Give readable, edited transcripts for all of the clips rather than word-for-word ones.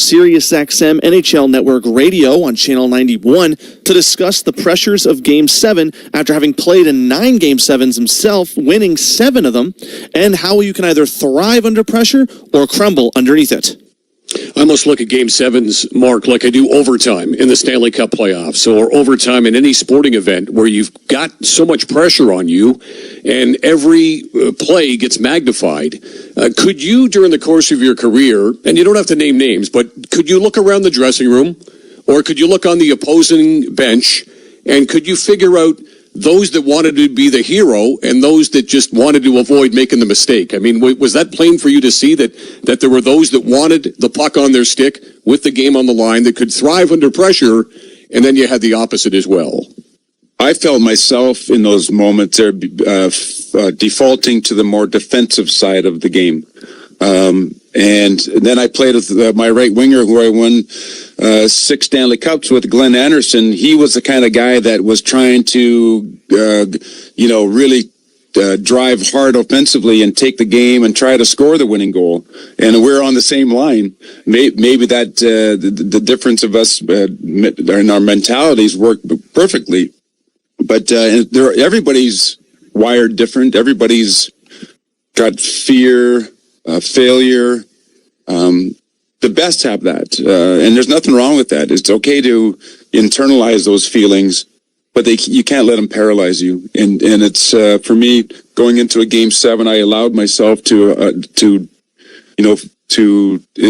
SiriusXM NHL Network Radio on Channel 91 to discuss the pressures of Game 7 after having played in 9 Game 7s himself, winning 7 of them, and how you can either thrive under pressure or crumble underneath it. I almost look at Game 7s, Mark, like I do overtime in the Stanley Cup playoffs or overtime in any sporting event where you've got so much pressure on you and every play gets magnified. Could you, during the course of your career, and you don't have to name names, but could you look around the dressing room or could you look on the opposing bench and could you figure out those that wanted to be the hero and those that just wanted to avoid making the mistake? I mean, was that plain for you to see that there were those that wanted the puck on their stick with the game on the line that could thrive under pressure, and then you had the opposite as well? I felt myself in those moments there defaulting to the more defensive side of the game. And then I played with my right winger who I won 6 Stanley Cups with, Glenn Anderson. He was the kind of guy that was trying to, really drive hard offensively and take the game and try to score the winning goal. And we're on the same line. Maybe that the difference of us in our mentalities work perfectly. But everybody's wired different. Everybody's got fear. Failure. The best have that. And there's nothing wrong with that. It's okay to internalize those feelings, but you can't let them paralyze you. And it's, for me, going into a Game 7, I allowed myself to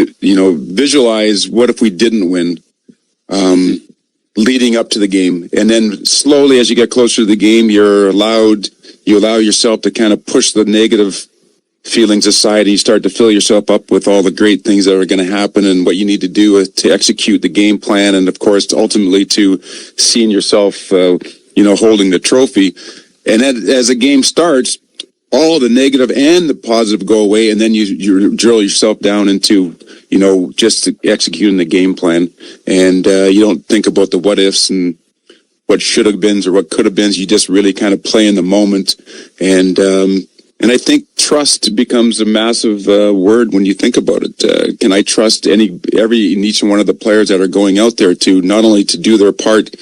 visualize what if we didn't win, leading up to the game. And then slowly, as you get closer to the game, you allow yourself to kind of push the negative feelings aside, and you start to fill yourself up with all the great things that are going to happen and what you need to do to execute the game plan, and of course ultimately to seeing yourself holding the trophy. And as a game starts, all the negative and the positive go away, and then you drill yourself down into just executing the game plan, and you don't think about the what ifs and what should have beens or what could have beens. You just really kind of play in the moment. And I think trust becomes a massive word when you think about it. Can I trust each one of the players that are going out there to not only to do their part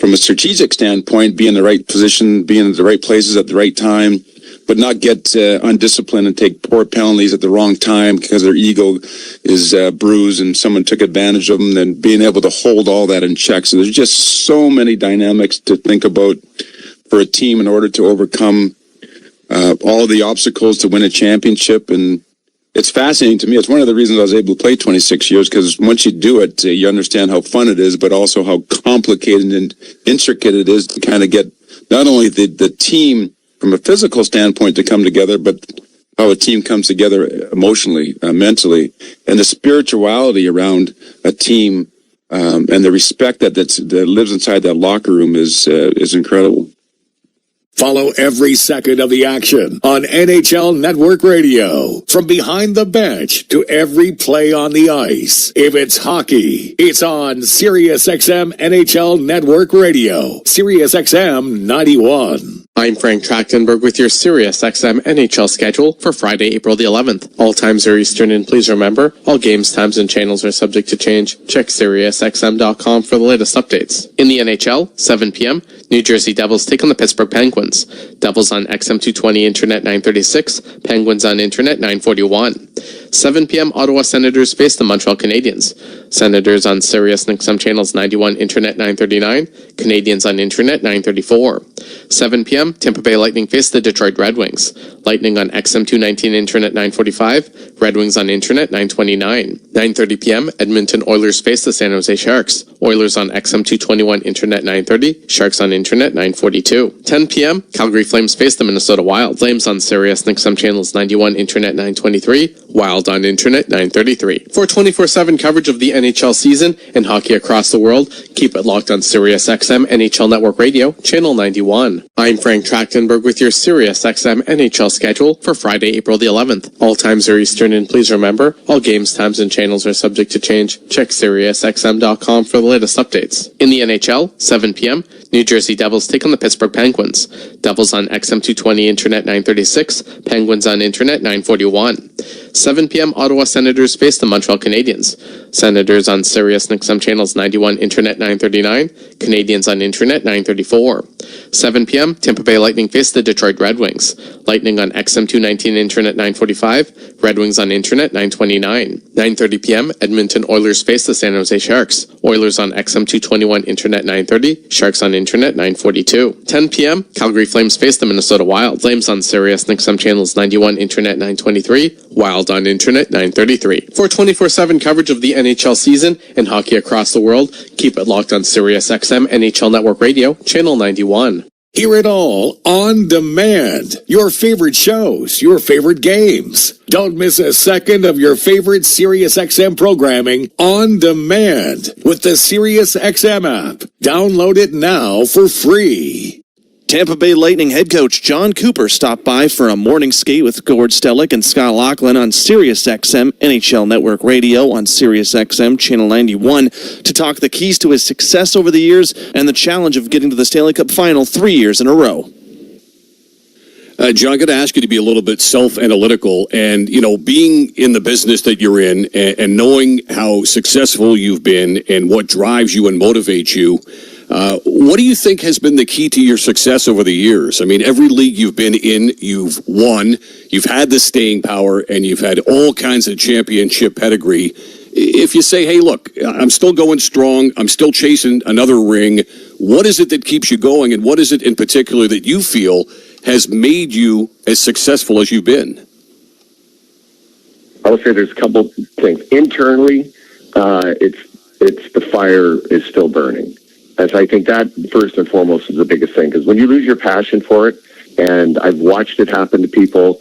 from a strategic standpoint, be in the right position, be in the right places at the right time, but not get undisciplined and take poor penalties at the wrong time because their ego is bruised and someone took advantage of them, and being able to hold all that in check. So there's just so many dynamics to think about for a team in order to overcome all the obstacles to win a championship. And it's fascinating to me. It's one of the reasons I was able to play 26 years, because once you do it, you understand how fun it is, but also how complicated and intricate it is to kind of get not only the team from a physical standpoint to come together, but how a team comes together emotionally, mentally, and the spirituality around a team, and the respect that lives inside that locker room is incredible. Follow every second of the action on NHL Network Radio. From behind the bench to every play on the ice. If it's hockey, it's on SiriusXM NHL Network Radio. SiriusXM 91. I'm Frank Trachtenberg with your SiriusXM NHL schedule for Friday, April the 11th. All times are Eastern, and please remember, all games, times, and channels are subject to change. Check SiriusXM.com for the latest updates. In the NHL, 7 p.m., New Jersey Devils take on the Pittsburgh Penguins. Devils on XM220 Internet 936, Penguins on Internet 941. 7 p.m., Ottawa Senators face the Montreal Canadiens. Senators on SiriusXM channels 91 Internet 939, Canadiens on Internet 934. 7 p.m., Tampa Bay Lightning face the Detroit Red Wings. Lightning on XM219 Internet 945, Red Wings on Internet 929. 9:30 p.m., Edmonton Oilers face the San Jose Sharks. Oilers on XM221 Internet 930, Sharks on Internet 942. 10 p.m., Calgary Flames face the Minnesota Wild. Flames on SiriusXM channels 91 Internet 923, Wild on Internet 933. For 24/7 coverage of the NHL season and hockey across the world, keep it locked on SiriusXM NHL Network Radio, channel 91. I'm Frank Trachtenberg with your SiriusXM NHL schedule for Friday, April the 11th. All times are Eastern, and please remember, all games, times, and channels are subject to change. Check SiriusXM.com for the latest updates. In the NHL, 7 p.m., New Jersey Devils take on the Pittsburgh Penguins. Devils on XM220 Internet 936, Penguins on Internet 941. 7 p.m., Ottawa Senators face the Montreal Canadiens. Senators on Sirius XM channels 91, Internet 939. Canadians on Internet 934. 7 p.m., Tampa Bay Lightning face the Detroit Red Wings. Lightning on XM 219, Internet 945. Red Wings on Internet 929. 9:30 p.m., Edmonton Oilers face the San Jose Sharks. Oilers on XM 221, Internet 930. Sharks on Internet 942. 10 p.m., Calgary Flames face the Minnesota Wild. Flames on Sirius XM channels 91, Internet 923. Wild on Internet 933. For 24/7 coverage of the NHL season and hockey across the world, keep it locked on Sirius XM NHL Network Radio, channel 91. Hear it all on demand. Your favorite shows, your favorite games. Don't miss a second of your favorite SiriusXM programming on demand with the SiriusXM app. Download it now for free. Tampa Bay Lightning head coach John Cooper stopped by for a morning skate with Gord Stellick and Scott Laughlin on SiriusXM NHL Network Radio on SiriusXM Channel 91 to talk the keys to his success over the years and the challenge of getting to the Stanley Cup Final 3 years in a row. John, I'm going to ask you to be a little bit self-analytical and, being in the business that you're in and knowing how successful you've been and what drives you and motivates you. What do you think has been the key to your success over the years? I mean, every league you've been in, you've won, you've had the staying power, and you've had all kinds of championship pedigree. If you say, hey, look, I'm still going strong, I'm still chasing another ring, what is it that keeps you going, and what is it in particular that you feel has made you as successful as you've been? I would say there's a couple things. Internally, it's the fire is still burning. And so I think that first and foremost is the biggest thing, because when you lose your passion for it, and I've watched it happen to people,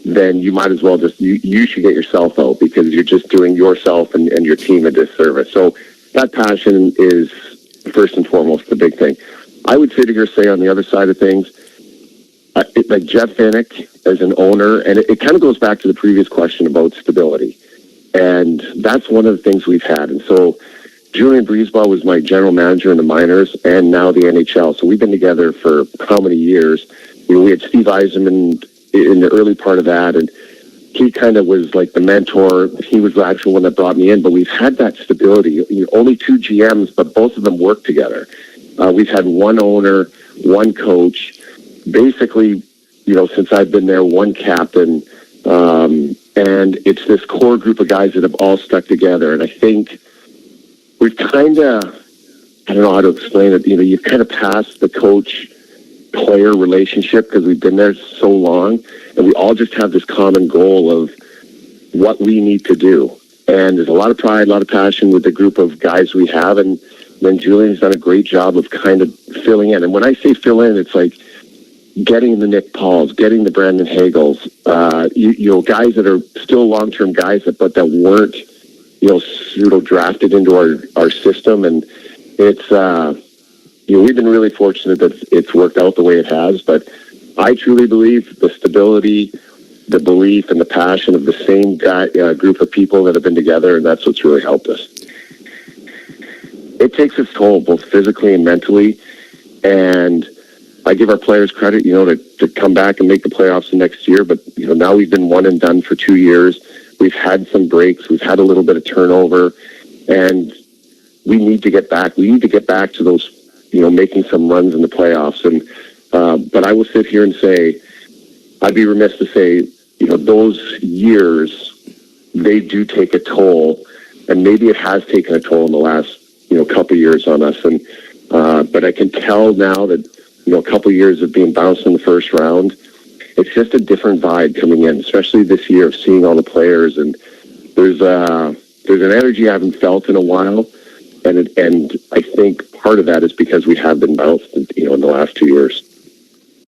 then you might as well you should get yourself out, because you're just doing yourself and your team a disservice. So that passion is first and foremost the big thing. I would sit here say on the other side of things, like Jeff Vinik as an owner, and it kind of goes back to the previous question about stability. And that's one of the things we've had. And so Julian Breezeball was my general manager in the minors and now the NHL. So we've been together for how many years? We had Steve Yzerman in the early part of that, and he kind of was like the mentor. He was the actual one that brought me in, but we've had that stability. Only 2 GMs, but both of them work together. We've had one owner, one coach, basically, since I've been there, one captain, and it's this core group of guys that have all stuck together. And I think we've kind of, I don't know how to explain it, you've kind of passed the coach-player relationship because we've been there so long, and we all just have this common goal of what we need to do. And there's a lot of pride, a lot of passion with the group of guys we have, and then Julian's done a great job of kind of filling in. And when I say fill in, it's like getting the Nick Pauls, getting the Brandon Hagels, guys that are still long-term guys, but that weren't, pseudo drafted into our system. And it's, we've been really fortunate that it's worked out the way it has. But I truly believe the stability, the belief, and the passion of the same group of people that have been together, and that's what's really helped us. It takes its toll, both physically and mentally, and I give our players credit, to come back and make the playoffs the next year. But, now we've been one and done for 2 years. We've had some breaks. We've had a little bit of turnover, and we need to get back. We need to get back to those, making some runs in the playoffs. And but I will sit here and say, I'd be remiss to say, those years, they do take a toll, and maybe it has taken a toll in the last, couple of years on us. And but I can tell now that, a couple of years of being bounced in the first round, it's just a different vibe coming in, especially this year of seeing all the players. And there's an energy I haven't felt in a while, and I think part of that is because we have been bounced, in the last 2 years.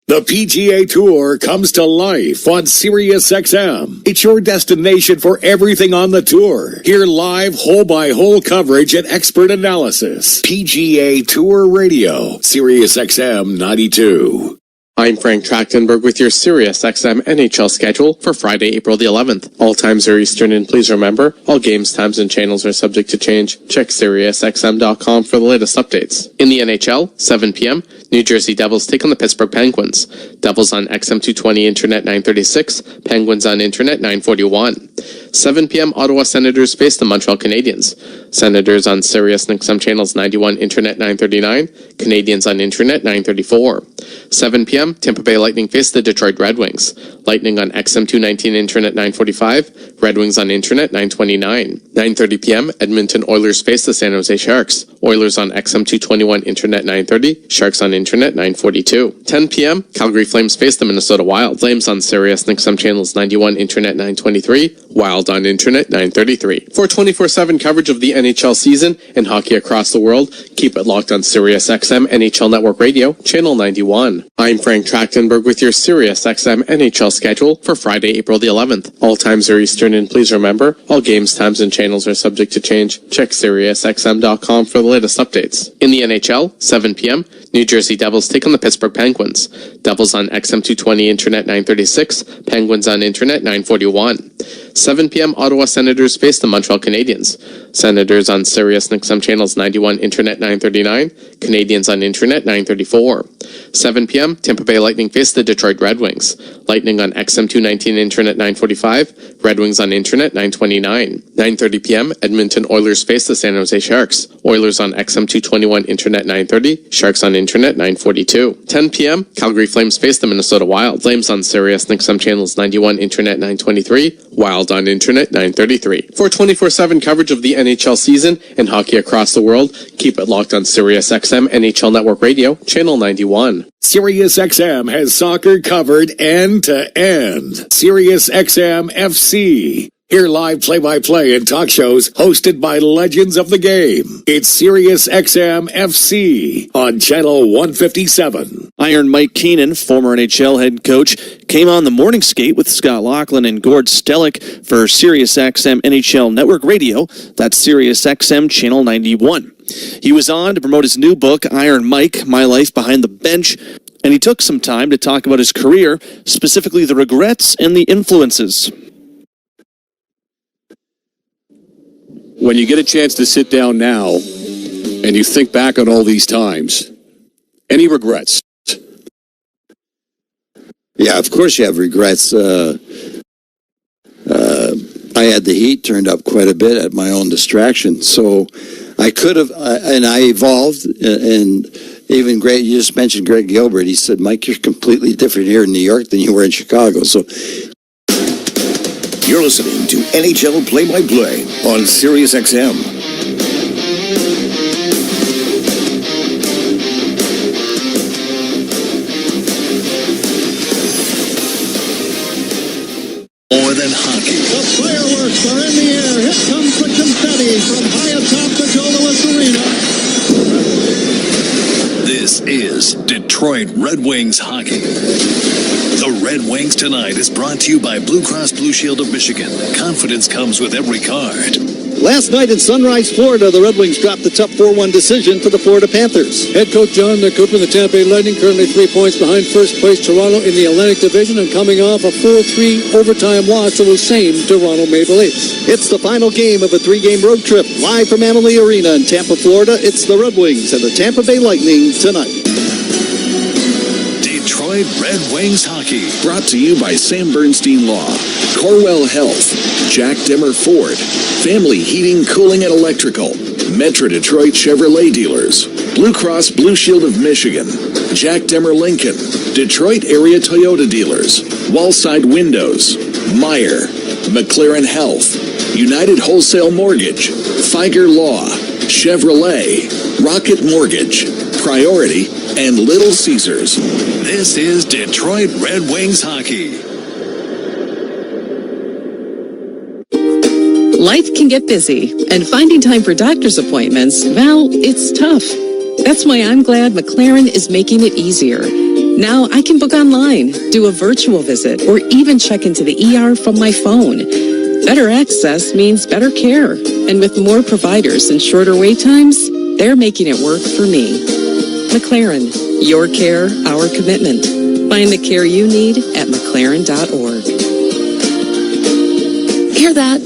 The PGA Tour comes to life on SiriusXM. It's your destination for everything on the tour. Hear live hole-by-hole coverage and expert analysis. PGA Tour Radio, SiriusXM 92. I'm Frank Trachtenberg with your SiriusXM NHL schedule for Friday, April the 11th. All times are Eastern, and please remember, all games, times, and channels are subject to change. Check SiriusXM.com for the latest updates. In the NHL, 7 p.m., New Jersey Devils take on the Pittsburgh Penguins. Devils on XM 220 Internet 936, Penguins on Internet 941. 7 p.m. Ottawa Senators face the Montreal Canadiens. Senators on Sirius XM channels 91, Internet 939. Canadiens on Internet 934. 7 p.m. Tampa Bay Lightning face the Detroit Red Wings. Lightning on XM 219, Internet 945. Red Wings on Internet 929. 9:30 p.m. Edmonton Oilers face the San Jose Sharks. Oilers on XM 221, Internet 930. Sharks on Internet 942. 10 p.m. Calgary Flames face the Minnesota Wild. Flames on Sirius XM channels 91, Internet 923. Wild on Internet 933. For 24/7 coverage of the NHL season and hockey across the world, keep it locked on Sirius XM NHL Network Radio, Channel 91. I'm Frank Trachtenberg with your Sirius XM NHL schedule for Friday, April the 11th. All times are Eastern, and please remember, all games, times, and channels are subject to change. Check SiriusXM.com for the latest updates. In the NHL, 7 p.m., New Jersey Devils take on the Pittsburgh Penguins. Devils on XM 220, Internet 936. Penguins on Internet 941. 7 p.m. Ottawa Senators face the Montreal Canadiens. Senators on Sirius XM channels 91, Internet 939. Canadiens on Internet 934. 7 p.m. Tampa Bay Lightning face the Detroit Red Wings. Lightning on XM 219, Internet 945. Red Wings on Internet 929. 9:30 p.m. Edmonton Oilers face the San Jose Sharks. Oilers on XM 221, Internet 930. Sharks on Internet 942. 10 p.m. Calgary Flames face the Minnesota Wild. Flames on Sirius XM channels 91, Internet 923. Wild on Internet 933. For 24/7 coverage of the NHL season and hockey across the world, keep it locked on Sirius XM NHL Network Radio, Channel 91. Sirius XM has soccer covered end to end. Sirius XM FC. Hear live play-by-play and talk shows hosted by legends of the game. It's Sirius XM FC on Channel 157. Iron Mike Keenan, former NHL head coach, came on the morning skate with Scott Laughlin and Gord Stellick for Sirius XM NHL Network Radio. That's Sirius XM Channel 91. He was on to promote his new book, Iron Mike, My Life Behind the Bench, and he took some time to talk about his career, specifically the regrets and the influences. When you get a chance to sit down now and you think back on all these times, any regrets? Yeah, of course you have regrets. I had the heat turned up quite a bit at my own distraction. So I could have, and I evolved, and even Greg, you just mentioned Greg Gilbert. He said, Mike, you're completely different here in New York than you were in Chicago. So You're listening to NHL Play-by-Play on Sirius XM. More than hockey. The fireworks are in the air. Here comes the confetti from high atop the Dolois Arena. This is Detroit Red Wings hockey. The Red Wings Tonight is brought to you by Blue Cross Blue Shield of Michigan. Confidence comes with every card. Last night in Sunrise, Florida, the Red Wings dropped the tough 4-1 decision to the Florida Panthers. Head coach John Cooper and the Tampa Bay Lightning currently 3 points behind first place Toronto in the Atlantic Division and coming off a 4-3 overtime loss to the same Toronto Maple Leafs. It's the final game of a 3-game road trip. Live from Amalie Arena in Tampa, Florida, it's the Red Wings and the Tampa Bay Lightning tonight. Detroit Red Wings hockey. Brought to you by Sam Bernstein Law, Corwell Health, Jack Demmer Ford, Family Heating, Cooling, and Electrical, Metro Detroit Chevrolet Dealers, Blue Cross Blue Shield of Michigan, Jack Demmer Lincoln, Detroit Area Toyota Dealers, Wallside Windows, Meyer, McLaren Health, United Wholesale Mortgage, Feiger Law, Chevrolet, Rocket Mortgage, Priority, and Little Caesars. This is Detroit Red Wings hockey. Life can get busy, and finding time for doctor's appointments, well, it's tough. That's why I'm glad McLaren is making it easier. Now I can book online, do a virtual visit, or even check into the ER from my phone. Better access means better care, and with more providers and shorter wait times, they're making it work for me. McLaren, your care, our commitment. Find the care you need at McLaren.org. Hear that?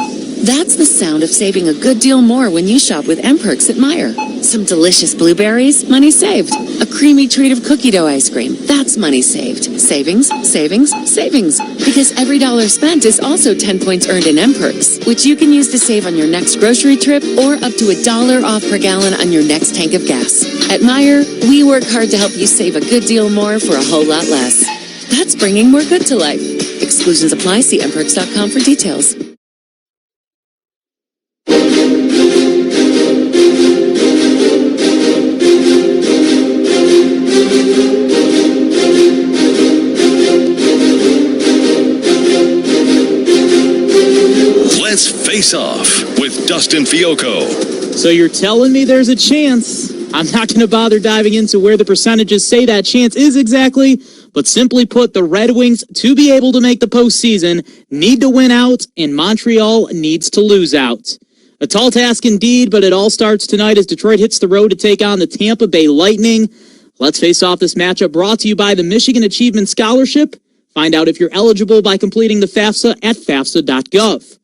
That's the sound of saving a good deal more when you shop with M-Perks at Meijer. Some delicious blueberries, money saved. A creamy treat of cookie dough ice cream, that's money saved. Savings, savings, savings. Because every dollar spent is also 10 points earned in M-Perks, which you can use to save on your next grocery trip or up to $1 off per gallon on your next tank of gas. At Meijer, we work hard to help you save a good deal more for a whole lot less. That's bringing more good to life. Exclusions apply. See mperks.com for details. Let's face off with Dustin Fiocco. So you're telling me there's a chance? I'm not going to bother diving into where the percentages say that chance is exactly, but simply put, the Red Wings, to be able to make the postseason, need to win out, and Montreal needs to lose out. A tall task indeed, but it all starts tonight as Detroit hits the road to take on the Tampa Bay Lightning. Let's face off this matchup brought to you by the Michigan Achievement Scholarship. Find out if you're eligible by completing the FAFSA at FAFSA.gov.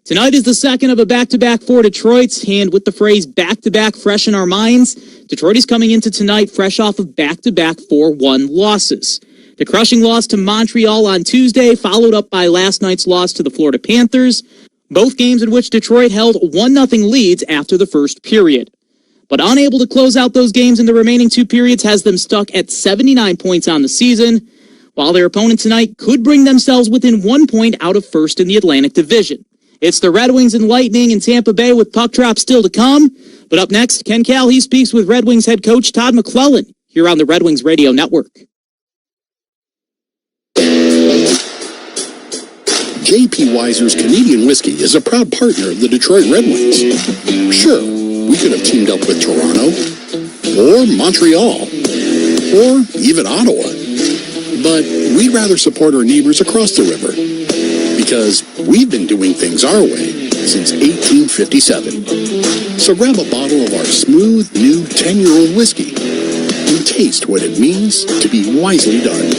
Tonight is the second of a back-to-back for Detroit, and with the phrase back-to-back fresh in our minds, Detroit is coming into tonight fresh off of back-to-back 4-1 losses. The crushing loss to Montreal on Tuesday, followed up by last night's loss to the Florida Panthers, both games in which Detroit held 1-0 leads after the first period. But unable to close out those games in the remaining two periods has them stuck at 79 points on the season, while their opponent tonight could bring themselves within 1 point out of first in the Atlantic Division. It's the Red Wings and Lightning in Tampa Bay with puck drop still to come. But up next, Ken Cal, he speaks with Red Wings head coach Todd McClellan here on the Red Wings Radio Network. J.P. Weiser's Canadian Whiskey is a proud partner of the Detroit Red Wings. Sure, we could have teamed up with Toronto, or Montreal, or even Ottawa. But we'd rather support our neighbors across the river, because we've been doing things our way since 1857. So grab a bottle of our smooth, new 10-year-old whiskey and taste what it means to be wisely done.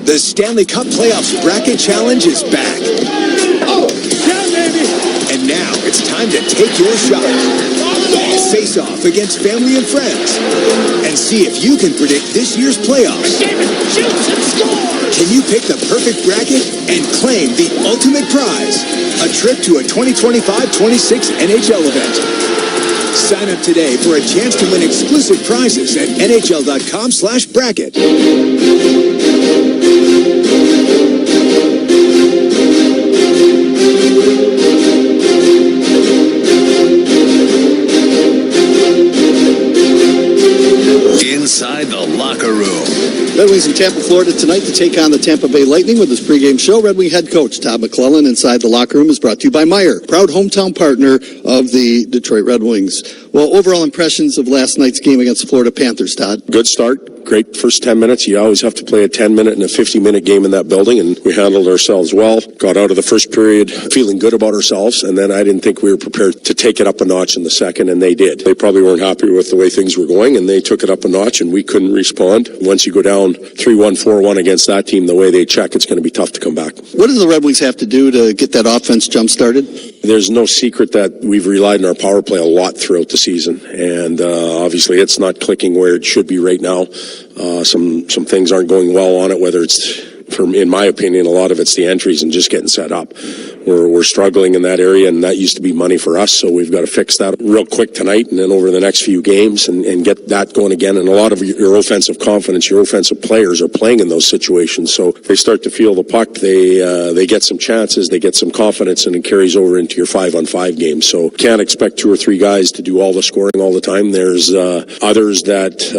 The Stanley Cup Playoffs Bracket Challenge is back. Oh, yeah, baby! And now it's time to take your shot. Face off against family and friends and see if you can predict this year's playoffs. Shoots and scores! Can you pick the perfect bracket and claim the ultimate prize? A trip to a 2025-26 NHL event. Sign up today for a chance to win exclusive prizes at nhl.com/bracket. Inside the locker room. Red Wings in Tampa, Florida tonight to take on the Tampa Bay Lightning with his pregame show. Red Wing head coach Todd McClellan inside the locker room is brought to you by Meijer, proud hometown partner of the Detroit Red Wings. Well, overall impressions of last night's game against the Florida Panthers, Todd? Good start. Great first 10 minutes. You always have to play a 10-minute and a 50-minute game in that building, and we handled ourselves well. Got out of the first period feeling good about ourselves, and then I didn't think we were prepared to take it up a notch in the second, and they did. They probably weren't happy with the way things were going, and they took it up a notch, and we couldn't respond. Once you go down 3-1, 4-1 against that team, the way they check, it's going to be tough to come back. What do the Red Wings have to do to get that offense jump-started? There's no secret that we've relied on our power play a lot throughout the season, and obviously it's not clicking where it should be right now. Some things aren't going well on it, whether it's, in my opinion, a lot of it's the entries and just getting set up. We're struggling in that area, and that used to be money for us, so we've got to fix that real quick tonight and then over the next few games and get that going again. And a lot of your offensive confidence, your offensive players are playing in those situations, so they start to feel the puck, they get some chances, they get some confidence, and it carries over into your 5-on-5 game. So can't expect 2 or 3 guys to do all the scoring all the time. There's others that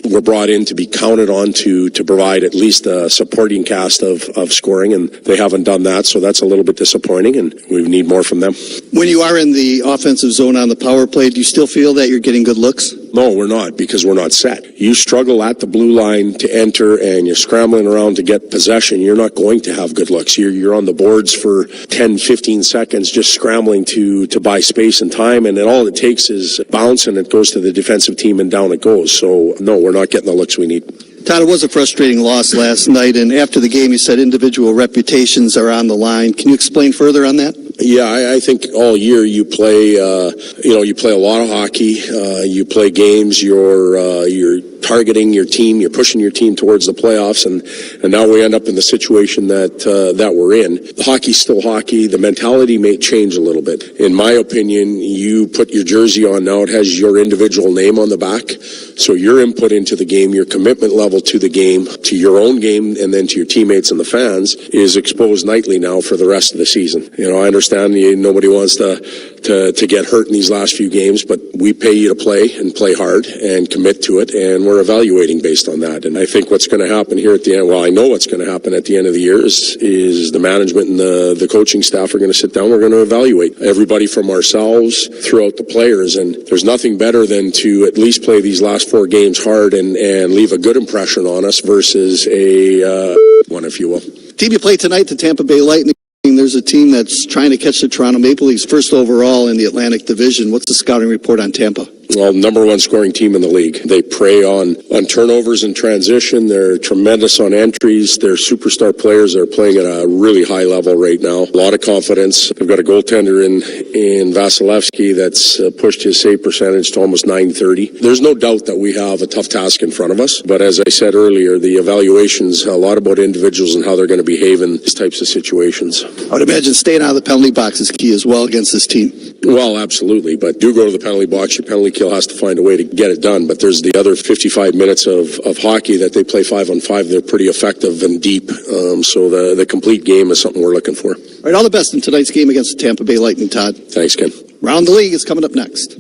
were brought in to be counted on to provide at least a supporting cast of scoring, and they haven't done that, so that's a little bit disappointing, and we need more from them. When you are in the offensive zone on the power play, do you still feel that you're getting good looks? No, we're not, because we're not set. You struggle at the blue line to enter, and you're scrambling around to get possession, you're not going to have good looks. You're on the boards for 10, 15 seconds just scrambling to buy space and time, and then all it takes is bounce, and it goes to the defensive team, and down it goes. So, no, we're not getting the looks we need. Todd, it was a frustrating loss last night, and after the game you said individual reputations are on the line. Can you explain further on that? Yeah, I think all year you play, you play a lot of hockey. You play games. You're targeting your team. You're pushing your team towards the playoffs, and now we end up in the situation that we're in. Hockey's still hockey. The mentality may change a little bit. In my opinion, you put your jersey on now. It has your individual name on the back, so your input into the game, your commitment level to the game, to your own game, and then to your teammates and the fans is exposed nightly now for the rest of the season. I understand nobody wants to get hurt in these last few games, but we pay you to play and play hard and commit to it, and we're evaluating based on that. And I think what's going to happen here at the end, well, I know what's going to happen at the end of the year is the management and the coaching staff are going to sit down. We're going to evaluate everybody from ourselves throughout the players, and there's nothing better than to at least play these last 4 games hard and leave a good impression on us versus a one, if you will. Team you play tonight, the Tampa Bay Lightning. There's a team that's trying to catch the Toronto Maple Leafs first overall in the Atlantic Division. What's the scouting report on Tampa? Well, number 1 scoring team in the league. They prey on turnovers and transition. They're tremendous on entries. Their superstar players are playing at a really high level right now. A lot of confidence. They've got a goaltender in Vasilevsky that's pushed his save percentage to almost .930. There's no doubt that we have a tough task in front of us. But as I said earlier, the evaluation's a lot about individuals and how they're going to behave in these types of situations. I would imagine staying out of the penalty box is key as well against this team. Well, absolutely. But do go to the penalty box. Your penalty kill has to find a way to get it done. But there's the other 55 minutes of hockey that they play 5-on-5. They're pretty effective and deep. So the complete game is something we're looking for. All right, all the best in tonight's game against the Tampa Bay Lightning, Todd. Thanks, Ken. Round the League is coming up next.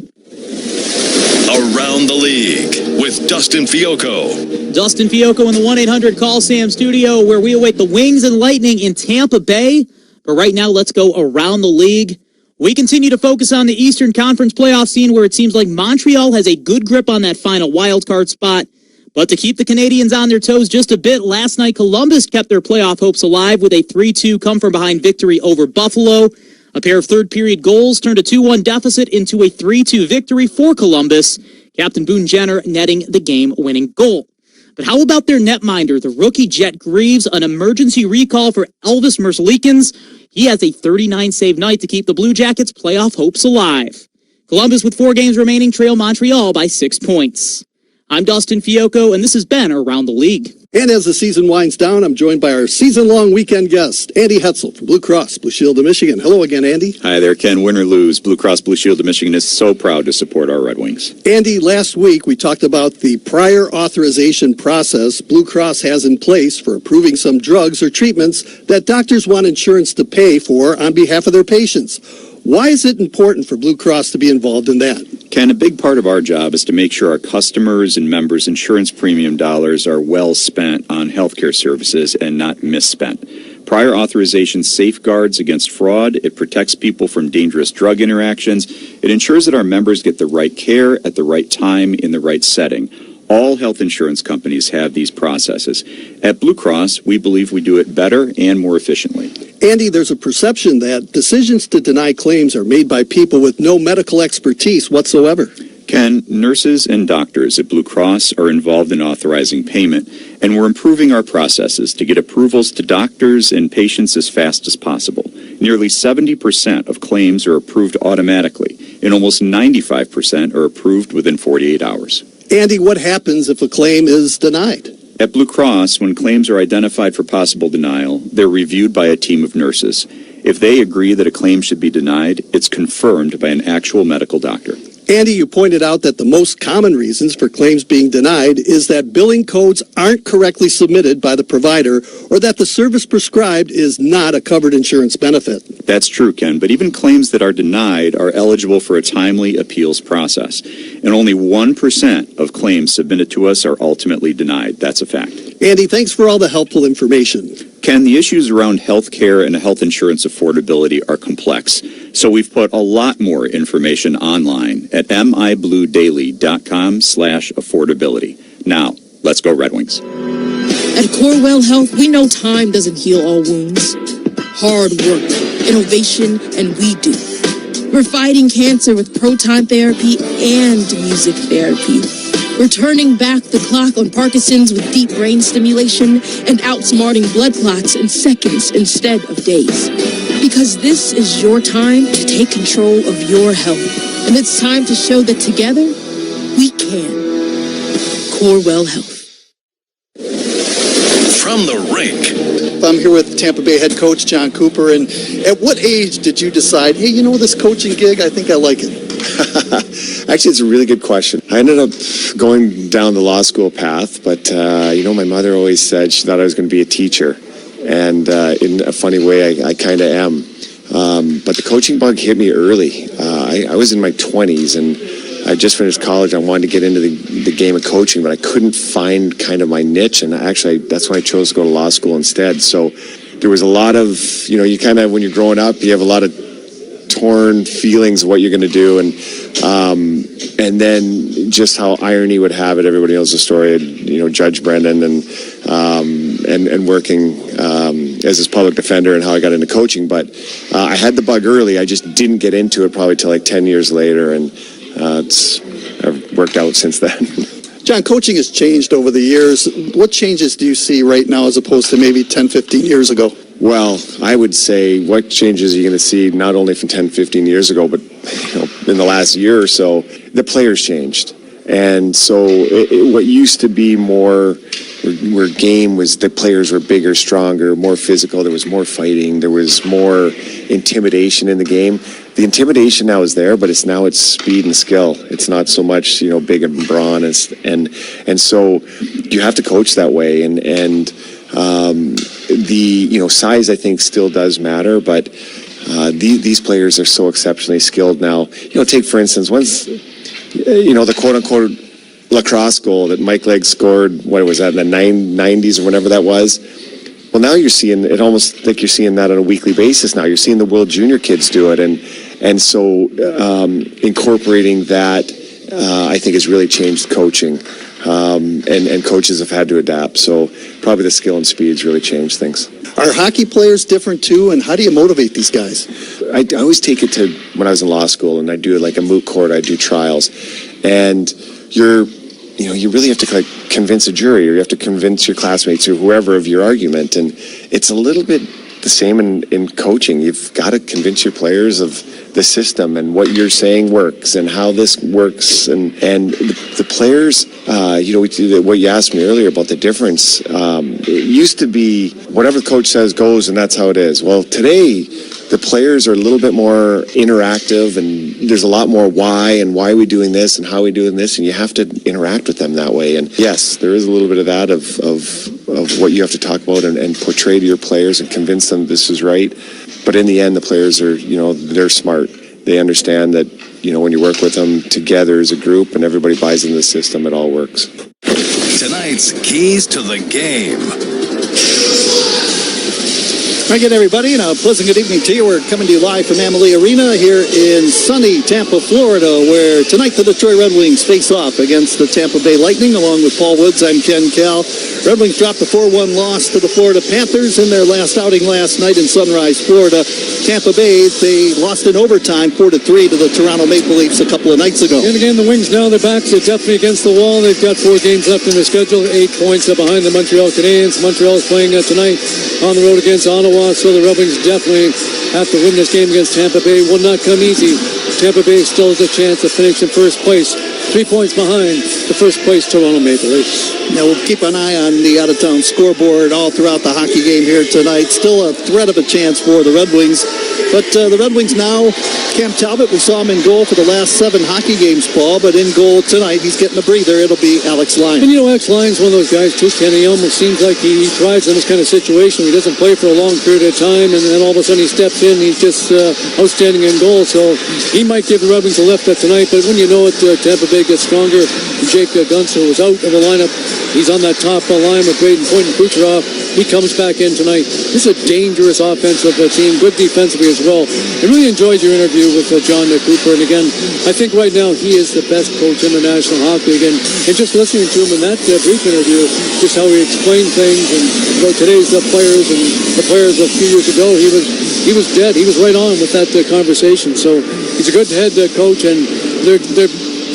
Around the League with Dustin Fiocco. Dustin Fiocco in the 1-800-CALL-SAM studio where we await the Wings and Lightning in Tampa Bay. But right now, let's go around the league. We continue to focus on the Eastern Conference playoff scene where it seems like Montreal has a good grip on that final wildcard spot. But to keep the Canadians on their toes just a bit, last night Columbus kept their playoff hopes alive with a 3-2 come-from-behind victory over Buffalo. A pair of third-period goals turned a 2-1 deficit into a 3-2 victory for Columbus. Captain Boone Jenner netting the game-winning goal. But how about their netminder, the rookie Jet Greaves, an emergency recall for Elvis Merzlikins? He has a 39-save night to keep the Blue Jackets' playoff hopes alive. Columbus, with 4 games remaining, trail Montreal by 6 points. I'm Dustin Fiocco, and this has been Around the League. And as the season winds down, I'm joined by our season-long weekend guest, Andy Hetzel from Blue Cross Blue Shield of Michigan. Hello again, Andy. Hi there, Ken. Win or lose, Blue Cross Blue Shield of Michigan is so proud to support our Red Wings. Andy, last week we talked about the prior authorization process Blue Cross has in place for approving some drugs or treatments that doctors want insurance to pay for on behalf of their patients. Why is it important for Blue Cross to be involved in that? Ken, a big part of our job is to make sure our customers' and members' insurance premium dollars are well spent on healthcare services and not misspent. Prior authorization safeguards against fraud. It protects people from dangerous drug interactions. It ensures that our members get the right care at the right time in the right setting. All health insurance companies have these processes. At Blue Cross, we believe we do it better and more efficiently. Andy, there's a perception that decisions to deny claims are made by people with no medical expertise whatsoever. Ken, nurses and doctors at Blue Cross are involved in authorizing payment, and we're improving our processes to get approvals to doctors and patients as fast as possible. Nearly 70% of claims are approved automatically, and almost 95% are approved within 48 hours. Andy, what happens if a claim is denied? At Blue Cross, when claims are identified for possible denial, they're reviewed by a team of nurses. If they agree that a claim should be denied, it's confirmed by an actual medical doctor. Andy, you pointed out that the most common reasons for claims being denied is that billing codes aren't correctly submitted by the provider or that the service prescribed is not a covered insurance benefit. That's true, Ken, but even claims that are denied are eligible for a timely appeals process. And only 1% of claims submitted to us are ultimately denied. That's a fact. Andy, thanks for all the helpful information. Ken, the issues around health care and health insurance affordability are complex, so we've put a lot more information online at mibluedaily.com/affordability. Now, let's go Red Wings. At Corewell Health, we know time doesn't heal all wounds. Hard work, innovation, and we do. We're fighting cancer with proton therapy and music therapy. We're turning back the clock on Parkinson's with deep brain stimulation and outsmarting blood clots in seconds instead of days. Because this is your time to take control of your health. And it's time to show that together, we can. Corewell Health. From the rink. I'm here with Tampa Bay head coach John Cooper. And at what age did you decide, hey, this coaching gig, I think I like it? Actually, it's a really good question. I ended up going down the law school path, but, my mother always said she thought I was going to be a teacher. And in a funny way, I kind of am. But the coaching bug hit me early. I was in my 20s, and I just finished college. I wanted to get into the game of coaching, but I couldn't find kind of my niche. And actually, that's why I chose to go to law school instead. So there was a lot of, you kind of, when you're growing up, you have a lot of torn feelings of what you're going to do, and then just how irony would have it. Everybody knows the story, Judge Brendan and working as his public defender and how I got into coaching. But I had the bug early. I just didn't get into it probably till like 10 years later, and I've worked out since then. John, coaching has changed over the years. What changes do you see right now as opposed to maybe 10, 15 years ago? Well, I would say what changes are you going to see not only from 10, 15 years ago, but in the last year or so, the players changed. And so what used to be more where game was the players were bigger, stronger, more physical, there was more fighting, there was more intimidation in the game. The intimidation now is there, but it's speed and skill. It's not so much, big and brawn, and so you have to coach that way, and the size I think still does matter, but these players are so exceptionally skilled now. Take for instance, once the quote unquote lacrosse goal that Mike Legg scored, what was that, in the 90s or whenever that was. Well, now you're seeing it almost like you're seeing that on a weekly basis now. You're seeing the World Junior kids do it, and so incorporating that I think has really changed coaching. And coaches have had to adapt. So probably the skill and speed's really changed things. Are hockey players different too, and how do you motivate these guys? I always take it to when I was in law school, and I do like a moot court. I do trials, and you really have to convince a jury, or you have to convince your classmates or whoever of your argument, and it's a little bit the same in coaching. You've got to convince your players of the system and what you're saying works and how this works, and the players, what you asked me earlier about the difference, it used to be whatever the coach says goes, and that's how it is. Well, today the players are a little bit more interactive, and there's a lot more why and why are we doing this and how are we doing this, and you have to interact with them that way. And yes, there is a little bit of that of what you have to talk about and portray to your players and convince them this is right. But in the end, the players are, they're smart. They understand that, when you work with them together as a group and everybody buys into the system, it all works. Tonight's Keys to the Game. Again, everybody, and a pleasant good evening to you. We're coming to you live from Amalie Arena here in sunny Tampa, Florida, where tonight the Detroit Red Wings face off against the Tampa Bay Lightning. Along with Paul Woods, I'm Ken Cal. Red Wings dropped a 4-1 loss to the Florida Panthers in their last outing last night in Sunrise, Florida. Tampa Bay, they lost in overtime 4-3 to the Toronto Maple Leafs a couple of nights ago. And again, the Wings now, their backs are definitely against the wall. They've got 4 games left in their schedule, 8 points behind the Montreal Canadiens. Montreal is playing tonight on the road against Ottawa, so the Red Wings definitely have to win this game against Tampa Bay. Will not come easy. Tampa Bay still has a chance to finish in first place, 3 points behind the first place Toronto Maple Leafs. Now we'll keep an eye on the out-of-town scoreboard all throughout the hockey game here tonight. Still a threat of a chance for the Red Wings. But the Red Wings now, Cam Talbot, we saw him in goal for the last 7 hockey games, Paul, but in goal tonight, he's getting a breather. It'll be Alex Lyon. And Alex Lyon's one of those guys, too, Kenny. He almost seems like he thrives in this kind of situation. He doesn't play for a long period of time, and then all of a sudden he steps in. He's just outstanding in goal. So he might give the Red Wings a lift tonight, but when you know it, Tampa Bay gets stronger. Jake Guentzel was out of the lineup. He's on that top line with Braden Point and Kucherov. He comes back in tonight. This is a dangerous offensive team, good defensively as well. I really enjoyed your interview with John Cooper, and again, I think right now he is the best coach in the National Hockey League. And just listening to him in that brief interview, just how he explained things and about today's players and the players a few years ago, he was dead. He was right on with that conversation. So he's a good head coach, and they're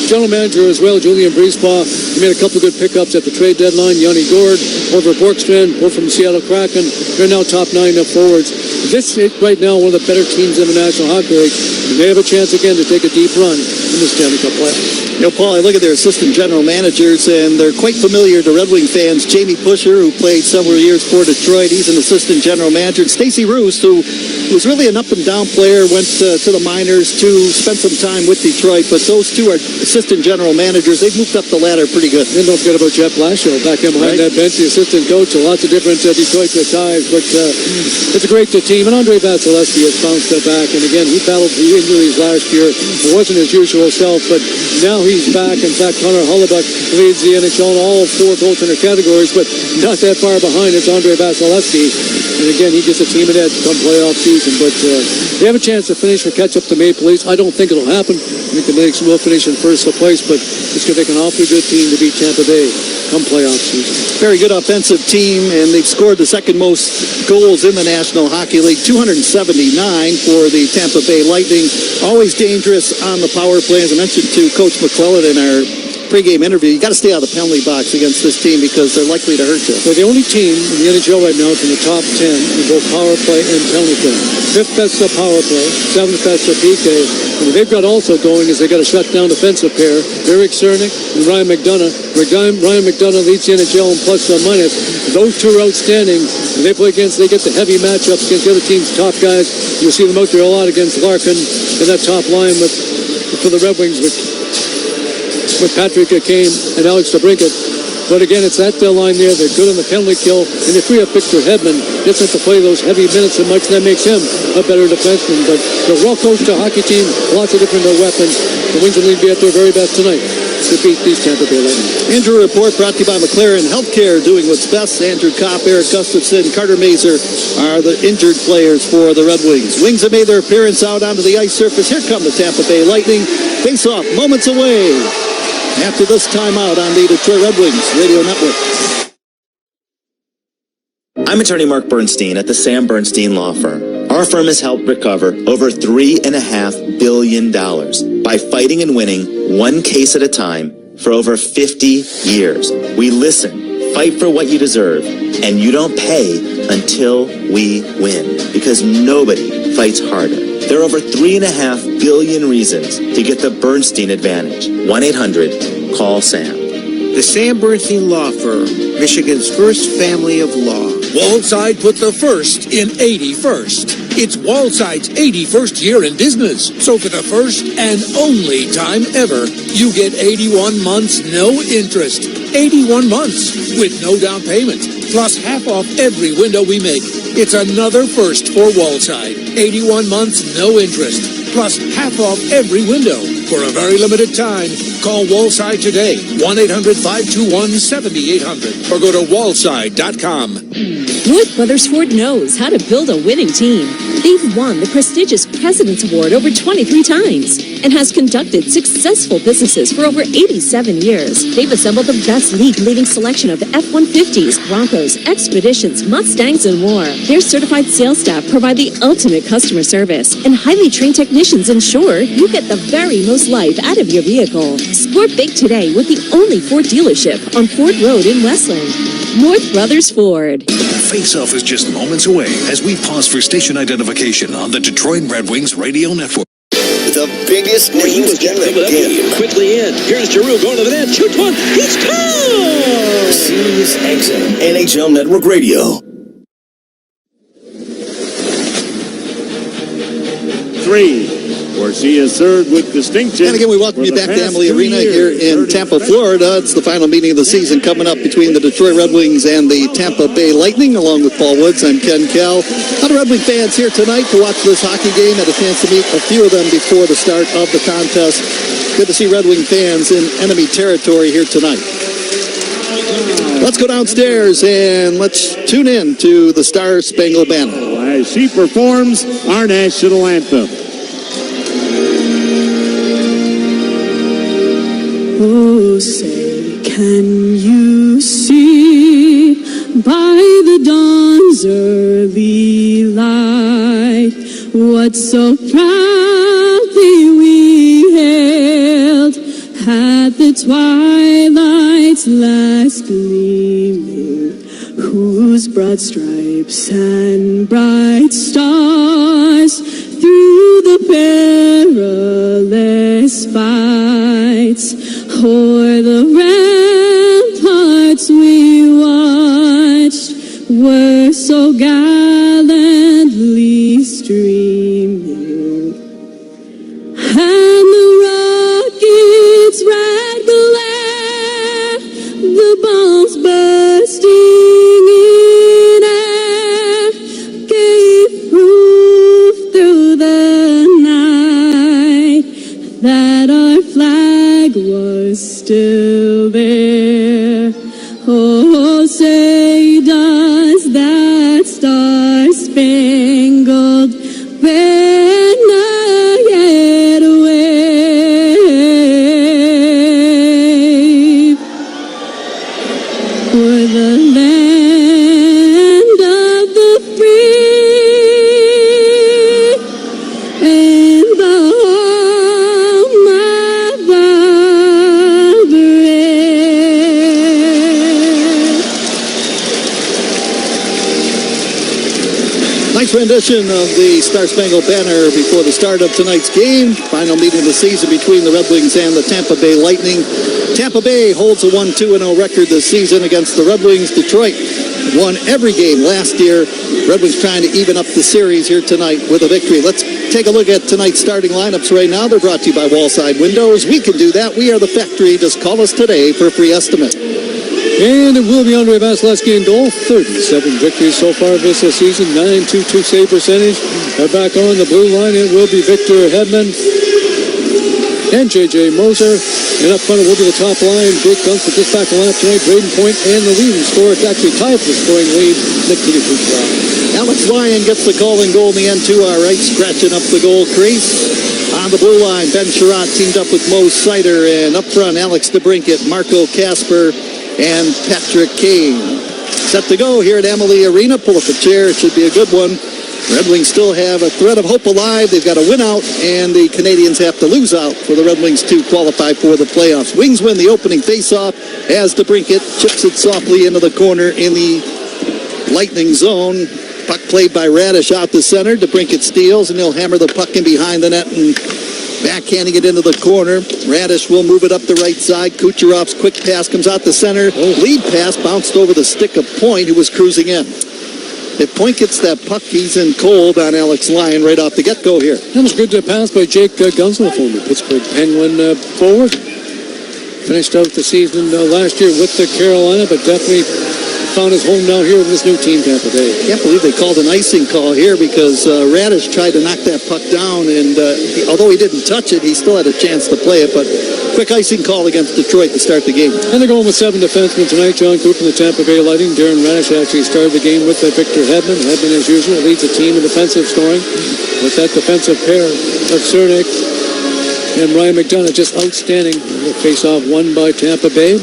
general manager as well, Julian Briespaw. He made a couple of good pickups at the trade deadline. Yanni Gord over at Borkstrand, both from the Seattle Kraken. They're now top 9 forwards. This is right now one of the better teams in the National Hockey League. And they have a chance again to take a deep run in the Stanley Cup playoffs. Paul, I look at their assistant general managers, and they're quite familiar to Red Wing fans. Jamie Pusher, who played several years for Detroit, he's an assistant general manager. And Stacey Roos, who was really an up-and-down player, went to the minors to spend some time with Detroit. But those two are assistant general managers. They've moved up the ladder pretty good. And don't forget about Jeff Blashill back in behind that bench, the assistant coach. Lots of different Detroit ties, but it's a great team. And Andre Vasilevsky has bounced back. And again, he battled the injuries last year. It wasn't his usual self, but now he's back. In fact, Connor Hellebuyck leads the NHL in all 4 goaltender categories, but not that far behind. It's Andre Vasilevsky. And again, he gets a team ahead come playoff season. But they have a chance to finish or catch up to Maple Leafs. I don't think it'll happen. I think the Knicks will finish in first place, but it's going to take an awfully good team to beat Tampa Bay come playoff season. Very good offensive team, and they've scored the second most goals in the National Hockey League, 279 for the Tampa Bay Lightning. Always dangerous on the power play. As I mentioned to Coach McClellan in our pregame interview, you got to stay out of the penalty box against this team because they're likely to hurt you. They're the only team in the NHL right now that's in the top 10 in both power play and penalty kill. 5th best of power play, 7th best of PK. And what they've got also going is they got a shutdown defensive pair, Eric Cernak and Ryan McDonough. Ryan McDonough leads the NHL in plus or minus. Those two are outstanding. And they play against, they get the heavy matchups against the other team's top guys. You'll see them out there a lot against Larkin and that top line for the Red Wings with Patrick Kane and Alex DeBrincat. But again, it's that line there. They're good on the penalty kill. And if we have Victor Hedman, gets him to play those heavy minutes so much, that makes him a better defenseman. But they're a well-coached hockey team, lots of different weapons. The Wings will need to be at their very best tonight to beat these Tampa Bay Lightning. Injury report brought to you by McLaren Healthcare, doing what's best. Andrew Kopp, Eric Gustafson, Carter Mazer are the injured players for the Red Wings. Wings have made their appearance out onto the ice surface. Here come the Tampa Bay Lightning. Face off moments away after this timeout on the Detroit Red Wings Radio Network. I'm attorney Mark Bernstein at the Sam Bernstein Law Firm. Our firm has helped recover over $3.5 billion by fighting and winning one case at a time for over 50 years. We listen, fight for what you deserve, and you don't pay until we win, because nobody fights harder. There are over 3.5 billion reasons to get the Bernstein advantage. 1-800-CALL-SAM. The Sam Bernstein Law Firm, Michigan's first family of law. Wallside put the first in 81st. It's Wallside's 81st year in business. So for the first and only time ever, you get 81 months no interest. 81 months with no down payment, plus half off every window we make. It's another first for Wallside. 81 months no interest, plus half off every window. For a very limited time, call Wallside today, 1-800-521-7800, or go to wallside.com. North Brothers Ford knows how to build a winning team. They've won the prestigious President's Award over 23 times and has conducted successful businesses for over 87 years. They've assembled the best league-leading selection of F-150s, Broncos, Expeditions, Mustangs, and more. Their certified sales staff provide the ultimate customer service, and highly trained technicians ensure you get the very most life out of your vehicle. Score big today with the only Ford dealership on Ford Road in Westland. North Brothers Ford. Face-off is just moments away as we pause for station identification on the Detroit Red Wings Radio Network. The biggest names in the game. Quickly in. Here's Giroux going to the net. Shoots one. He scores! Sirius XM NHL Network Radio. 3. Garcia served with distinction. And again, we welcome you back to Amalie Arena here in Tampa, Florida. It's the final meeting of the season coming up between the Detroit Red Wings and the Tampa Bay Lightning, along with Paul Woods. I'm Ken Kell. A lot of Red Wing fans here tonight to watch this hockey game. Had a chance to meet a few of them before the start of the contest. Good to see Red Wing fans in enemy territory here tonight. Let's go downstairs and let's tune in to the Star Spangled Banner as she performs our national anthem. Oh, say, can you see by the dawn's early light what so proudly we hailed twilight's last gleaming, whose broad stripes and bright stars through the perilous fights o'er the ramparts we watched were so gallantly streaming, and the rockets' red glare, the bombs bursting in air, gave proof through the night that our flag was still there. Oh, say does that star-spangled banner yet wave o'er the land of the free and the home of the brave. Nice rendition of the Star-Spangled Banner before the start of tonight's game. Final meeting of the season between the Red Wings and the Tampa Bay Lightning. Tampa Bay holds a 1-2-0 record this season against the Red Wings. Detroit won every game last year. Red Wings trying to even up the series here tonight with a victory. Let's take a look at tonight's starting lineups right now. They're brought to you by Wallside Windows. We can do that. We are the factory. Just call us today for a free estimate. And it will be Andre Vasilevsky in goal. 37 victories so far this season. 9.22 save percentage. They're back on the blue line. It will be Victor Hedman and J.J. Moser. And up front it will be the top line. Jake Gunther just back in lineup tonight. Braden Point and the leading scorer. Actually tied for the scoring lead. Nick Kitty. Alex Lyon gets the call and goal in the end to our right, scratching up the goal crease. On the blue line, Ben Sherratt teamed up with Mo Sider. And up front, Alex DeBrincat, Marco Kasper, and Patrick Kane. Set to go here at Amalie Arena. Pull up a chair. It should be a good one. Red Wings still have a thread of hope alive. They've got to win out, and the Canadians have to lose out for the Red Wings to qualify for the playoffs. Wings win the opening faceoff as DeBrincat chips it softly into the corner in the Lightning zone. Puck played by Radish out the center. DeBrincat steals, and he'll hammer the puck in behind the net and backhanding it into the corner. Radish will move it up the right side. Kucherov's quick pass comes out the center. Lead pass bounced over the stick of Point, who was cruising in. If Point gets that puck, he's in cold on Alex Lyon right off the get-go here. That was good pass by Jake Gunsel, former Pittsburgh Penguin forward. Finished out the season last year with the Carolina, but definitely found his home now here with this new team, Tampa Bay. Can't believe they called an icing call here because Radish tried to knock that puck down, and although he didn't touch it, he still had a chance to play it, but quick icing call against Detroit to start the game. And they're going with 7 defensemen tonight. John Cooper from the Tampa Bay Lightning. Darren Radish actually started the game with Victor Hedman. Hedman, as usual, leads the team in defensive scoring with that defensive pair of Cernak and Ryan McDonough just outstanding. The face-off won by Tampa Bay.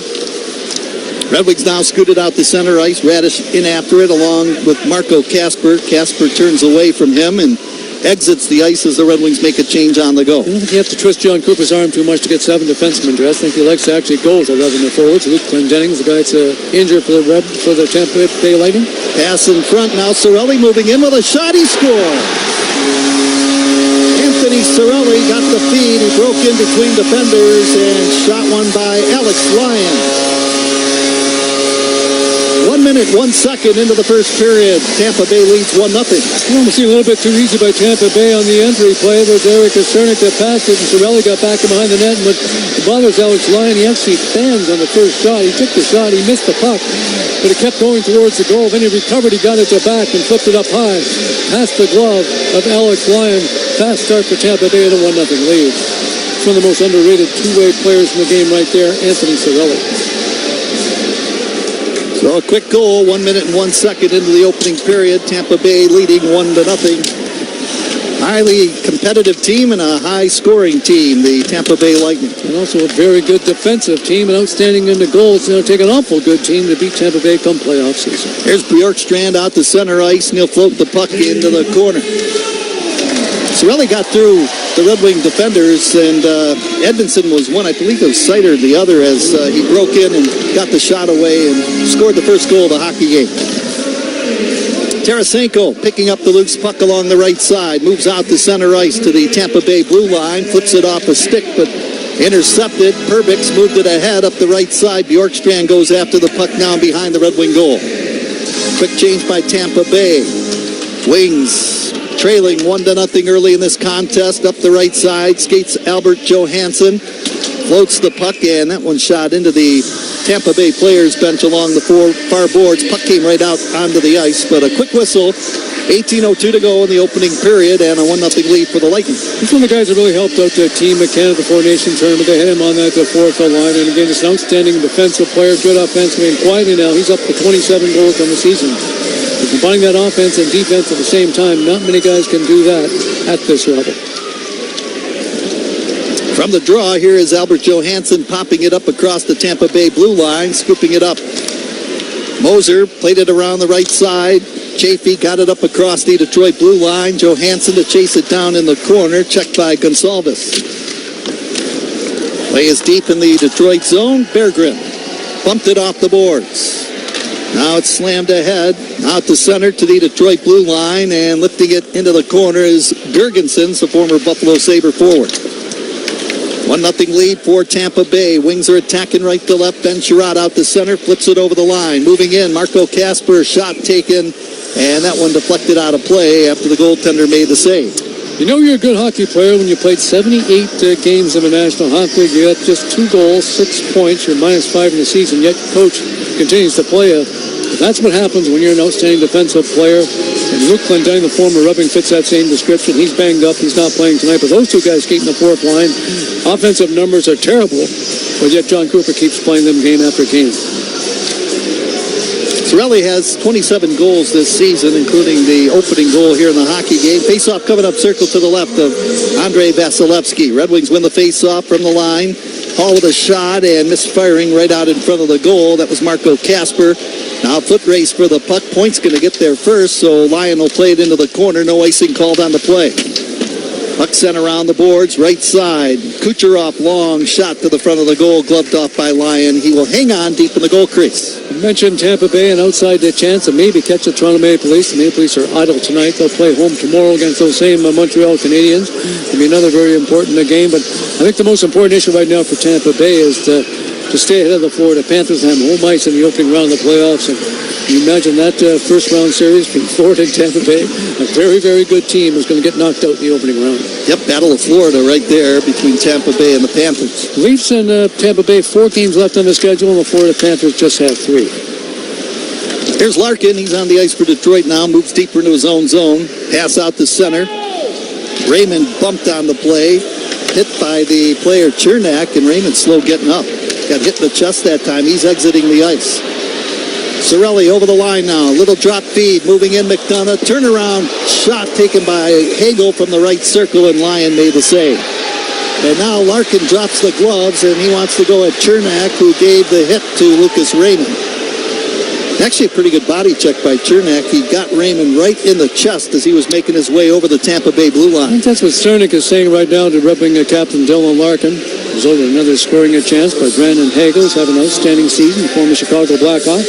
Red Wings now scooted out the center ice. Radish in after it along with Marco Kasper. Kasper turns away from him and exits the ice as the Red Wings make a change on the go. I don't think you have to twist John Cooper's arm too much to get 7 defensemen dressed. I think he likes to actually goals rather than the forwards. Luke Clendenning's the guy that's injured for the Tampa Bay Lightning. Pass in front now. Cirelli moving in with a shot. He scored. Anthony Cirelli got the feed. He broke in between defenders and shot one by Alex Lyon. 1 minute, 1 second into the first period. Tampa Bay leads 1-0. It almost seemed a little bit too easy by Tampa Bay on the entry play. There's Eric Cernak that passed it, and Cirelli got back in behind the net. And what bothers Alex Lyon, he actually stands on the first shot. He took the shot, he missed the puck, but it kept going towards the goal. Then he recovered, he got it to back and flipped it up high. Past the glove of Alex Lyon. Fast start for Tampa Bay and a 1-0 lead. It's one of the most underrated two-way players in the game right there, Anthony Cirelli. So a quick goal, 1 minute and 1 second into the opening period. Tampa Bay leading 1-0. Highly competitive team and a high-scoring team, the Tampa Bay Lightning. And also a very good defensive team and outstanding in the goals. It'll take an awful good team to beat Tampa Bay come playoff season. Here's Bjorkstrand out to center ice, and he'll float the puck into the corner. Cirelli got through the Red Wing defenders, and Edmondson was one. I believe it was Sider the other, as he broke in and got the shot away and scored the first goal of the hockey game. Tarasenko picking up the loose puck along the right side, moves out to center ice to the Tampa Bay blue line, flips it off a stick, but intercepted. Perbix moved it ahead up the right side. Bjorkstrand goes after the puck now behind the Red Wing goal. Quick change by Tampa Bay. Wings trailing 1-0 early in this contest. Up the right side, skates Albert Johansson. Floats the puck, and that one shot into the Tampa Bay players' bench along the far boards. Puck came right out onto the ice, but a quick whistle. 18:02 to go in the opening period, and a 1-0 lead for the Lightning. He's one of the guys that really helped out the team at Canada Four Nation tournament. They had him on that fourth line, and again, just an outstanding defensive player, good offensively, and quietly now he's up to 27 goals on the season. But combining that offense and defense at the same time, not many guys can do that at this level. From the draw, here is Albert Johansson popping it up across the Tampa Bay blue line, scooping it up. Moser played it around the right side. Chafee got it up across the Detroit blue line. Johansson to chase it down in the corner, checked by Gonsalves. Play is deep in the Detroit zone. Berggren bumped it off the boards. Now it's slammed ahead, out to center to the Detroit blue line, and lifting it into the corner is Gergensen, the former Buffalo Sabre forward. 1-0 lead for Tampa Bay. Wings are attacking right to left. Ben Sherratt out to center, flips it over the line. Moving in, Marco Kasper, shot taken, and that one deflected out of play after the goaltender made the save. You know you're a good hockey player when you played 78 games in the National Hockey League. You got just 2 goals, 6 points. You're -5 in the season, yet coach continues to play you. That's what happens when you're an outstanding defensive player. And Luke Clendening, the former Red Wing, fits that same description. He's banged up. He's not playing tonight. But those two guys skating the fourth line, offensive numbers are terrible. But yet John Cooper keeps playing them game after game. Cirelli has 27 goals this season, including the opening goal here in the hockey game. Face-off coming up, circle to the left of Andrei Vasilevsky. Red Wings win the face-off from the line. Hall with a shot and misfiring right out in front of the goal. That was Marco Kasper. Now foot race for the puck. Point's going to get there first, so Lyon will play it into the corner. No icing called on the play. Puck sent around the boards, right side. Kucherov, long shot to the front of the goal, gloved off by Lyon. He will hang on deep in the goal crease. You mentioned Tampa Bay, and outside the chance of maybe catch the Toronto Maple Leafs. The Maple Leafs are idle tonight. They'll play home tomorrow against those same Montreal Canadiens. It'll be another very important game, but I think the most important issue right now for Tampa Bay is to stay ahead of the Florida Panthers and have home ice in the opening round of the playoffs. And you imagine that first round series between Florida and Tampa Bay, a very, very good team is going to get knocked out in the opening round. Yep, Battle of Florida right there between Tampa Bay and the Panthers. Leafs and Tampa Bay, 4 games left on the schedule, and the Florida Panthers just have 3. Here's Larkin. He's on the ice for Detroit now. Moves deeper into his own zone. Pass out to center. Raymond bumped on the play. Hit by the player Chernak, and Raymond slow getting up. Got hit in the chest that time. He's exiting the ice. Cirelli over the line now. Little drop feed. Moving in McDonough. Turnaround shot taken by Hagel from the right circle, and Lyon made the save. And now Larkin drops the gloves, and he wants to go at Chernak, who gave the hit to Lucas Raymond. Actually, a pretty good body check by Chernak. He got Raymond right in the chest as he was making his way over the Tampa Bay blue line. I think that's what Cernak is saying right now to Red Wing captain Dylan Larkin. Result in another scoring a chance by Brandon Hagel, who's having an outstanding season, former Chicago Blackhawk.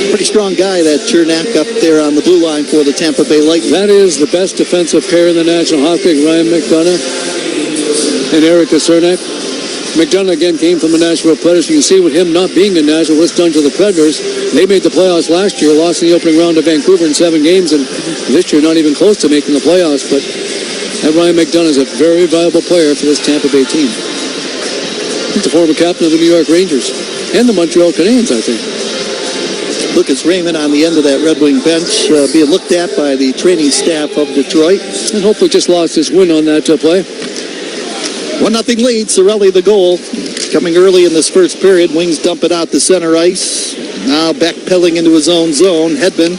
Pretty strong guy, that Chernak up there on the blue line for the Tampa Bay Lightning. That is the best defensive pair in the National Hockey League, Ryan McDonough and Eric Cernak. McDonough again came from the Nashville Predators. You can see with him not being in Nashville, what's done to the Predators. They made the playoffs last year, lost in the opening round to Vancouver in 7 games, and this year not even close to making the playoffs. But that Ryan McDonough is a very valuable player for this Tampa Bay team. He's the former captain of the New York Rangers and the Montreal Canadiens, I think. Lucas Raymond on the end of that Red Wing bench, being looked at by the training staff of Detroit. And hopefully just lost his win on that play. 1-0 lead. Cirelli the goal. Coming early in this first period. Wings dump it out to center ice. Now backpedaling into his own zone. Hedman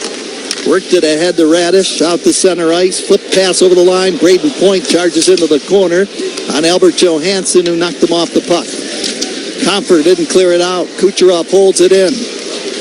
worked it ahead to Radish. Out to center ice. Flip pass over the line. Braden Point charges into the corner on Albert Johansson, who knocked him off the puck. Comfort didn't clear it out. Kucherov holds it in.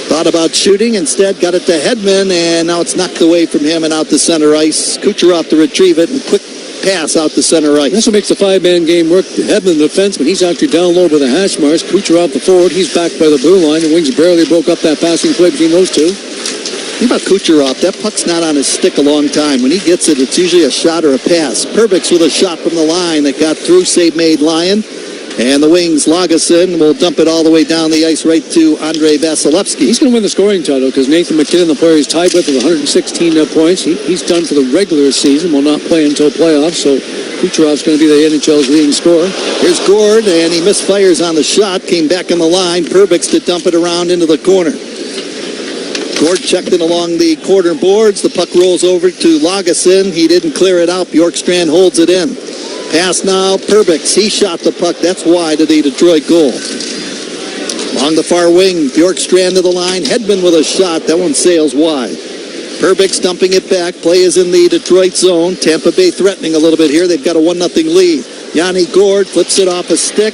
Thought about shooting, instead got it to Hedman, and now it's knocked away from him and out to center ice. Kucherov to retrieve it, and quick pass out to center ice. That's what makes the five-man game work. Hedman, the defenseman, he's actually down low by the hash marks. Kucherov, the forward, he's back by the blue line. The Wings barely broke up that passing play between those two. Think about Kucherov. That puck's not on his stick a long time. When he gets it, it's usually a shot or a pass. Perbix with a shot from the line that got through, save made Lyon. And the Wings, Lagesson, will dump it all the way down the ice right to Andrei Vasilevsky. He's going to win the scoring title because Nathan MacKinnon, the player he's tied with 116 points. He's done for the regular season, will not play until playoffs. So Kucherov's going to be the NHL's leading scorer. Here's Gord, and he misfires on the shot. Came back on the line. Perbix to dump it around into the corner. Gord checked it along the corner boards. The puck rolls over to Lagesson. He didn't clear it out. Bjorkstrand holds it in. Pass now, Perbix. He shot the puck. That's wide of the Detroit goal. Along the far wing, Bjorkstrand to the line. Hedman with a shot. That one sails wide. Perbix dumping it back. Play is in the Detroit zone. Tampa Bay threatening a little bit here. They've got a 1-0 lead. Yanni Gord flips it off a stick.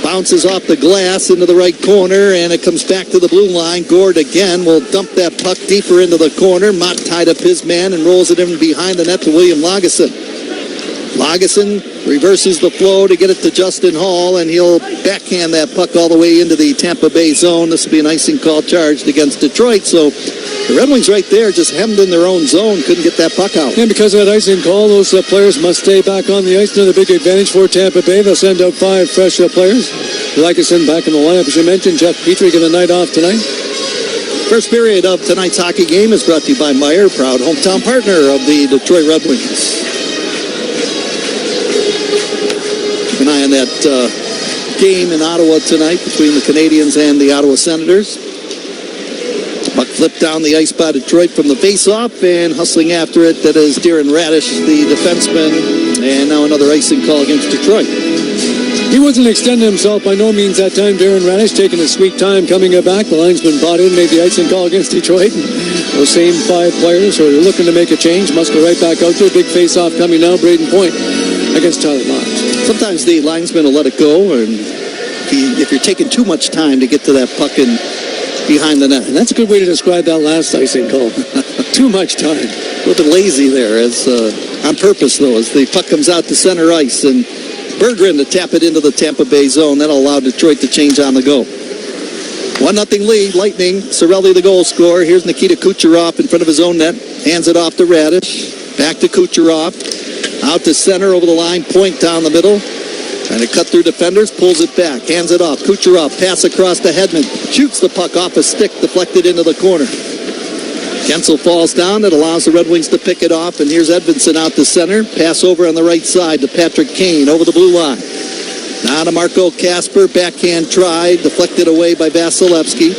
Bounces off the glass into the right corner, and it comes back to the blue line. Gord again will dump that puck deeper into the corner. Mott tied up his man and rolls it in behind the net to William Lagesson. Lagesson reverses the flow to get it to Justin Hall, and he'll backhand that puck all the way into the Tampa Bay zone. This will be an icing call charged against Detroit. So the Red Wings right there just hemmed in their own zone, couldn't get that puck out. And because of that icing call, those players must stay back on the ice. Another big advantage for Tampa Bay. They'll send out 5 fresh players. Lagesson back in the lineup, as you mentioned. Jeff Petrie getting the night off tonight. First period of tonight's hockey game is brought to you by Meijer, proud hometown partner of the Detroit Red Wings. Keep an eye on that game in Ottawa tonight between the Canadiens and the Ottawa Senators. Puck flipped down the ice by Detroit from the face-off, and hustling after it, that is Darren Radish, the defenseman, and now another icing call against Detroit. He wasn't extending himself by no means that time. Darren Radish taking a sweet time coming back. The linesman bought in, made the icing call against Detroit. And those same 5 players who are looking to make a change must go right back out there. Big face-off coming now, Braden Point against Tyler Motte. Sometimes the linesman will let it go, and if you're taking too much time to get to that puck and behind the net. And that's a good way to describe that last icing call. Too much time. A little bit lazy there, as on purpose, though, as the puck comes out to center ice, and Berggren to tap it into the Tampa Bay zone. That'll allow Detroit to change on the go. 1-0 lead, Lightning. Cirelli the goal scorer. Here's Nikita Kucherov in front of his own net. Hands it off to Radish. Back to Kucherov. Out to center over the line. Point down the middle. Trying to cut through defenders. Pulls it back. Hands it off. Kucherov. Pass across to Hedman. Shoots the puck off a stick. Deflected into the corner. Gensel falls down. It allows the Red Wings to pick it off. And here's Edvinsson out to center. Pass over on the right side to Patrick Kane over the blue line. Now to Marco Kasper. Backhand try. Deflected away by Vasilevsky.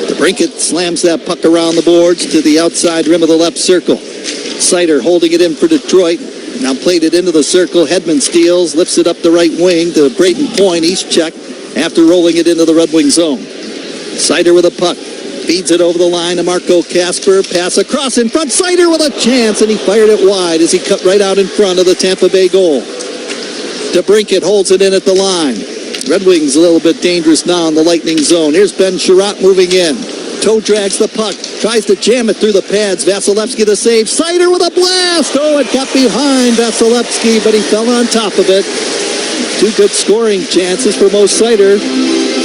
DeBrincat slams that puck around the boards to the outside rim of the left circle. Sider holding it in for Detroit. Now played it into the circle. Hedman steals. Lifts it up the right wing to Braden Point. He's checked after rolling it into the Red Wing zone. Sider with a puck. Feeds it over the line to Marco Kasper. Pass across in front. Sider with a chance, and he fired it wide as he cut right out in front of the Tampa Bay goal. DeBrincat holds it in at the line. Red Wings a little bit dangerous now in the Lightning zone. Here's Ben Sherratt moving in. Toe drags the puck. Tries to jam it through the pads. Vasilevsky the save. Sider with a blast. Oh, it got behind Vasilevsky, but he fell on top of it. 2 good scoring chances for Mo Sider.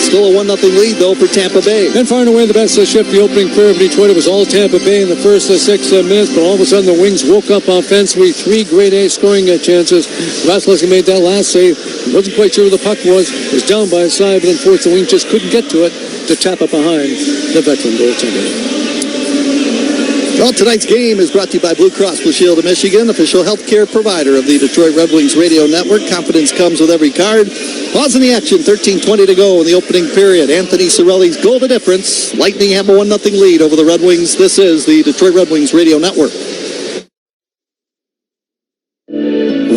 Still a 1-0 lead, though, for Tampa Bay. And far and away the best shift, the opening period of Detroit. It was all Tampa Bay in the first 6 minutes, but all of a sudden the Wings woke up offensively. 3 grade A scoring chances. Vasilevsky made that last save. He wasn't quite sure where the puck was. It was down by his side, but unfortunately the Wings just couldn't get to it to tap it behind the veteran goaltender. Well, tonight's game is brought to you by Blue Cross Blue Shield of Michigan, official healthcare provider of the Detroit Red Wings radio network. Confidence comes with every card. Pause in the action, 13:20 to go in the opening period. Anthony Cirelli's goal the difference. Lightning have a 1-0 lead over the Red Wings. This is the Detroit Red Wings radio network.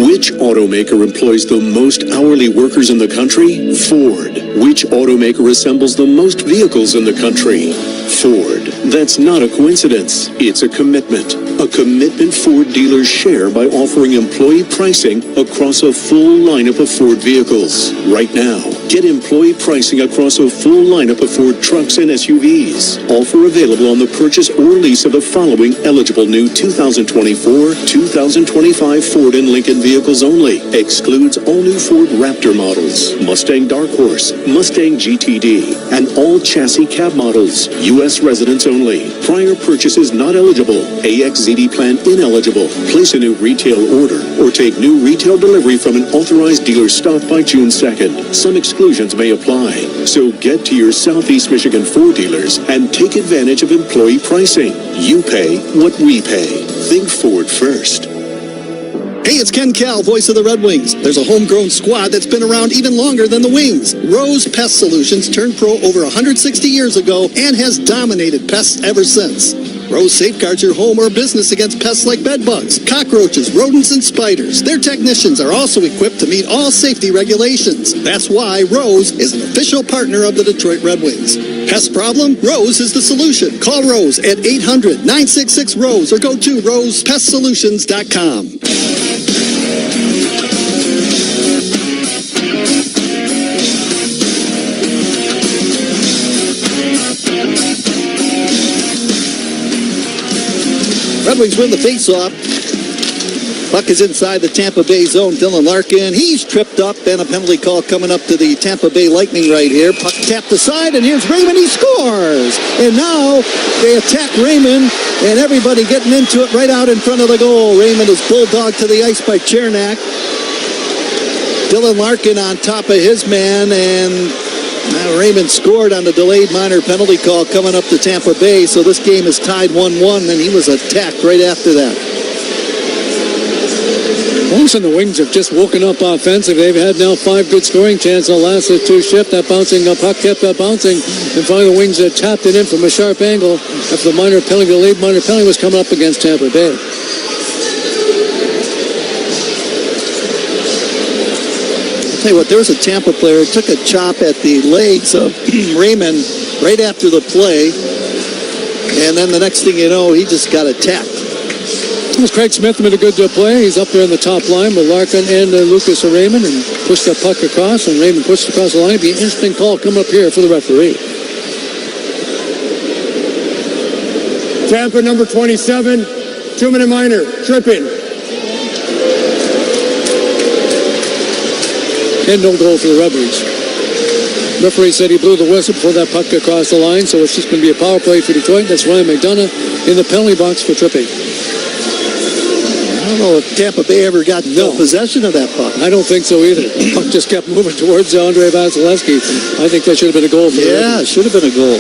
Which automaker employs the most hourly workers in the country? Ford. Which automaker assembles the most vehicles in the country? Ford. That's not a coincidence. It's a commitment. A commitment Ford dealers share by offering employee pricing across a full lineup of Ford vehicles. Right now, Get employee pricing across a full lineup of Ford trucks and SUVs. Offer available on the purchase or lease of the following eligible new 2024, 2025 Ford and Lincoln vehicles only. Excludes all new Ford Raptor models, Mustang Dark Horse, Mustang GTD, and all chassis cab models. U.S. residents only. Prior purchases not eligible. AXZD plan ineligible. Place a new retail order or take new retail delivery from an authorized dealer stock by June 2nd. Some exclusions may apply. So get to your Southeast Michigan Ford dealers and take advantage of employee pricing. You pay what we pay. Think Ford first. Hey, it's Ken Cal, voice of the Red Wings. There's a homegrown squad that's been around even longer than the Wings. Rose Pest Solutions turned pro over 160 years ago and has dominated pests ever since. Rose safeguards your home or business against pests like bedbugs, cockroaches, rodents, and spiders. Their technicians are also equipped to meet all safety regulations. That's why Rose is an official partner of the Detroit Red Wings. Pest problem? Rose is the solution. Call Rose at 800-966-ROSE or go to rosepestsolutions.com. Red Wings win the faceoff. Puck is inside the Tampa Bay zone. Dylan Larkin, he's tripped up, and a penalty call coming up to the Tampa Bay Lightning right here. Puck tapped aside, and here's Raymond. He scores! And now they attack Raymond, and everybody getting into it right out in front of the goal. Raymond is bulldogged to the ice by Chernak. Dylan Larkin on top of his man, and Raymond scored on the delayed minor penalty call coming up to Tampa Bay, so this game is tied 1-1, and he was attacked right after that. Wolves and the Wings have just woken up offensive. They've had now 5 good scoring chances in the last 2 shifts. That bouncing puck kept bouncing, and finally the Wings tapped it in from a sharp angle after the minor penalty, the late minor penalty was coming up against Tampa Bay. Tell you what, there was a Tampa player who took a chop at the legs of Raymond right after the play, and then the next thing you know, he just got attacked. Craig Smith made a good play. He's up there in the top line with Larkin and Lucas Raymond, and pushed the puck across, and Raymond pushed across the line. It'd be an interesting call coming up here for the referee. Tampa number 27, 2-minute minor, tripping. And no goal for the Red Wings. Referee said he blew the whistle before that puck across the line, so it's just going to be a power play for Detroit. That's Ryan McDonough in the penalty box for tripping. I don't know if Tampa Bay ever got possession of that puck. I don't think so either. The puck just kept moving towards Andrei Vasilevsky. I think that should have been a goal for the Red Wings. Yeah, it should have been a goal.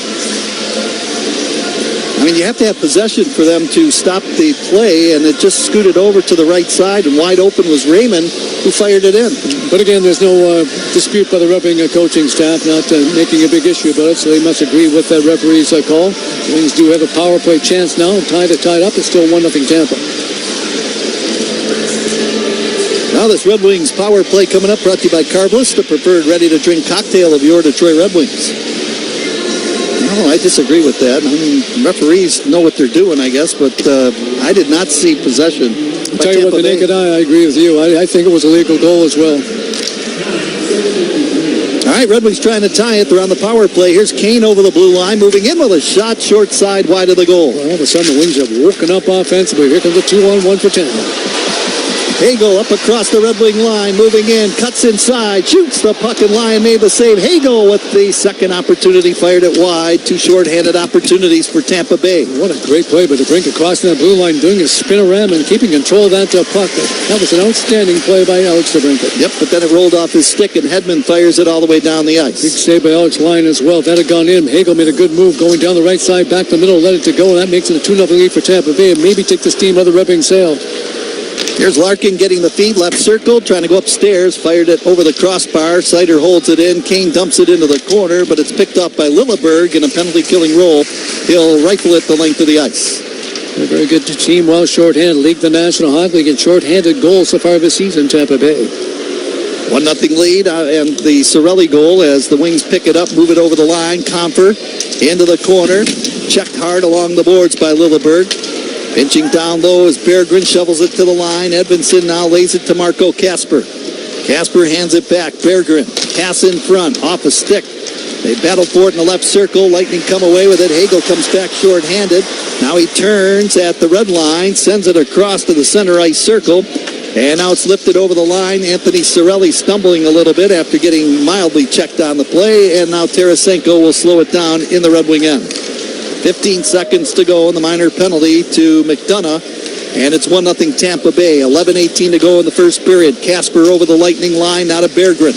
I mean, you have to have possession for them to stop the play, and it just scooted over to the right side, and wide open was Raymond, who fired it in. But again, there's no dispute by the Red Wing coaching staff, not making a big issue about it, so they must agree with that referee's call. The Wings do have a power play chance now, tied up. It's still 1-0 Tampa. Now this Red Wings power play coming up, brought to you by Carbless, the preferred ready-to-drink cocktail of your Detroit Red Wings. No, I disagree with that. I mean, referees know what they're doing, I guess, but I did not see possession. I'll tell you what, the naked eye, I agree with you. I think it was a legal goal as well. All right, Red Wings trying to tie it. They're on the power play. Here's Kane over the blue line, moving in with a shot short side wide of the goal. Well, all of a sudden, the Wings have woken up offensively. Here comes a 2-on-1 for Tampa. Hagel up across the Red Wing line, moving in, cuts inside, shoots the puck, and Lyon made the save. Hagel with the second opportunity, fired it wide. 2 short-handed opportunities for Tampa Bay. What a great play by DeBrincat, crossing that blue line, doing a spin around and keeping control of that puck. That was an outstanding play by Alex DeBrincat. Yep, but then it rolled off his stick, and Hedman fires it all the way down the ice. Big save by Alex Lyon as well. If that had gone in, Hagel made a good move going down the right side, back the middle, let it to go, and that makes it a 2-0 lead for Tampa Bay, and maybe take the steam out of the Red Wing sail. Here's Larkin getting the feed, left circle, trying to go upstairs, fired it over the crossbar. Sider holds it in. Kane dumps it into the corner, but it's picked up by Lilleberg in a penalty-killing roll. He'll rifle it the length of the ice. A very good team, well short-handed. League the National Hockey League in short-handed goals so far this season, Tampa Bay. 1-0 lead, and the Cirelli goal as the Wings pick it up, move it over the line. Comfer into the corner, checked hard along the boards by Lilleberg. Pinching down low as Berggren shovels it to the line. Edvinsson now lays it to Marco Kasper. Casper hands it back. Berggren, pass in front, off a stick. They battle for it in the left circle. Lightning come away with it. Hagel comes back short-handed. Now he turns at the red line, sends it across to the center ice circle. And now it's lifted over the line. Anthony Cirelli stumbling a little bit after getting mildly checked on the play. And now Tarasenko will slow it down in the Red Wing end. 15 seconds to go in the minor penalty to McDonough. And it's 1-0 Tampa Bay. 11:18 to go in the first period. Casper over the Lightning line, now to Berggren.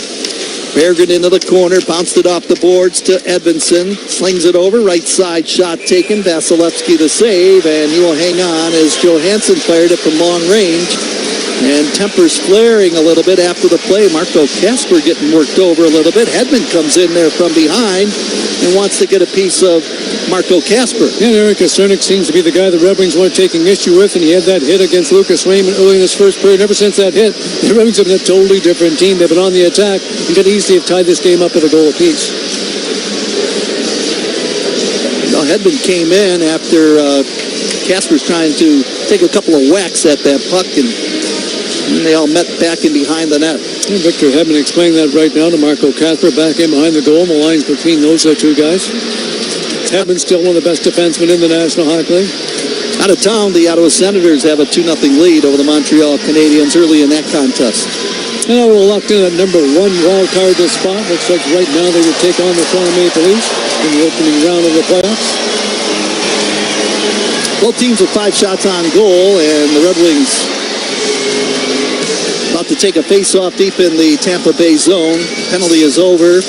Berggren into the corner, bounced it off the boards to Edvinsson. Slings it over, right side shot taken. Vasilevsky the save, and he will hang on as Johansson fired it from long range. And tempers flaring a little bit after the play. Marco Casper getting worked over a little bit. Hedman comes in there from behind and wants to get a piece of Marco Casper. Yeah, Eric Cernak seems to be the guy the Red Wings weren't taking issue with, and he had that hit against Lucas Raymond early in his first period. Ever since that hit, the Red Wings have been a totally different team. They've been on the attack and could easily have tied this game up at a goal apiece. Now, Hedman came in after Casper's trying to take a couple of whacks at that puck, and they all met back in behind the net. And Victor Hedman explaining that right now to Marco Casper back in behind the goal. The lines between those two guys. Hedman's still one of the best defensemen in the National Hockey League. Out of town, the Ottawa Senators have a 2-0 lead over the Montreal Canadiens early in that contest. And we're locked in at number 1 wild card this spot. Looks like right now they would take on the Toronto Maple Leafs in the opening round of the playoffs. Both teams with 5 shots on goal, and the Red Wings about to take a face-off deep in the Tampa Bay zone. Penalty is over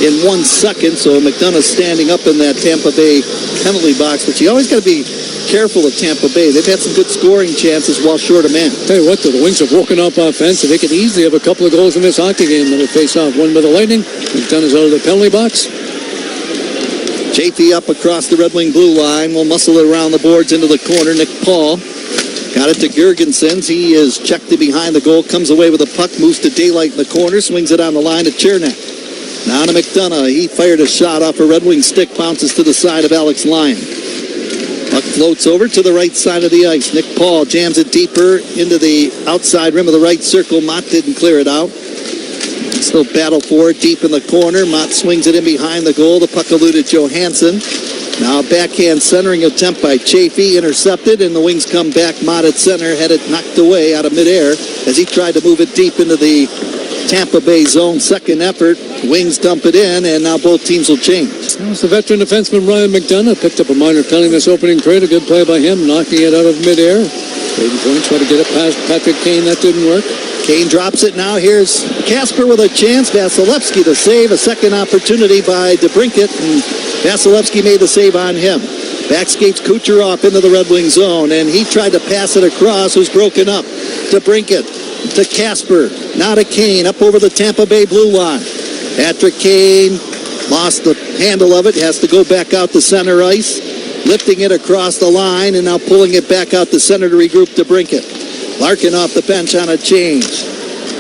in 1 second, so McDonough standing up in that Tampa Bay penalty box. But you always got to be careful of Tampa Bay. They've had some good scoring chances while short of man. Tell you what, the Wings have woken up offense, and they could easily have a couple of goals in this hockey game. Another face-off, one by the Lightning. McDonough's out of the penalty box. Chafee up across the Red Wing blue line. Will muscle it around the boards into the corner. Nick Paul got it to Girgensons. He is checked to behind the goal, comes away with a puck, moves to daylight in the corner, swings it on the line to Chernak. Now to McDonough. He fired a shot off a Red Wing stick, bounces to the side of Alex Lyon. Puck floats over to the right side of the ice. Nick Paul jams it deeper into the outside rim of the right circle. Mott didn't clear it out. Still battle for it deep in the corner. Mott swings it in behind the goal. The puck eluded Johansson. Now a backhand centering attempt by Chafee, intercepted, and the Wings come back. Mott at center, had it knocked away out of midair as he tried to move it deep into the Tampa Bay zone. Second effort. Wings dump it in, and now both teams will change. It's the veteran defenseman Ryan McDonough picked up a minor penalty in this opening period. A good play by him, knocking it out of midair. Braden Point tried to get it past Patrick Kane. That didn't work. Kane drops it now. Here's Casper with a chance. Vasilevsky the save. A second opportunity by DeBrincat, and Vasilevsky made the save on him. Back skates Kucherov into the Red Wing zone, and he tried to pass it across. Who's broken up. DeBrincat to Casper. Now to Kane up over the Tampa Bay blue line. Patrick Kane lost the handle of it. Has to go back out to center ice. Lifting it across the line and now pulling it back out to center to regroup DeBrincat. Larkin off the bench on a change.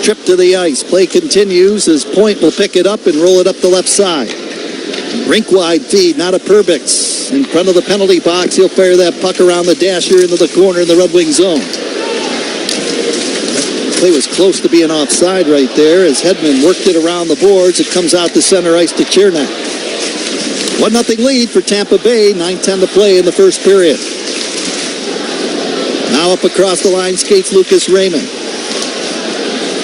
Trip to the ice. Play continues as Point will pick it up and roll it up the left side. Rink-wide feed, not a Perbix. In front of the penalty box, he'll fire that puck around the dasher into the corner in the Red Wing zone. Play was close to being offside right there as Hedman worked it around the boards. It comes out to center ice to Chernak. 1-0 lead for Tampa Bay. 9:10 to play in the first period. Now up across the line skates Lucas Raymond.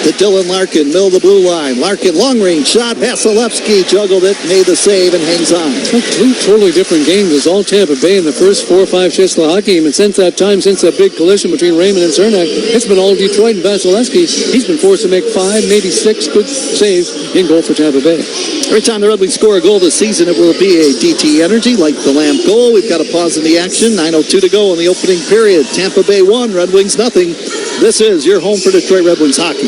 To Dylan Larkin, middle of the blue line. Larkin, long range shot. Vasilevsky juggled it, made the save, and hangs on. Two totally different games. It's all Tampa Bay in the first 4 or 5 shifts of the hockey game. And since that time, since that big collision between Raymond and Cernak, it's been all Detroit and Vasilevsky. He's been forced to make 5, maybe 6 good saves in goal for Tampa Bay. Every time the Red Wings score a goal this season, it will be a DT Energy, like the Lamp goal. We've got a pause in the action. 9:02 to go in the opening period. Tampa Bay 1, Red Wings nothing. This is your home for Detroit Red Wings hockey.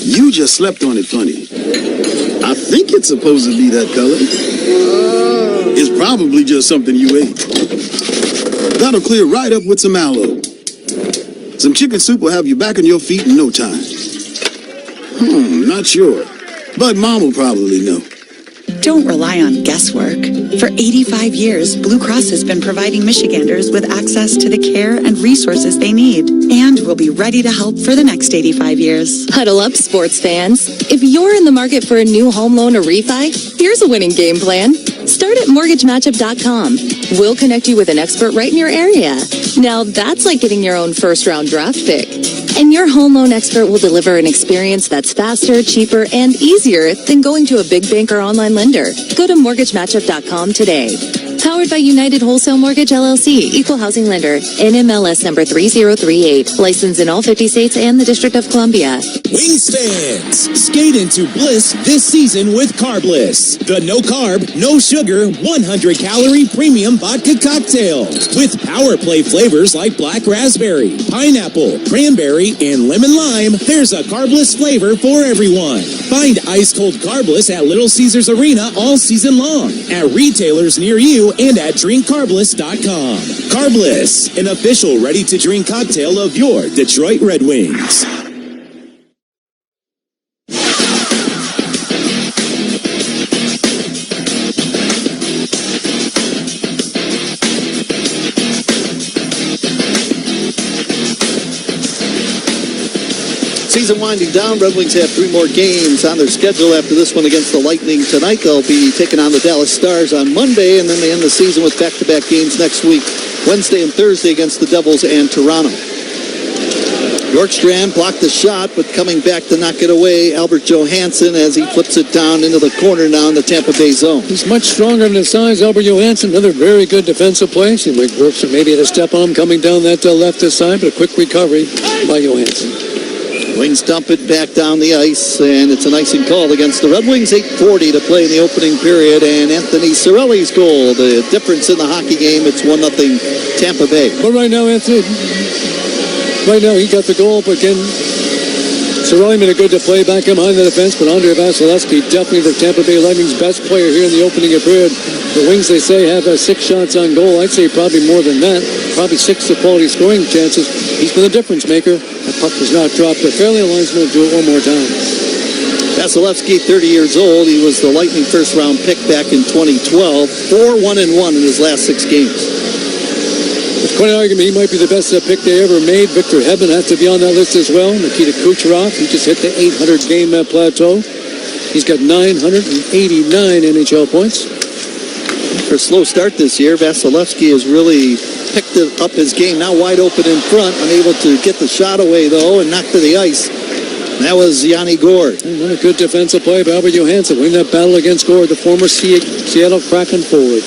You just slept on it funny. I think it's supposed to be that color. It's probably just something you ate. That'll clear right up with some aloe. Some chicken soup will have you back on your feet in no time. Not sure. But Mom will probably know. Don't rely on guesswork. For 85 years, Blue Cross has been providing Michiganders with access to the care and resources they need. And we'll be ready to help for the next 85 years. Huddle up, sports fans. If you're in the market for a new home loan or refi, here's a winning game plan. Start at mortgagematchup.com. We'll connect you with an expert right in your area. Now that's like getting your own first-round draft pick. And your home loan expert will deliver an experience that's faster, cheaper, and easier than going to a big bank or online lender. Go to mortgagematchup.com today. Powered by United Wholesale Mortgage LLC, Equal Housing Lender, NMLS number 3038, licensed in all 50 states and the District of Columbia. Wings fans, skate into bliss this season with Carbliss, the no-carb, no-sugar, 100-calorie premium vodka cocktail. With power play flavors like black raspberry, pineapple, cranberry, and lemon lime, there's a Carbliss flavor for everyone. Find ice-cold Carbliss at Little Caesars Arena all season long, at retailers near you, and at drinkcarbliss.com. Carbliss, an official ready-to-drink cocktail of your Detroit Red Wings. Season winding down. Red Wings have 3 more games on their schedule after this one against the Lightning tonight. They'll be taking on the Dallas Stars on Monday, and then they end the season with back-to-back games next week, Wednesday and Thursday against the Devils and Toronto. Bjorkstrand blocked the shot, but coming back to knock it away, Albert Johansson, as he flips it down into the corner now in the Tampa Bay zone. He's much stronger than his size, Albert Johansson. Another very good defensive play. Seemed like Bjorkstrand maybe had a step on him coming down that left side, but a quick recovery by Johansson. Wings dump it back down the ice, and it's an icing call against the Red Wings. 8:40 to play in the opening period, and Anthony Cirelli's goal. The difference in the hockey game, it's 1-0 Tampa Bay. But right now, Anthony, he got the goal, but again, Cirelli made a good play back in behind the defense, but Andrei Vasilevsky definitely the Tampa Bay Lightning's best player here in the opening period. The Wings, they say, have 6 shots on goal. I'd say probably more than that. Probably 6 quality scoring chances. He's been the difference maker. That puck was not dropped. The Fairleigh linesman will do it one more time. Vasilevsky, 30 years old. He was the Lightning first-round pick back in 2012. 4-1-1 in his last 6 games. There's quite an argument he might be the best pick they ever made. Victor Hedman has to be on that list as well. Nikita Kucherov, he just hit the 800-game plateau. He's got 989 NHL points. For a slow start this year, Vasilevsky has really picked up his game. Now wide open in front, unable to get the shot away, though, and knocked to the ice. That was Yanni Gourde. What a good defensive play by Albert Johansson. Winning that battle against Gourde, the former Seattle Kraken forward.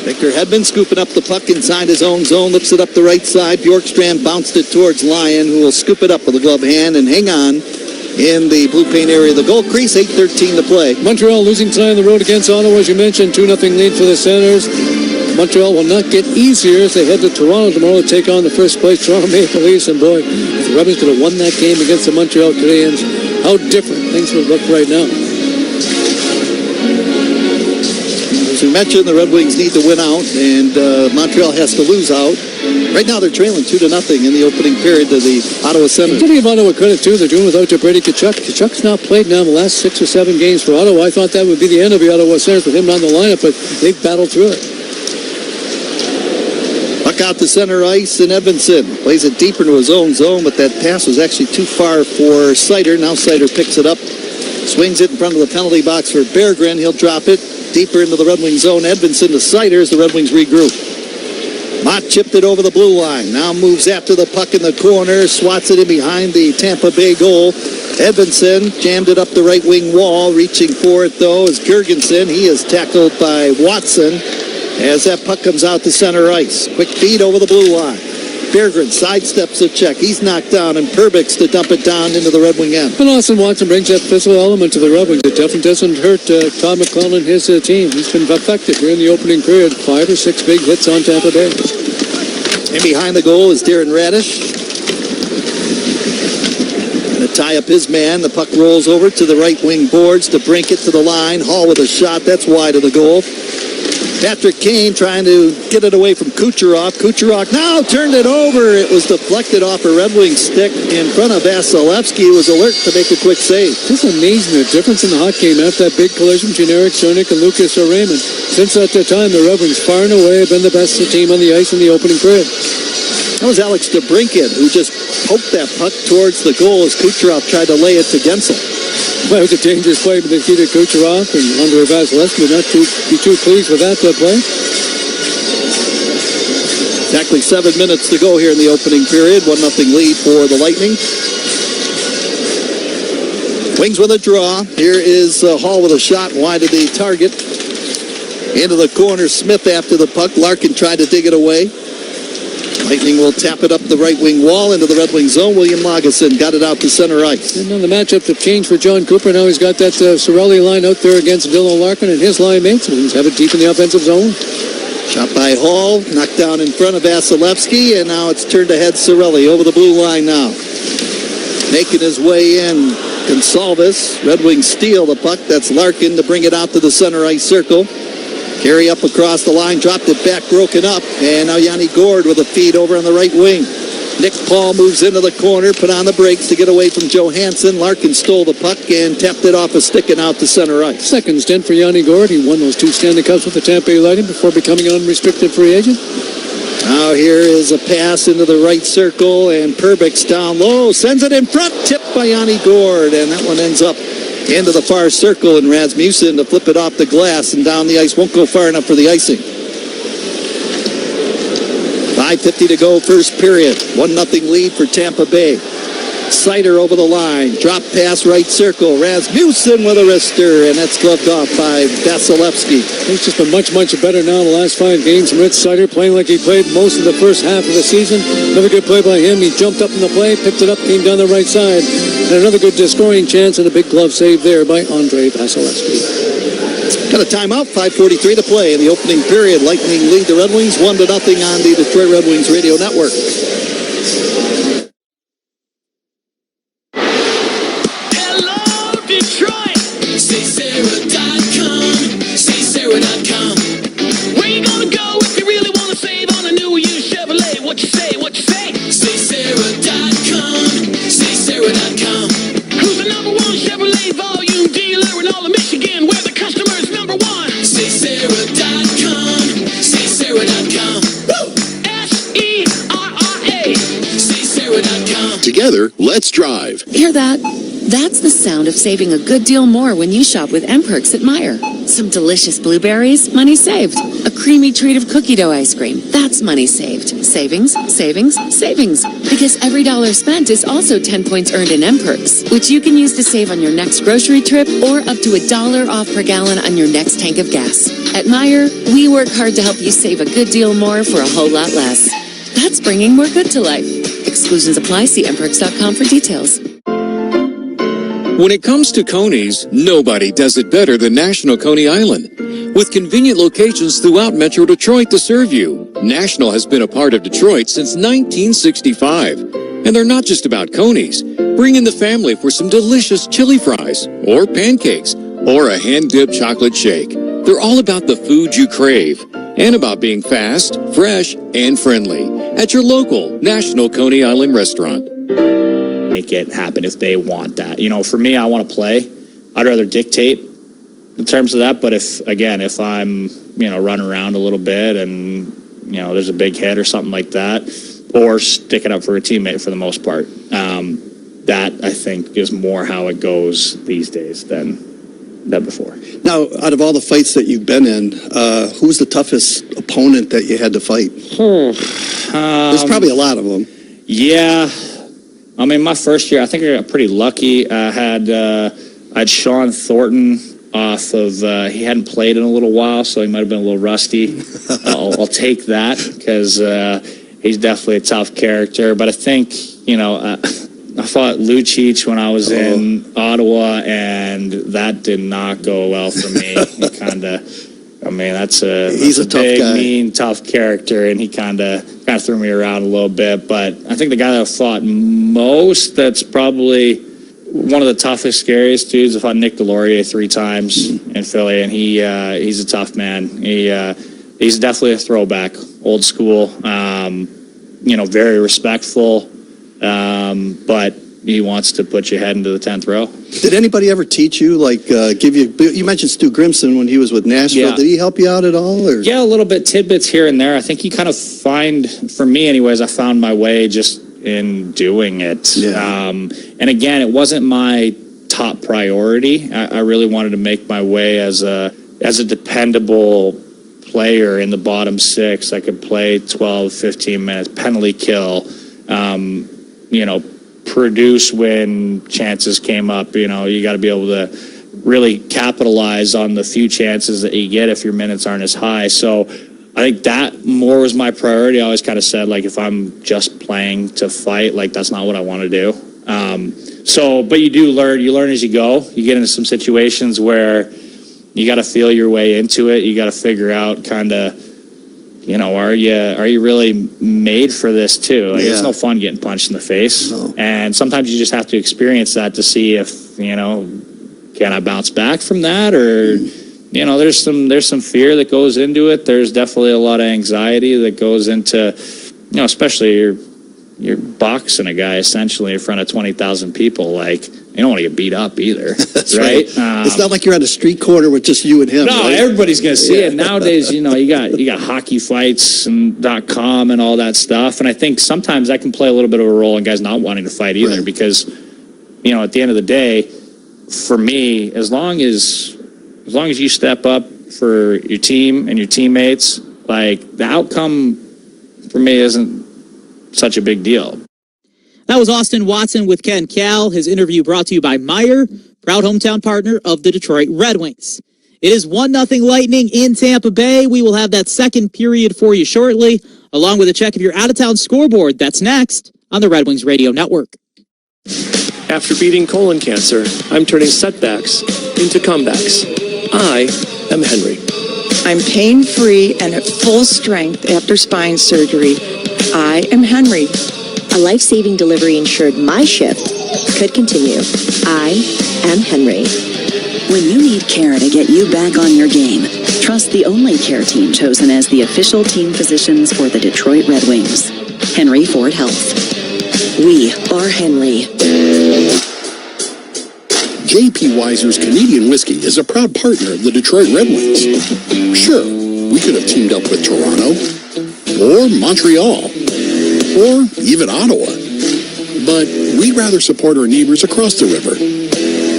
Victor Hedman scooping up the puck inside his own zone, lifts it up the right side. Bjorkstrand bounced it towards Lyon, who will scoop it up with a glove hand and hang on in the blue paint area of the goal crease. 8:13 to play. Montreal losing tonight on the road against Ottawa, as you mentioned. 2-0 lead for the Senators. Montreal will not get easier as they head to Toronto tomorrow to take on the first place Toronto Maple Leafs. And boy, if the Red Wings could have won that game against the Montreal Canadiens, how different things would look right now. As we mentioned, the Red Wings need to win out, and Montreal has to lose out. Right now, they're trailing 2-0 in the opening period to the Ottawa Senators. I'm giving Ottawa credit, too. They're doing without Brady Tkachuk. Tkachuk's not played now in the last 6 or 7 games for Ottawa. I thought that would be the end of the Ottawa Senators with him on the lineup, but they've battled through it. Puck out to center ice, and Edvinsson plays it deeper into his own zone, but that pass was actually too far for Seider. Now Seider picks it up, swings it in front of the penalty box for Berggren. He'll drop it deeper into the Red Wings zone. Edvinsson to Seider as the Red Wings regroup. Mott chipped it over the blue line. Now moves after the puck in the corner, swats it in behind the Tampa Bay goal. Edvinsson jammed it up the right wing wall. Reaching for it, though, is Girgensson. He is tackled by Watson as that puck comes out to center ice. Quick feed over the blue line. Berggren sidesteps the check. He's knocked down, and Perbix to dump it down into the Red Wing end. And Austin Watson brings that physical element to the Red Wings. It definitely doesn't hurt Todd McClellan and his team. He's been effective here in the opening period. 5 or 6 big hits on Tampa Bay. And behind the goal is Darren Radish. Going to tie up his man. The puck rolls over to the right wing boards to brink it to the line. Hall with a shot. That's wide of the goal. Patrick Kane trying to get it away from Kucherov. Kucherov now turned it over. It was deflected off a Red Wing stick in front of Vasilevsky, who was alert to make a quick save. It's amazing the difference in the hockey game after that big collision between Eric Cernak and Lucas Raymond. Since that time, the Red Wings far and away have been the best team on the ice in the opening period. That was Alex DeBrincat who just poked that puck towards the goal as Kucherov tried to lay it to Gensel. Well, it was a dangerous play by Nikita Kucherov, and Andrei Vasilevsky would not be too pleased with that play. Exactly 7 minutes to go here in the opening period. 1-0 lead for the Lightning. Wings with a draw. Here is Hall with a shot wide of the target. Into the corner, Smith after the puck. Larkin tried to dig it away. Lightning will tap it up the right wing wall into the Red Wing zone. William Lagesson got it out to center ice. And now the matchups have changed for John Cooper. Now he's got that Cirelli line out there against Dylan Larkin and his line mates. He's have it deep in the offensive zone. Shot by Hall, knocked down in front of Vasilevsky, and now it's turned to head Cirelli over the blue line now. Making his way in, Gonsalves. Red Wings steal the puck. That's Larkin to bring it out to the center ice circle. Carry up across the line, dropped it back, broken up. And now Yanni Gourde with a feed over on the right wing. Nick Paul moves into the corner, put on the brakes to get away from Johansson. Larkin stole the puck and tapped it off a stick and out to center ice. Second stint for Yanni Gourde. He won those 2 Stanley Cups with the Tampa Bay Lightning before becoming an unrestricted free agent. Now here is a pass into the right circle, and Perbix down low, sends it in front, tipped by Yanni Gourde, and that one ends up into the far circle, and Rasmussen to flip it off the glass and down the ice. Won't go far enough for the icing. 5:50 to go, first period. 1-0 lead for Tampa Bay. Sider over the line. Drop pass right circle. Rasmussen with a wrister, and that's gloved off by Vasilevsky. He's just been much, much better now in the last 5 games. Rich Sider playing like he played most of the first half of the season. Another good play by him. He jumped up in the play, picked it up, came down the right side. And another good scoring chance and a big glove save there by Andrei Vasilevsky. Got a timeout, 5:43 to play in the opening period. Lightning lead the Red Wings 1-0 on the Detroit Red Wings radio network. Together, let's drive. Hear that? That's the sound of saving a good deal more when you shop with M-Perks at Meijer. Some delicious blueberries, money saved. A creamy treat of cookie dough ice cream, that's money saved. Savings, savings, savings. Because every dollar spent is also 10 points earned in M-Perks, which you can use to save on your next grocery trip or up to $1 off per gallon on your next tank of gas. At Meijer, we work hard to help you save a good deal more for a whole lot less. That's bringing more good to life. Exclusions apply. See mperks.com for details. When it comes to Coney's, nobody does it better than National Coney Island. With convenient locations throughout Metro Detroit to serve you, National has been a part of Detroit since 1965. And they're not just about Coney's. Bring in the family for some delicious chili fries, or pancakes, or a hand-dipped chocolate shake. They're all about the food you crave, and about being fast, fresh, and friendly at your local National Coney Island restaurant. Make it happen if they want that. You know, for me, I want to play. I'd rather dictate in terms of that. But if I'm, running around a little bit and, there's a big hit or something like that, or stick it up for a teammate for the most part, that I think is more how it goes these days than before. Now, out of all the fights that you've been in, who's the toughest opponent that you had to fight? There's probably a lot of them. Yeah. I mean, my first year, I think I got pretty lucky. I had Sean Thornton off of, he hadn't played in a little while, so he might have been a little rusty. I'll take that because he's definitely a tough character. But I think, I fought Lucic when I was in Ottawa, and that did not go well for me. He's a tough big, guy. Mean, tough character, and he kind of threw me around a little bit. But I think the guy that I fought most, that's probably one of the toughest, scariest dudes. I fought Nick Delorier 3 times in Philly, and he's a tough man. He's definitely a throwback, old school. Very respectful. But he wants to put you heading to the 10th row. Did anybody ever teach you, like, you mentioned Stu Grimson when he was with Nashville. Yeah. Did he help you out at all? Or? Yeah, a little bit, tidbits here and there. I think you kind of find, for me anyways, I found my way just in doing it. Yeah. And again, it wasn't my top priority. I really wanted to make my way as a dependable player in the bottom six. I could play 12, 15 minutes, penalty kill, produce when chances came up. You got to be able to really capitalize on the few chances that you get if your minutes aren't as high. So I think that more was my priority. I always kind of said, like, if I'm just playing to fight, like, that's not what I want to do. But you do learn. You learn as you go. You get into some situations where you got to feel your way into it. You got to figure out kind of, are you really made for this too? Like, It's no fun getting punched in the face. No. And sometimes you just have to experience that to see if, can I bounce back from that? Or, there's some fear that goes into it. There's definitely a lot of anxiety that goes into, especially you're boxing a guy essentially in front of 20,000 people. Like, you don't want to get beat up either. That's right. It's not like you're on a street corner with just you and him. No, right? everybody's going to see it. Nowadays, you got hockey fights and .com and all that stuff. And I think sometimes that can play a little bit of a role in guys not wanting to fight either, because, at the end of the day, for me, as long as you step up for your team and your teammates, like, the outcome for me isn't such a big deal. That was Austin Watson with Ken Cal. His interview brought to you by Meijer, proud hometown partner of the Detroit Red Wings. It is 1-0 Lightning in Tampa Bay. We will have that second period for you shortly, along with a check of your out-of-town scoreboard. That's next on the Red Wings Radio Network. After beating colon cancer, I'm turning setbacks into comebacks. I am Henry. I'm pain-free and at full strength after spine surgery. I am Henry. A life-saving delivery ensured my shift could continue. I am Henry. When you need care to get you back on your game, trust the only care team chosen as the official team physicians for the Detroit Red Wings. Henry Ford Health. We are Henry. J.P. Weiser's Canadian Whiskey is a proud partner of the Detroit Red Wings. Sure, we could have teamed up with Toronto, or Montreal, or even Ottawa. But we'd rather support our neighbors across the river,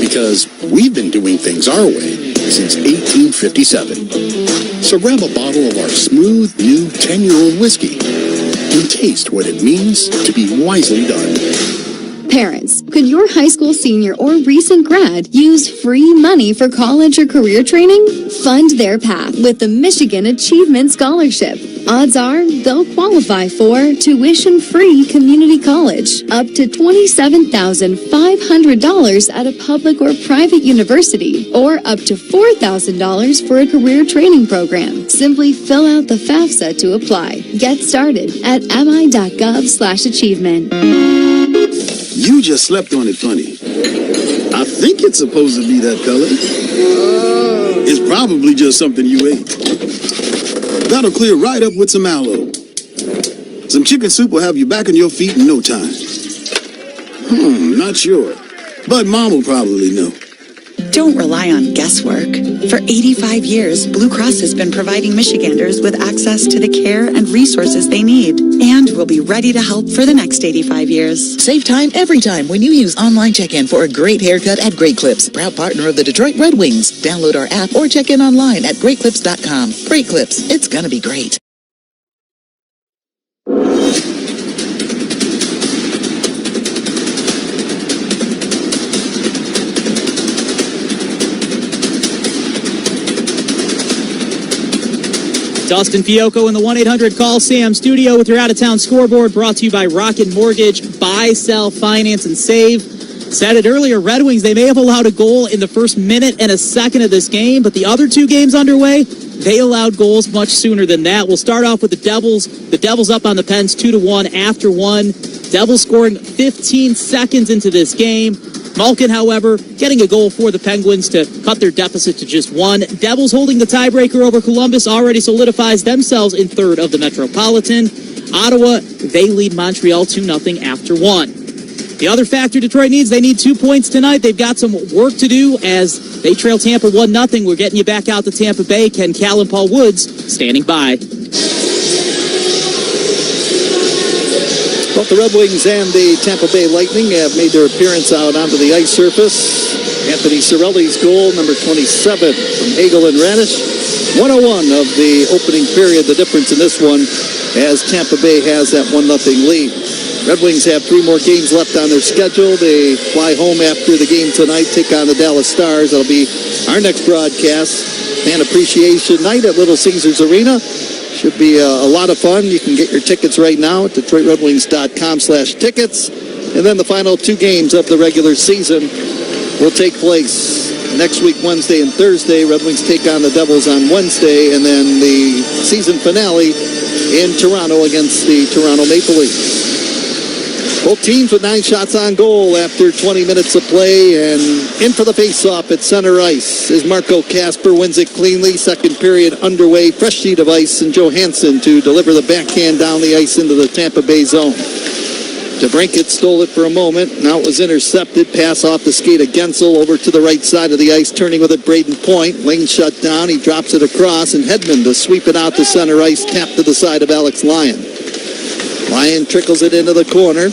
because we've been doing things our way since 1857. So grab a bottle of our smooth, new 10-year-old whiskey and taste what it means to be wisely done. Parents, could your high school senior or recent grad use free money for college or career training? Fund their path with the Michigan Achievement Scholarship. Odds are they'll qualify for tuition-free community college, up to $27,500 at a public or private university, or up to $4,000 for a career training program. Simply fill out the FAFSA to apply. Get started at mi.gov/achievement. You just slept on it funny. I think it's supposed to be that color. It's probably just something you ate. That'll clear right up with some aloe. Some chicken soup will have you back on your feet in no time. Not sure. But Mom will probably know. Don't rely on guesswork. For 85 years, Blue Cross has been providing Michiganders with access to the care and resources they need, and will be ready to help for the next 85 years. Save time every time when you use online check-in for a great haircut at Great Clips, proud partner of the Detroit Red Wings. Download our app or check in online at greatclips.com. Great Clips, it's gonna be great. Dustin Fiocco in the 1-800-CALL-SAM studio with your out-of-town scoreboard, brought to you by Rocket Mortgage. Buy, sell, finance, and save. Said it earlier, Red Wings, they may have allowed a goal in the first minute and a second of this game, but the other two games underway, they allowed goals much sooner than that. We'll start off with the Devils. The Devils up on the Pens 2-1 after one. Devils scoring 15 seconds into this game. Malkin, however, getting a goal for the Penguins to cut their deficit to just one. Devils holding the tiebreaker over Columbus already solidifies themselves in third of the Metropolitan. Ottawa, they lead Montreal 2-0 after one. The other factor Detroit needs, they need 2 points tonight. They've got some work to do as they trail Tampa 1-0. We're getting you back out to Tampa Bay. Ken Cal and Paul Woods standing by. Both the Red Wings and the Tampa Bay Lightning have made their appearance out onto the ice surface. Anthony Cirelli's goal, number 27 from Hagel and Ranish. 101 of the opening period. The difference in this one as Tampa Bay has that 1-0 lead. Red Wings have 3 more games left on their schedule. They fly home after the game tonight, take on the Dallas Stars. That'll be our next broadcast. Fan Appreciation Night at Little Caesars Arena. Should be a lot of fun. You can get your tickets right now at DetroitRedWings.com/tickets. And then the final 2 games of the regular season will take place next week, Wednesday and Thursday. Red Wings take on the Devils on Wednesday, and then the season finale in Toronto against the Toronto Maple Leafs. Both teams with 9 shots on goal after 20 minutes of play, and in for the face-off at center ice is Marco Kasper, wins it cleanly. Second period underway, fresh sheet of ice, and Johansson to deliver the backhand down the ice into the Tampa Bay zone. DeBrincat stole it for a moment. Now it was intercepted. Pass off the skate of Gensel over to the right side of the ice. Turning with it, Braden Point. Lane shut down. He drops it across, and Hedman to sweep it out to center ice. Tap to the side of Alex Lyon. Lyon trickles it into the corner.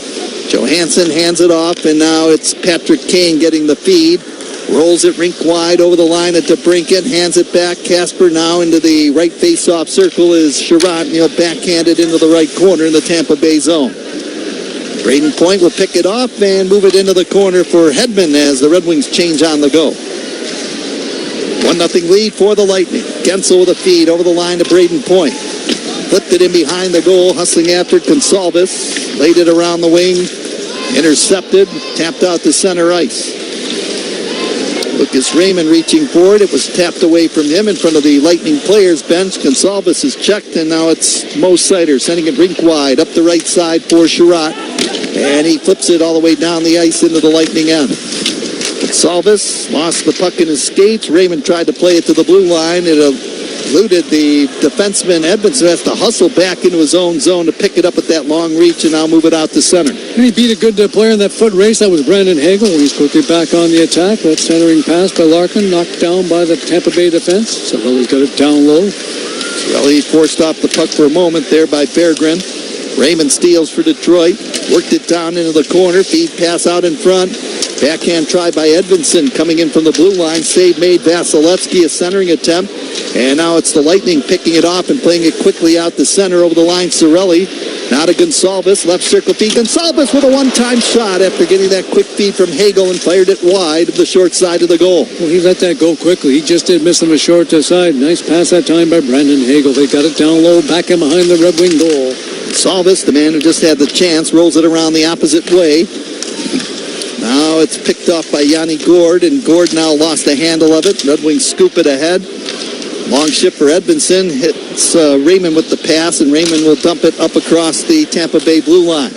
Johansson hands it off, and now it's Patrick Kane getting the feed. Rolls it rink wide over the line at DeBrincat. Hands it back. Kasper now into the right face-off circle is Sherratt, and he'll backhand it into the right corner in the Tampa Bay zone. Braden Point will pick it off and move it into the corner for Hedman as the Red Wings change on the go. 1-0 lead for the Lightning. Gensel with a feed over the line to Braden Point. Flipped it in behind the goal, hustling after Gonsalves. Laid it around the wing. Intercepted. Tapped out to center ice. Lucas Raymond reaching forward. It was tapped away from him in front of the Lightning players bench. Gonsalves is checked, and now it's Mo Sider sending it rink wide up the right side for Sherratt. And he flips it all the way down the ice into the Lightning end. Gonsalves lost the puck in his skates. Raymond tried to play it to the blue line. It eluded the defenseman. Edmondson has to hustle back into his own zone to pick it up at that long reach and now move it out to center. And he beat a good player in that foot race. That was Brandon Hagel. He's quickly back on the attack. That centering pass by Larkin, knocked down by the Tampa Bay defense. So he's got it down low. Well, he forced off the puck for a moment there by Berggren. Raymond steals for Detroit. Worked it down into the corner. Feed pass out in front. Backhand try by Edmondson coming in from the blue line. Save made. Vasilevsky, a centering attempt. And now it's the Lightning picking it off and playing it quickly out the center over the line. Cirelli. Now to Gonsalves. Left circle feed. Gonsalves with a one-time shot after getting that quick feed from Hagel and fired it wide of the short side of the goal. Well, he let that go quickly. He just did miss him a short side. Nice pass that time by Brandon Hagel. They got it down low, back in behind the Red Wing goal. Gonsalves, the man who just had the chance, rolls it around the opposite way. Now it's picked off by Yanni Gourde, and Gourde now lost the handle of it. Red Wings scoop it ahead. Long shift for Edmondson. Hits Raymond with the pass, and Raymond will dump it up across the Tampa Bay blue line.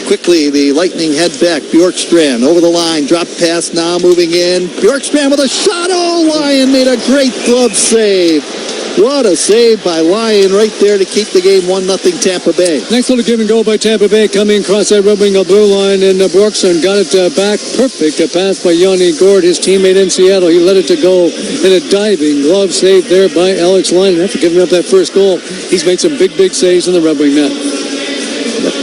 Quickly, the Lightning head back. Bjorkstrand over the line. Drop pass now, moving in. Bjorkstrand with a shot. Oh, Lyon made a great glove save. What a save by Lyon right there to keep the game 1-0 Tampa Bay. Nice little give and go by Tampa Bay coming across that Red Wing blue line, and Bjorkstrand got it back. Perfect pass by Yanni Gourde, his teammate in Seattle. He let it to go in a diving glove save there by Alex Lyon. After giving up that first goal, he's made some big saves in the Red Wing net.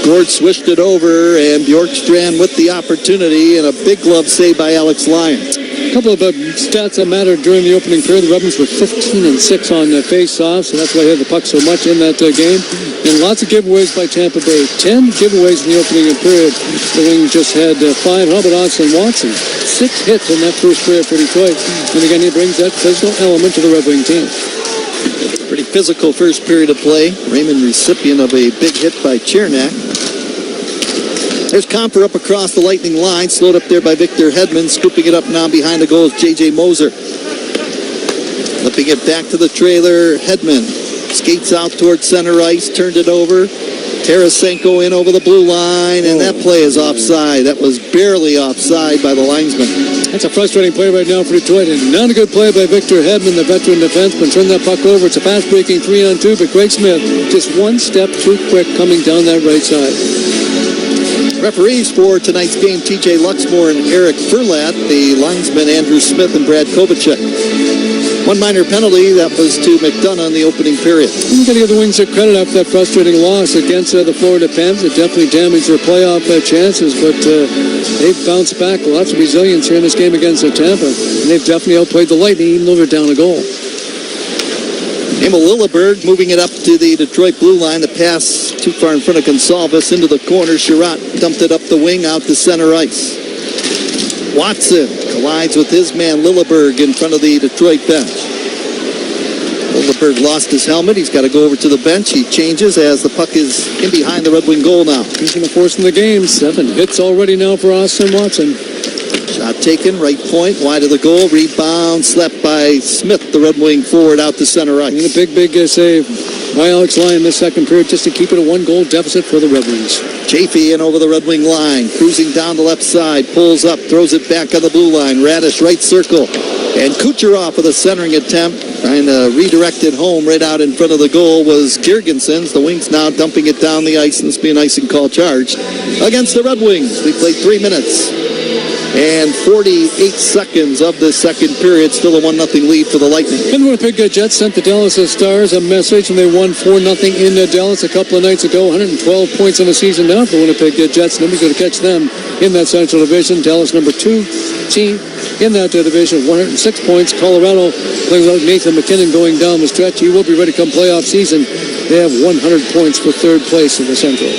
Gourde swished it over, and Bjorkstrand with the opportunity, and a big glove save by Alex Lyon. A couple of stats that mattered during the opening period. The Red Wings were 15-6 on face-offs, so that's why they had the puck so much in that game. And lots of giveaways by Tampa Bay. 10 giveaways in the opening period. The Wings just had 5. How about Austin Watson? 6 hits in that first period for Detroit. And again, he brings that physical element to the Red Wing team. Pretty physical first period of play. Raymond recipient of a big hit by Chernak. There's Comper up across the Lightning line, slowed up there by Victor Hedman. Scooping it up now behind the goal is J.J. Moser. Flipping it back to the trailer, Hedman skates out towards center ice, turned it over. Tarasenko in over the blue line, and that play is offside. That was barely offside by the linesman. That's a frustrating play right now for Detroit, and not a good play by Victor Hedman, the veteran defenseman. Turned that puck over. It's a fast-breaking 3-on-2, but Craig Smith just one step too quick coming down that right side. Referees for tonight's game, TJ Luxmore and Eric Furlat. The linesmen, Andrew Smith and Brad Kovacic. One minor penalty, that was to McDonough in the opening period. I'm going to give the Wings their credit after that frustrating loss against the Florida Panthers. It definitely damaged their playoff chances, but they've bounced back. Lots of resilience here in this game against Tampa, and they've definitely outplayed the Lightning, even though they're down a goal. Emil Lilleberg moving it up to the Detroit blue line. The pass too far in front of Gonsalves into the corner. Sherratt dumped it up the wing out to center ice. Watson collides with his man Lilleberg in front of the Detroit bench. Lilleberg lost his helmet. He's got to go over to the bench. He changes as the puck is in behind the Red Wing goal now. He's going to force in the game. 7 hits already now for Austin Watson. Shot taken, right point, wide of the goal. Rebound, slapped by Smith, the Red Wing forward out to center ice. And a big save by Alex Lyon in the second period just to keep it a 1-goal deficit for the Red Wings. Chafee in over the Red Wing line, cruising down the left side, pulls up, throws it back on the blue line. Radish right circle, and Kucherov with a centering attempt, trying to redirect it home right out in front of the goal was Girgensons. The Wings now dumping it down the ice, and this being an icing call charge against the Red Wings. We played 3 minutes and 48 seconds of the second period. Still a 1-0 lead for the Lightning. And the Winnipeg Jets sent the Dallas Stars a message, and they won 4-0 in Dallas a couple of nights ago. 112 points on the season now for the Winnipeg Jets. And then we're going to catch them in that Central Division. Dallas number 2 team in that division, 106 points. Colorado playing without Nathan McKinnon going down the stretch. He will be ready come playoff season. They have 100 points for third place in the Central.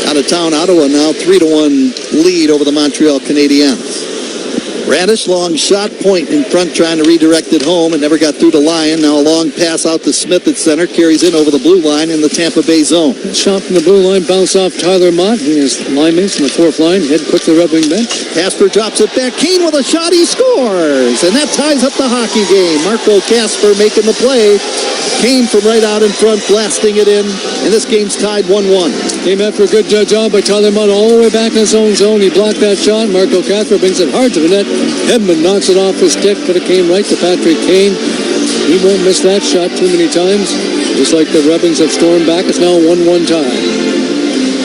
Out of town, Ottawa now 3-1 lead over the Montreal Canadiens. Radish, long shot, point in front, trying to redirect it home, and never got through to Lyon. Now a long pass out to Smith at center, carries in over the blue line in the Tampa Bay zone. Shot from the blue line, bounce off Tyler Mott. He is line mates from the fourth line, head quick to the Red Wing bench. Casper drops it back. Kane with a shot, he scores! And that ties up the hockey game. Marco Casper making the play. Kane from right out in front, blasting it in, and this game's tied 1-1. Came after a good job by Tyler Mott all the way back in his own zone. He blocked that shot. Marco Casper brings it hard to the net. Edmund knocks it off his stick, but it came right to Patrick Kane. He won't miss that shot too many times. Just like the Red Wings have stormed back, it's now a 1-1 tie.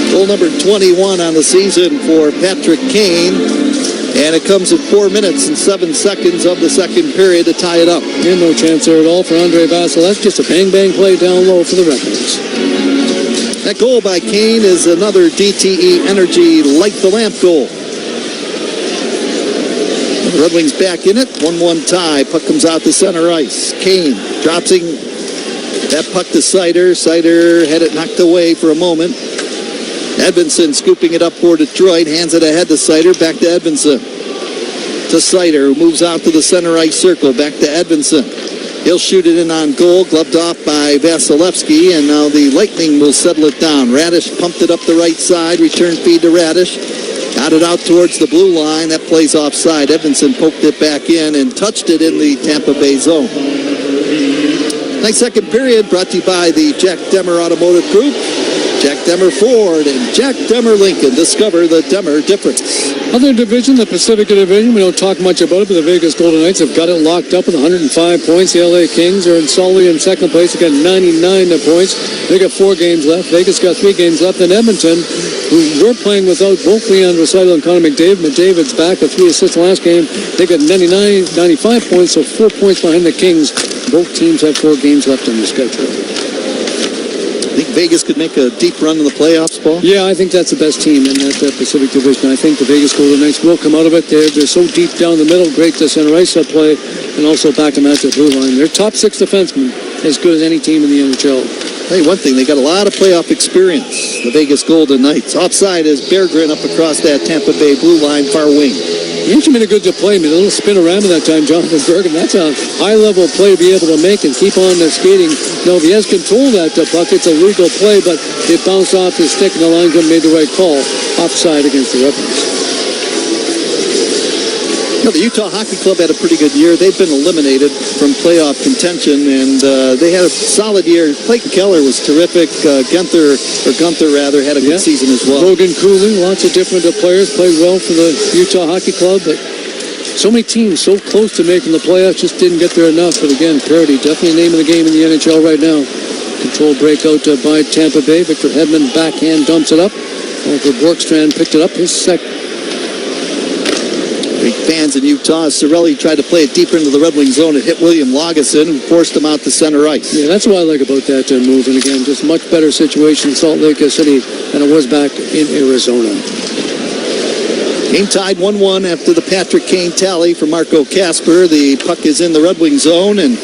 Goal number 21 on the season for Patrick Kane. And it comes at 4 minutes and 7 seconds of the second period to tie it up. And no chance there at all for Andre Vasilevskiy. Just a bang-bang play down low for the Red Wings. That goal by Kane is another DTE Energy Light the Lamp goal. The Red Wings back in it. 1-1 tie. Puck comes out to center ice. Kane dropping that puck to Seider. Seider had it knocked away for a moment. Edvinsson scooping it up for Detroit. Hands it ahead to Seider. Back to Edvinsson. To Seider, who moves out to the center ice circle. Back to Edvinsson. He'll shoot it in on goal. Gloved off by Vasilevskiy. And now the Lightning will settle it down. Radish pumped it up the right side. Return feed to Radish. Got it out towards the blue line. That plays offside. Edvinsson poked it back in and touched it in the Tampa Bay zone. Nice second period brought to you by the Jack Demmer Automotive Group. Jack Demmer Ford and Jack Demmer Lincoln. Discover the Demmer difference. Other division, the Pacific Division, we don't talk much about it, but the Vegas Golden Knights have got it locked up with 105 points. The LA Kings are solidly in second place. They got 99 points. They got 4 games left. Vegas got 3 games left. And Edmonton, who were playing without both Leon Draisaitl and Connor McDavid. McDavid's back with 3 assists last game. They got 95 points, so 4 points behind the Kings. Both teams have 4 games left on the schedule. I think Vegas could make a deep run in the playoffs, Paul? Yeah, I think that's the best team in that Pacific Division. I think the Vegas Golden Knights will come out of it. They're so deep down the middle, great to center ice play, and also back them at the blue line. They're top 6 defensemen, as good as any team in the NHL. Hey, one thing, they got a lot of playoff experience, the Vegas Golden Knights. Offside is Berggren up across that Tampa Bay blue line, far wing. He actually made a good play. Made a little spin around at that time, Jonathan Berggren. That's a high-level play to be able to make and keep on skating. Now, if he has control of that puck, it's a legal play, but it bounced off his stick, and the linesman made the right call. Offside against the Red Wings. You know, the Utah Hockey Club had a pretty good year. They've been eliminated from playoff contention, and they had a solid year. Clayton Keller was terrific. Gunther had a good season as well. Logan Cooley, lots of different players played well for the Utah Hockey Club, but so many teams so close to making the playoffs just didn't get there enough. But again, parity, definitely the name of the game in the NHL right now. Controlled breakout by Tampa Bay. Victor Hedman backhand dumps it up. Over Borkstrand picked it up his second. Big fans in Utah. Cirelli tried to play it deeper into the Red Wing zone. It hit William Lagesson, who forced him out to center ice. Yeah, that's what I like about that move. And again, just much better situation in Salt Lake City than it was back in Arizona. Game tied 1-1 after the Patrick Kane tally for Marco Kasper. The puck is in the Red Wing zone, and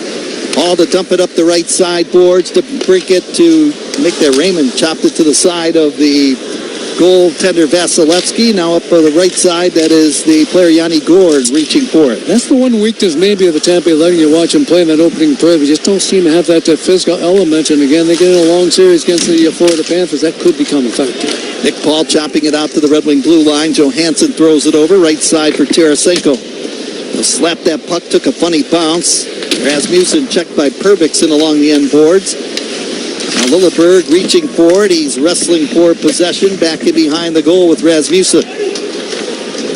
all to dump it up the right side boards to break it to make that Raymond chopped it to the side of the goaltender Vasilevsky. Now up on the right side, that is the player Yanni Gord reaching for it. That's the one weakness maybe of the Tampa Bay Lightning. You watch them play in that opening period. We just don't seem to have that physical element. And again, they get in a long series against the Florida Panthers. That could become a factor. Nick Paul chopping it out to the Red Wing blue line. Johansson throws it over right side for Tarasenko. He'll slap that puck, took a funny bounce. Rasmussen checked by Purvikson along the end boards. Now Lilleberg reaching for it. He's wrestling for possession. Back in behind the goal with Rasmussen.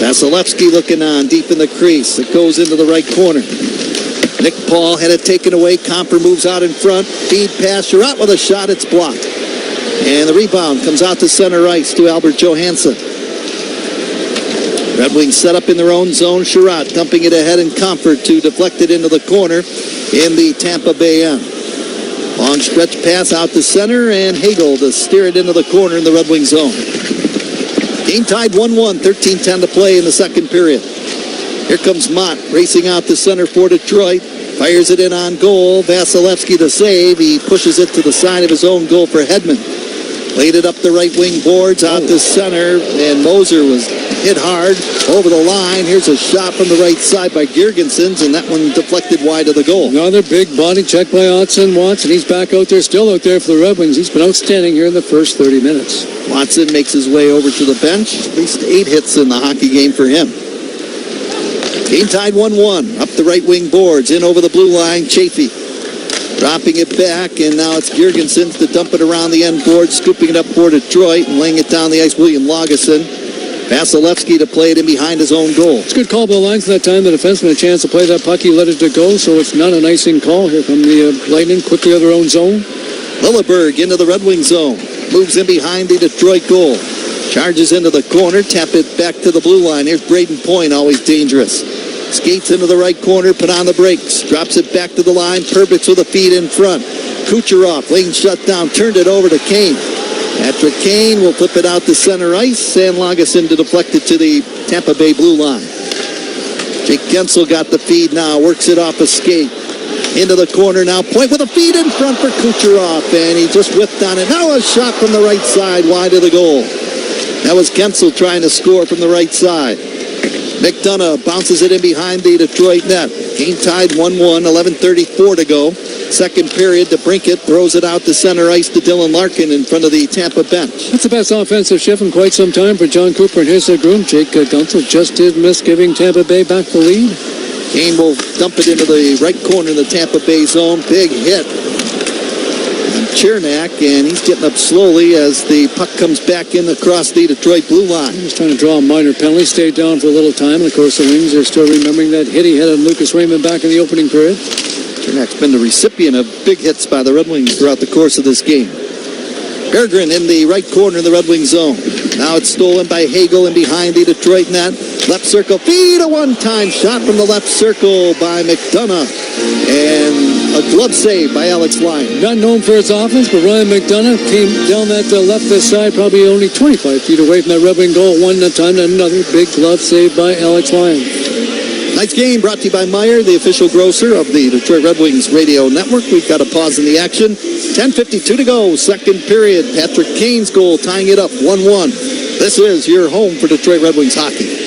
Vasilevsky looking on deep in the crease. It goes into the right corner. Nick Paul had it taken away. Comper moves out in front. Feed pass. Sherratt with a shot. It's blocked. And the rebound comes out to center ice to Albert Johansson. Red Wings set up in their own zone. Sherratt dumping it ahead in comfort to deflect it into the corner in the Tampa Bay end. Long stretch pass out to center, and Hagel to steer it into the corner in the Red Wing zone. Game tied 1-1, 13-10 to play in the second period. Here comes Mott racing out to center for Detroit. Fires it in on goal. Vasilevsky to save. He pushes it to the side of his own goal for Hedman. Laid it up the right wing boards out to center, and Moser was hit hard over the line. Here's a shot from the right side by Girgensons, and that one deflected wide of the goal. Another big body check by Watson. He's back out there, still out there for the Red Wings. He's been outstanding here in the first 30 minutes. Watson makes his way over to the bench. At least 8 hits in the hockey game for him. Game tied 1-1. Up the right wing boards, in over the blue line, Chafee. Dropping it back, and now it's Girgensons to dump it around the end board, scooping it up for Detroit, and laying it down the ice, William Lagesson. Vasilevsky to play it in behind his own goal. It's a good call by the lines that time. The defenseman a chance to play that puck. He let it to go, so it's not an icing call. Here come the Lightning, quickly out of their own zone. Lilleberg into the Red Wing zone. Moves in behind the Detroit goal. Charges into the corner, tap it back to the blue line. Here's Braden Point, always dangerous. Skates into the right corner, put on the brakes. Drops it back to the line. Perbix with a feed in front. Kucherov, lane shut down, turned it over to Kane. Patrick Kane will flip it out to center ice, and Lagesson to deflect it to the Tampa Bay blue line. Jake Gensel got the feed now, works it off a skate. Into the corner now, Point with a feed in front for Kucherov, and he just whipped on it. Now a shot from the right side, wide of the goal. That was Gensel trying to score from the right side. McDonough bounces it in behind the Detroit net. Game tied 1-1, 11:34 to go. Second period, DeBrincat throws it out to center ice to Dylan Larkin in front of the Tampa bench. That's the best offensive shift in quite some time for John Cooper and his group. Jake Gensel just did miss giving Tampa Bay back the lead. Kane will dump it into the right corner of the Tampa Bay zone. Big hit. Chernak, and he's getting up slowly as the puck comes back in across the Detroit blue line. He was trying to draw a minor penalty, stayed down for a little time, and of course the Wings are still remembering that hit he had on Lucas Raymond back in the opening period. Chernak's been the recipient of big hits by the Red Wings throughout the course of this game. Berggren in the right corner of the Red Wings zone. Now it's stolen by Hagel in behind the Detroit net. Left circle feed, a one-time shot from the left circle by McDonough. And a glove save by Alex Lyon. Not known for his offense, but Ryan McDonough came down that left side, probably only 25 feet away from that Red Wing goal one time. Another big glove save by Alex Lyon. Tonight's game brought to you by Meijer, the official grocer of the Detroit Red Wings radio network. We've got a pause in the action. 10:52 to go, second period. Patrick Kane's goal tying it up 1-1. This is your home for Detroit Red Wings hockey.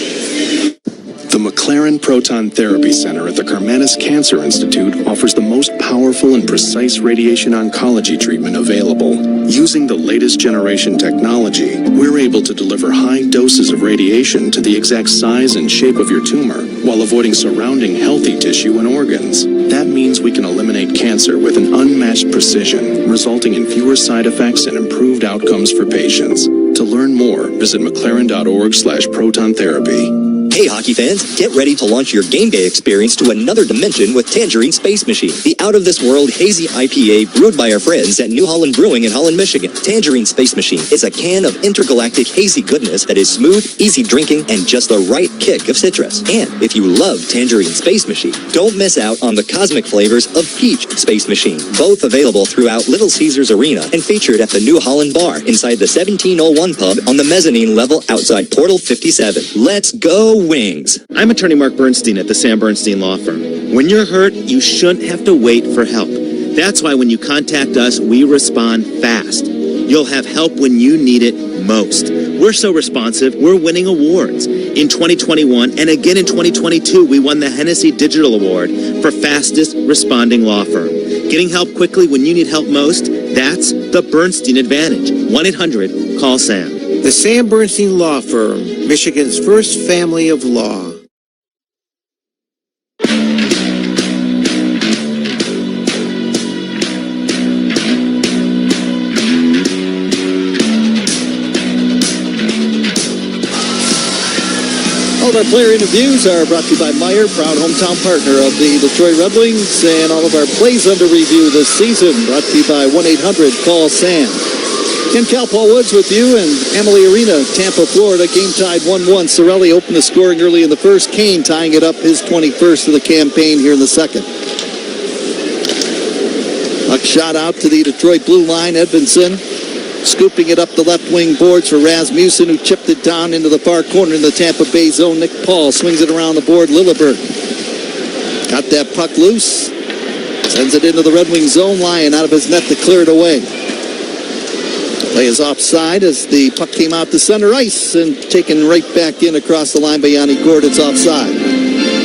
The McLaren Proton Therapy Center at the Karmanos Cancer Institute offers the most powerful and precise radiation oncology treatment available. Using the latest generation technology, we're able to deliver high doses of radiation to the exact size and shape of your tumor while avoiding surrounding healthy tissue and organs. That means we can eliminate cancer with an unmatched precision, resulting in fewer side effects and improved outcomes for patients. To learn more, visit mclaren.org/proton therapy. Hey hockey fans, get ready to launch your game day experience to another dimension with Tangerine Space Machine, the out-of-this-world hazy IPA brewed by our friends at New Holland Brewing in Holland, Michigan. Tangerine Space Machine is a can of intergalactic hazy goodness that is smooth, easy drinking, and just the right kick of citrus. And if you love Tangerine Space Machine, don't miss out on the cosmic flavors of Peach Space Machine, both available throughout Little Caesars Arena and featured at the New Holland Bar inside the 1701 pub on the mezzanine level outside Portal 57. Let's go Wings! I'm attorney Mark Bernstein at the Sam Bernstein Law Firm. When you're hurt, you shouldn't have to wait for help. That's why when you contact us, we respond fast. You'll have help when you need it most. We're so responsive, we're winning awards. In 2021 and again in 2022, we won the Hennessy Digital Award for Fastest Responding Law Firm. Getting help quickly when you need help most, that's the Bernstein Advantage. 1-800-CALL-SAM. The Sam Bernstein Law Firm, Michigan's first family of law. All of our player interviews are brought to you by Meyer, proud hometown partner of the Detroit Red Wings, and all of our plays under review this season brought to you by 1-800-CALL-SAM. Ken Cal, Paul Woods with you, and Amalie Arena, Tampa, Florida. Game tied 1-1. Cirelli opened the scoring early in the first. Kane tying it up, his 21st of the campaign here in the second. Puck shot out to the Detroit blue line. Edvinsson scooping it up the left wing boards for Rasmussen, who chipped it down into the far corner in the Tampa Bay zone. Nick Paul swings it around the board. Lilleberg got that puck loose. Sends it into the Red Wing zone. Lyon out of his net to clear it away. Play is offside as the puck came out to center ice and taken right back in across the line by Yanni Gord. It's offside.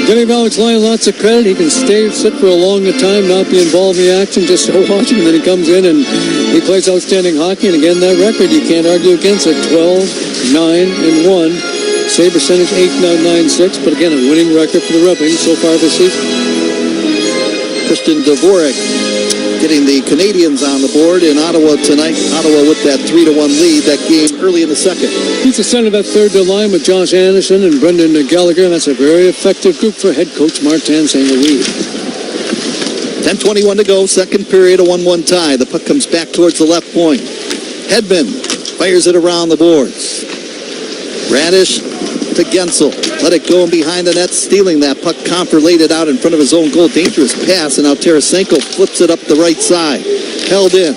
Giving Alex Lyon lots of credit. He can sit for a long time, not be involved in the action, just watch him, and then he comes in and he plays outstanding hockey. And again, that record, you can't argue against it. 12-9-1. Save percentage 8.96, but again, a winning record for the Red Wings so far this season. Christian Dvorak getting the Canadians on the board in Ottawa tonight. Ottawa with that 3-1 lead. That game early in the second. He's the center of that third line with Josh Anderson and Brendan Gallagher, and that's a very effective group for head coach Martin St. Louis. 10:21 to go, second period, a 1-1 tie. The puck comes back towards the left point. Hedman fires it around the boards. Radish to Gensel. Let it go in behind the net, stealing that puck. Comfer laid it out in front of his own goal. Dangerous pass, and now Tarasenko flips it up the right side. Held in.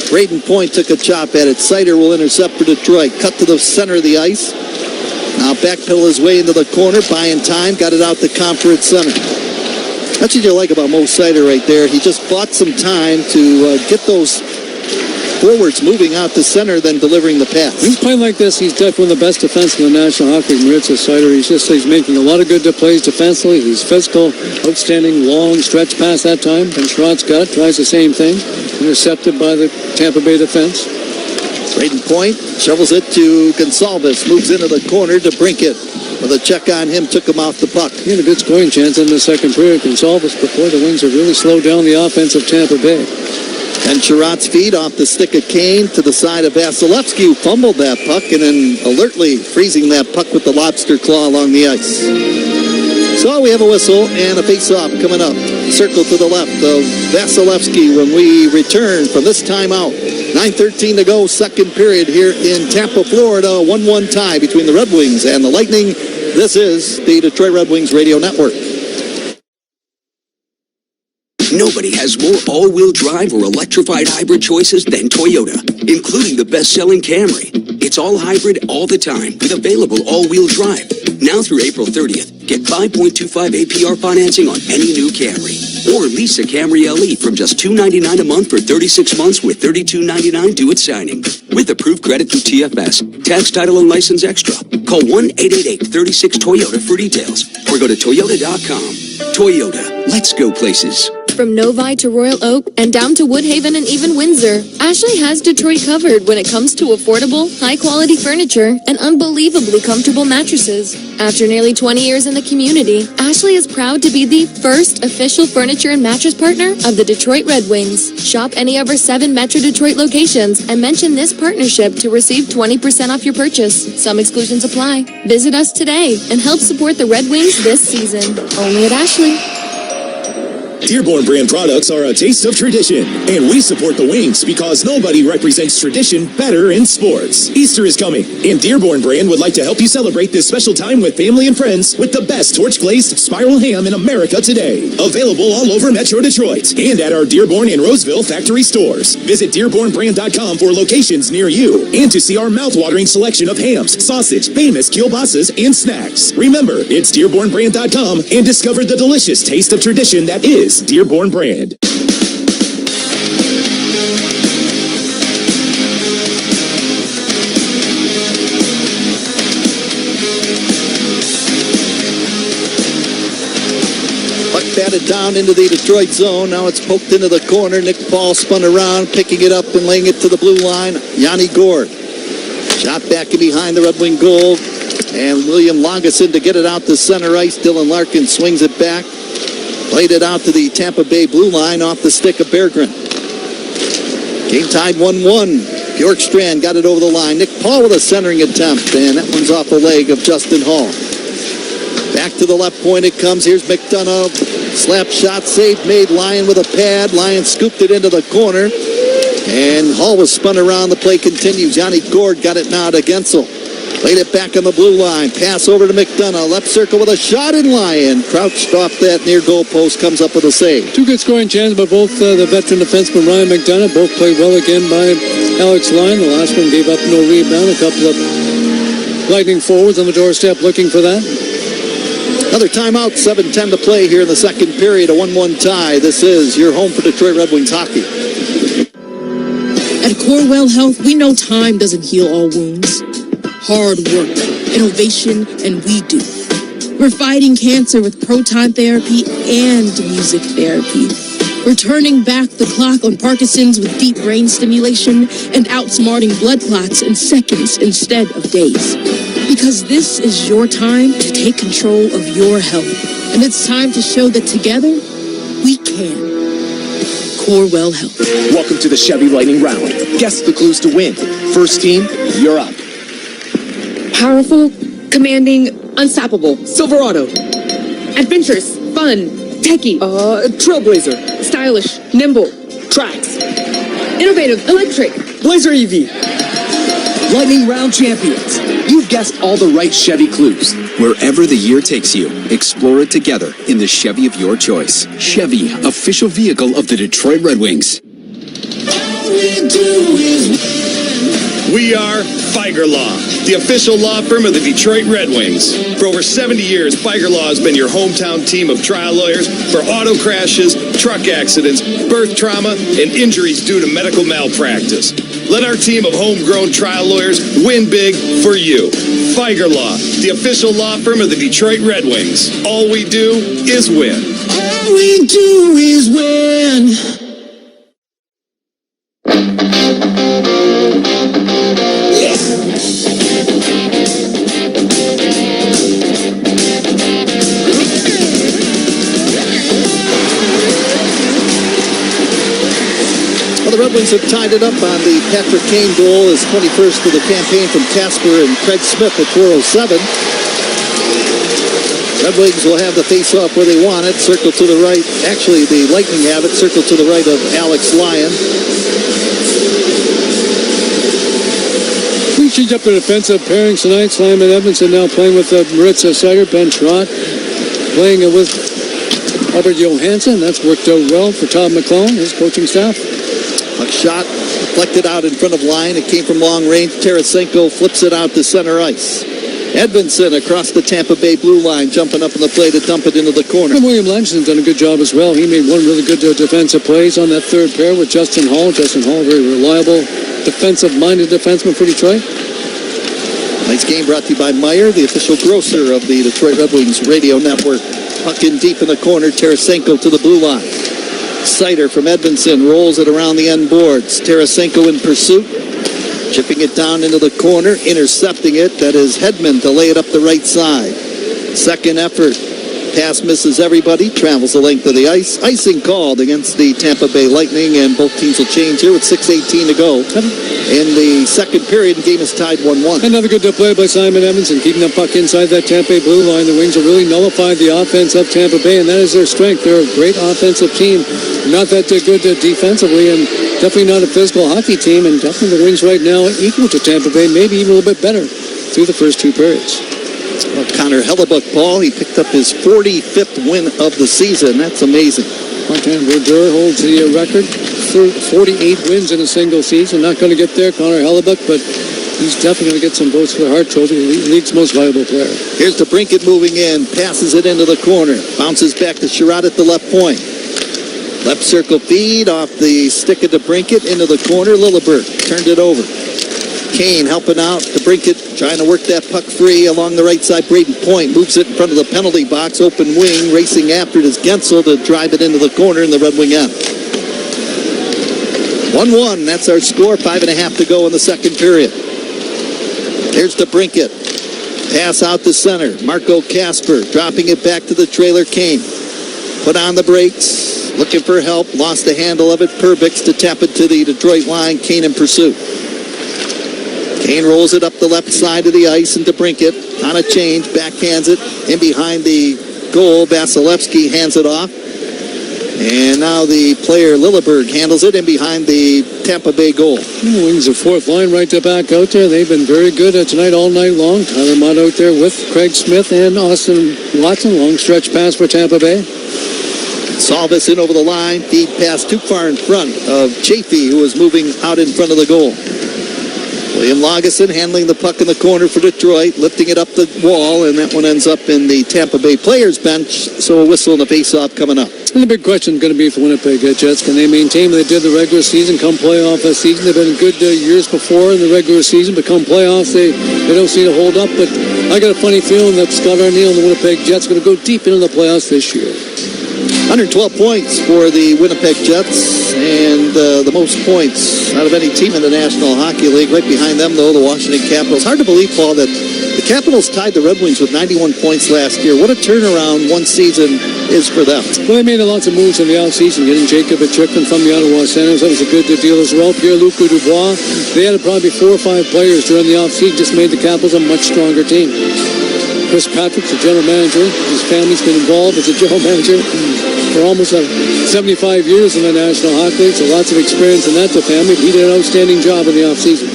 Braden Point took a chop at it. Sider will intercept for Detroit. Cut to the center of the ice. Now backpedal his way into the corner, buying time. Got it out to Comfer at center. That's what you like about Mo Sider right there. He just bought some time to get those forwards moving out to center, then delivering the pass. He's playing like this. He's definitely one of the best defensemen in the National Hockey League. Maritza Sider. He's making a lot of good plays defensively. He's physical, outstanding, long stretch pass that time. And Schrott's got it. Tries the same thing. Intercepted by the Tampa Bay defense. Braden Point shovels it to Gonsalves. Moves into the corner to Brinkett. With a check on him, took him off the puck. He had a good scoring chance in the second period. Gonsalves before the Wings have really slowed down the offense of Tampa Bay. And Sherratt's feed off the stick of Kane to the side of Vasilevsky, who fumbled that puck and then alertly freezing that puck with the lobster claw along the ice. So we have a whistle and a face-off coming up. Circle to the left of Vasilevsky when we return from this timeout. 9:13 to go, second period here in Tampa, Florida. 1-1 tie between the Red Wings and the Lightning. This is the Detroit Red Wings Radio Network. Nobody has more all-wheel drive or electrified hybrid choices than Toyota, including the best-selling Camry. It's all hybrid all the time with available all-wheel drive. Now through April 30th, get 5.25 APR financing on any new Camry. Or lease a Camry LE from just $299 a month for 36 months with $32.99 due at signing. With approved credit through TFS, tax, title, and license extra. Call 1-888-36-TOYOTA for details or go to Toyota.com. Toyota, let's go places. From Novi to Royal Oak and down to Woodhaven and even Windsor, Ashley has Detroit covered when it comes to affordable, high-quality furniture and unbelievably comfortable mattresses. After nearly 20 years in the community, Ashley is proud to be the first official furniture and mattress partner of the Detroit Red Wings. Shop any of our 7 Metro Detroit locations and mention this partnership to receive 20% off your purchase. Some exclusions apply. Visit us today and help support the Red Wings this season. Only at Ashley. Dearborn brand products are a taste of tradition, and we support the Wings because nobody represents tradition better in sports. Easter is coming, and Dearborn brand would like to help you celebrate this special time with family and friends with the best torch-glazed spiral ham in America today. Available all over Metro Detroit and at our Dearborn and Roseville factory stores. Visit DearbornBrand.com for locations near you and to see our mouth-watering selection of hams, sausage, famous kielbasa's, and snacks. Remember, it's DearbornBrand.com and discover the delicious taste of tradition that is Dearborn brand. Puck batted down into the Detroit zone. Now it's poked into the corner. Nick Paul spun around, picking it up and laying it to the blue line. Yanni Gord. Shot back in behind the Red Wing goal. And William Longeson to get it out to center ice. Dylan Larkin swings it back. Played it out to the Tampa Bay blue line off the stick of Berggren. Game tied 1-1. Bjorkstrand got it over the line. Nick Paul with a centering attempt, and that one's off the leg of Justin Hall. Back to the left point it comes. Here's McDonough. Slap shot, save made. Lyon with a pad. Lyon scooped it into the corner. And Hall was spun around. The play continues. Yanni Gord got it now to Gensel. Played it back on the blue line. Pass over to McDonough. Left circle with a shot in Lyon. Crouched off that near goal post. Comes up with a save. Two good scoring chances by both the veteran defenseman Ryan McDonough. Both played well again by Alex Lyon. The last one gave up no rebound. A couple of Lightning forwards on the doorstep looking for that. Another timeout. 7:10 to play here in the second period. A 1-1 tie. This is your home for Detroit Red Wings hockey. At Corewell Health, we know time doesn't heal all wounds. Hard work, innovation, and we do. We're fighting cancer with proton therapy and music therapy. We're turning back the clock on Parkinson's with deep brain stimulation and outsmarting blood clots in seconds instead of days. Because this is your time to take control of your health. And it's time to show that together, we can. Corewell Health. Welcome to the Chevy Lightning Round. Guess the clues to win. First team, you're up. Powerful, commanding, unstoppable. Silverado. Adventurous, fun, techie. Trailblazer. Stylish, nimble. Tracks. Innovative, electric. Blazer EV. Lightning Round champions. You've guessed all the right Chevy clues. Wherever the year takes you, explore it together in the Chevy of your choice. Chevy, official vehicle of the Detroit Red Wings. We are Feiger Law, the official law firm of the Detroit Red Wings. For over 70 years, Feiger Law has been your hometown team of trial lawyers for auto crashes, truck accidents, birth trauma, and injuries due to medical malpractice. Let our team of homegrown trial lawyers win big for you. Feiger Law, the official law firm of the Detroit Red Wings. All we do is win. All we do is win. The Red Wings have tied it up on the Patrick Kane goal, his 21st of the campaign from Casper and Craig Smith at 4:07. Red Wings will have the face-off where they want it, circle to the right. Actually, the Lightning have it, circle to the right of Alex Lyon. We change up the defensive pairings tonight. Simon Edmondson now playing with Maritza Seider, Ben Trott playing with Albert Johansson. That's worked out well for Todd McClellan, his coaching staff. A shot deflected out in front of line. It came from long range. Tarasenko flips it out to center ice. Edmondson across the Tampa Bay blue line, jumping up in the play to dump it into the corner. And William Langston's done a good job as well. He made one really good defensive plays on that third pair with Justin Hall. Justin Hall, very reliable defensive-minded defenseman for Detroit. Tonight's game brought to you by Meijer, the official grocer of the Detroit Red Wings radio network. Puck in deep in the corner. Tarasenko to the blue line. Sider from Edmondson rolls it around the end boards. Tarasenko in pursuit. Chipping it down into the corner, intercepting it. That is Hedman to lay it up the right side. Second effort. Pass misses everybody, travels the length of the ice. Icing called against the Tampa Bay Lightning, and both teams will change here with 6:18 to go. In the second period, the game is tied 1-1. Another good play by Simon Edmondson, keeping the puck inside that Tampa Bay blue line. The Wings have really nullified the offense of Tampa Bay, and that is their strength. They're a great offensive team. Not that good defensively, and definitely not a physical hockey team, and definitely the Wings right now equal to Tampa Bay, maybe even a little bit better through the first two periods. Well, Connor Hellebuck, Paul, he picked up his 45th win of the season. That's amazing. Martin Brodeur holds the record, 48 wins in a single season. Not going to get there, Connor Hellebuck, but he's definitely going to get some votes for the Hart Trophy, league's most valuable player. Here's DeBrincat moving in, passes it into the corner, bounces back to Sherrod at the left point. Left circle feed off the stick of DeBrincat into the corner. Lilleberg turned it over. Kane helping out. DeBrincat trying to work that puck free along the right side. Braden Point moves it in front of the penalty box. Open wing. Racing after it is Gensel to drive it into the corner in the Red Wing end. 1-1. That's our score. 5.5 to go in the second period. Here's DeBrincat. Pass out to center. Marco Kasper dropping it back to the trailer. Kane put on the brakes. Looking for help. Lost the handle of it. Perbix to tap it to the Detroit line. Kane in pursuit. Kane rolls it up the left side of the ice, and DeBrincat on a change, backhands it in behind the goal. Vasilevsky hands it off. And now the player Lilleberg handles it in behind the Tampa Bay goal. The Wings, a fourth line right to back out there. They've been very good tonight all night long. Tyler Mott out there with Craig Smith and Austin Watson. Long stretch pass for Tampa Bay. Salvis in over the line. Feed pass too far in front of Chafee, who is moving out in front of the goal. William Lagesson handling the puck in the corner for Detroit, lifting it up the wall, and that one ends up in the Tampa Bay players' bench, so a whistle and a face-off coming up. And the big question is going to be for Winnipeg Jets. Can they maintain what they did the regular season, come playoff season? They've been good years before in the regular season, but come playoffs, they don't seem to hold up. But I got a funny feeling that Scott Arniel and the Winnipeg Jets are going to go deep into the playoffs this year. 112 points for the Winnipeg Jets, and the most points out of any team in the National Hockey League. Right behind them, though, the Washington Capitals. Hard to believe, Paul, that the Capitals tied the Red Wings with 91 points last year. What a turnaround one season is for them. Well, they made lots of moves in the offseason, getting Jacob Chychrun from the Ottawa Senators. That was a good deal as well. Pierre-Luc Dubois. They had probably 4 or 5 players during the offseason, just made the Capitals a much stronger team. Chris Patrick's the general manager. His family's been involved as a general manager for almost 75 years in the National Hockey League, so lots of experience in that to family. He did an outstanding job in the offseason.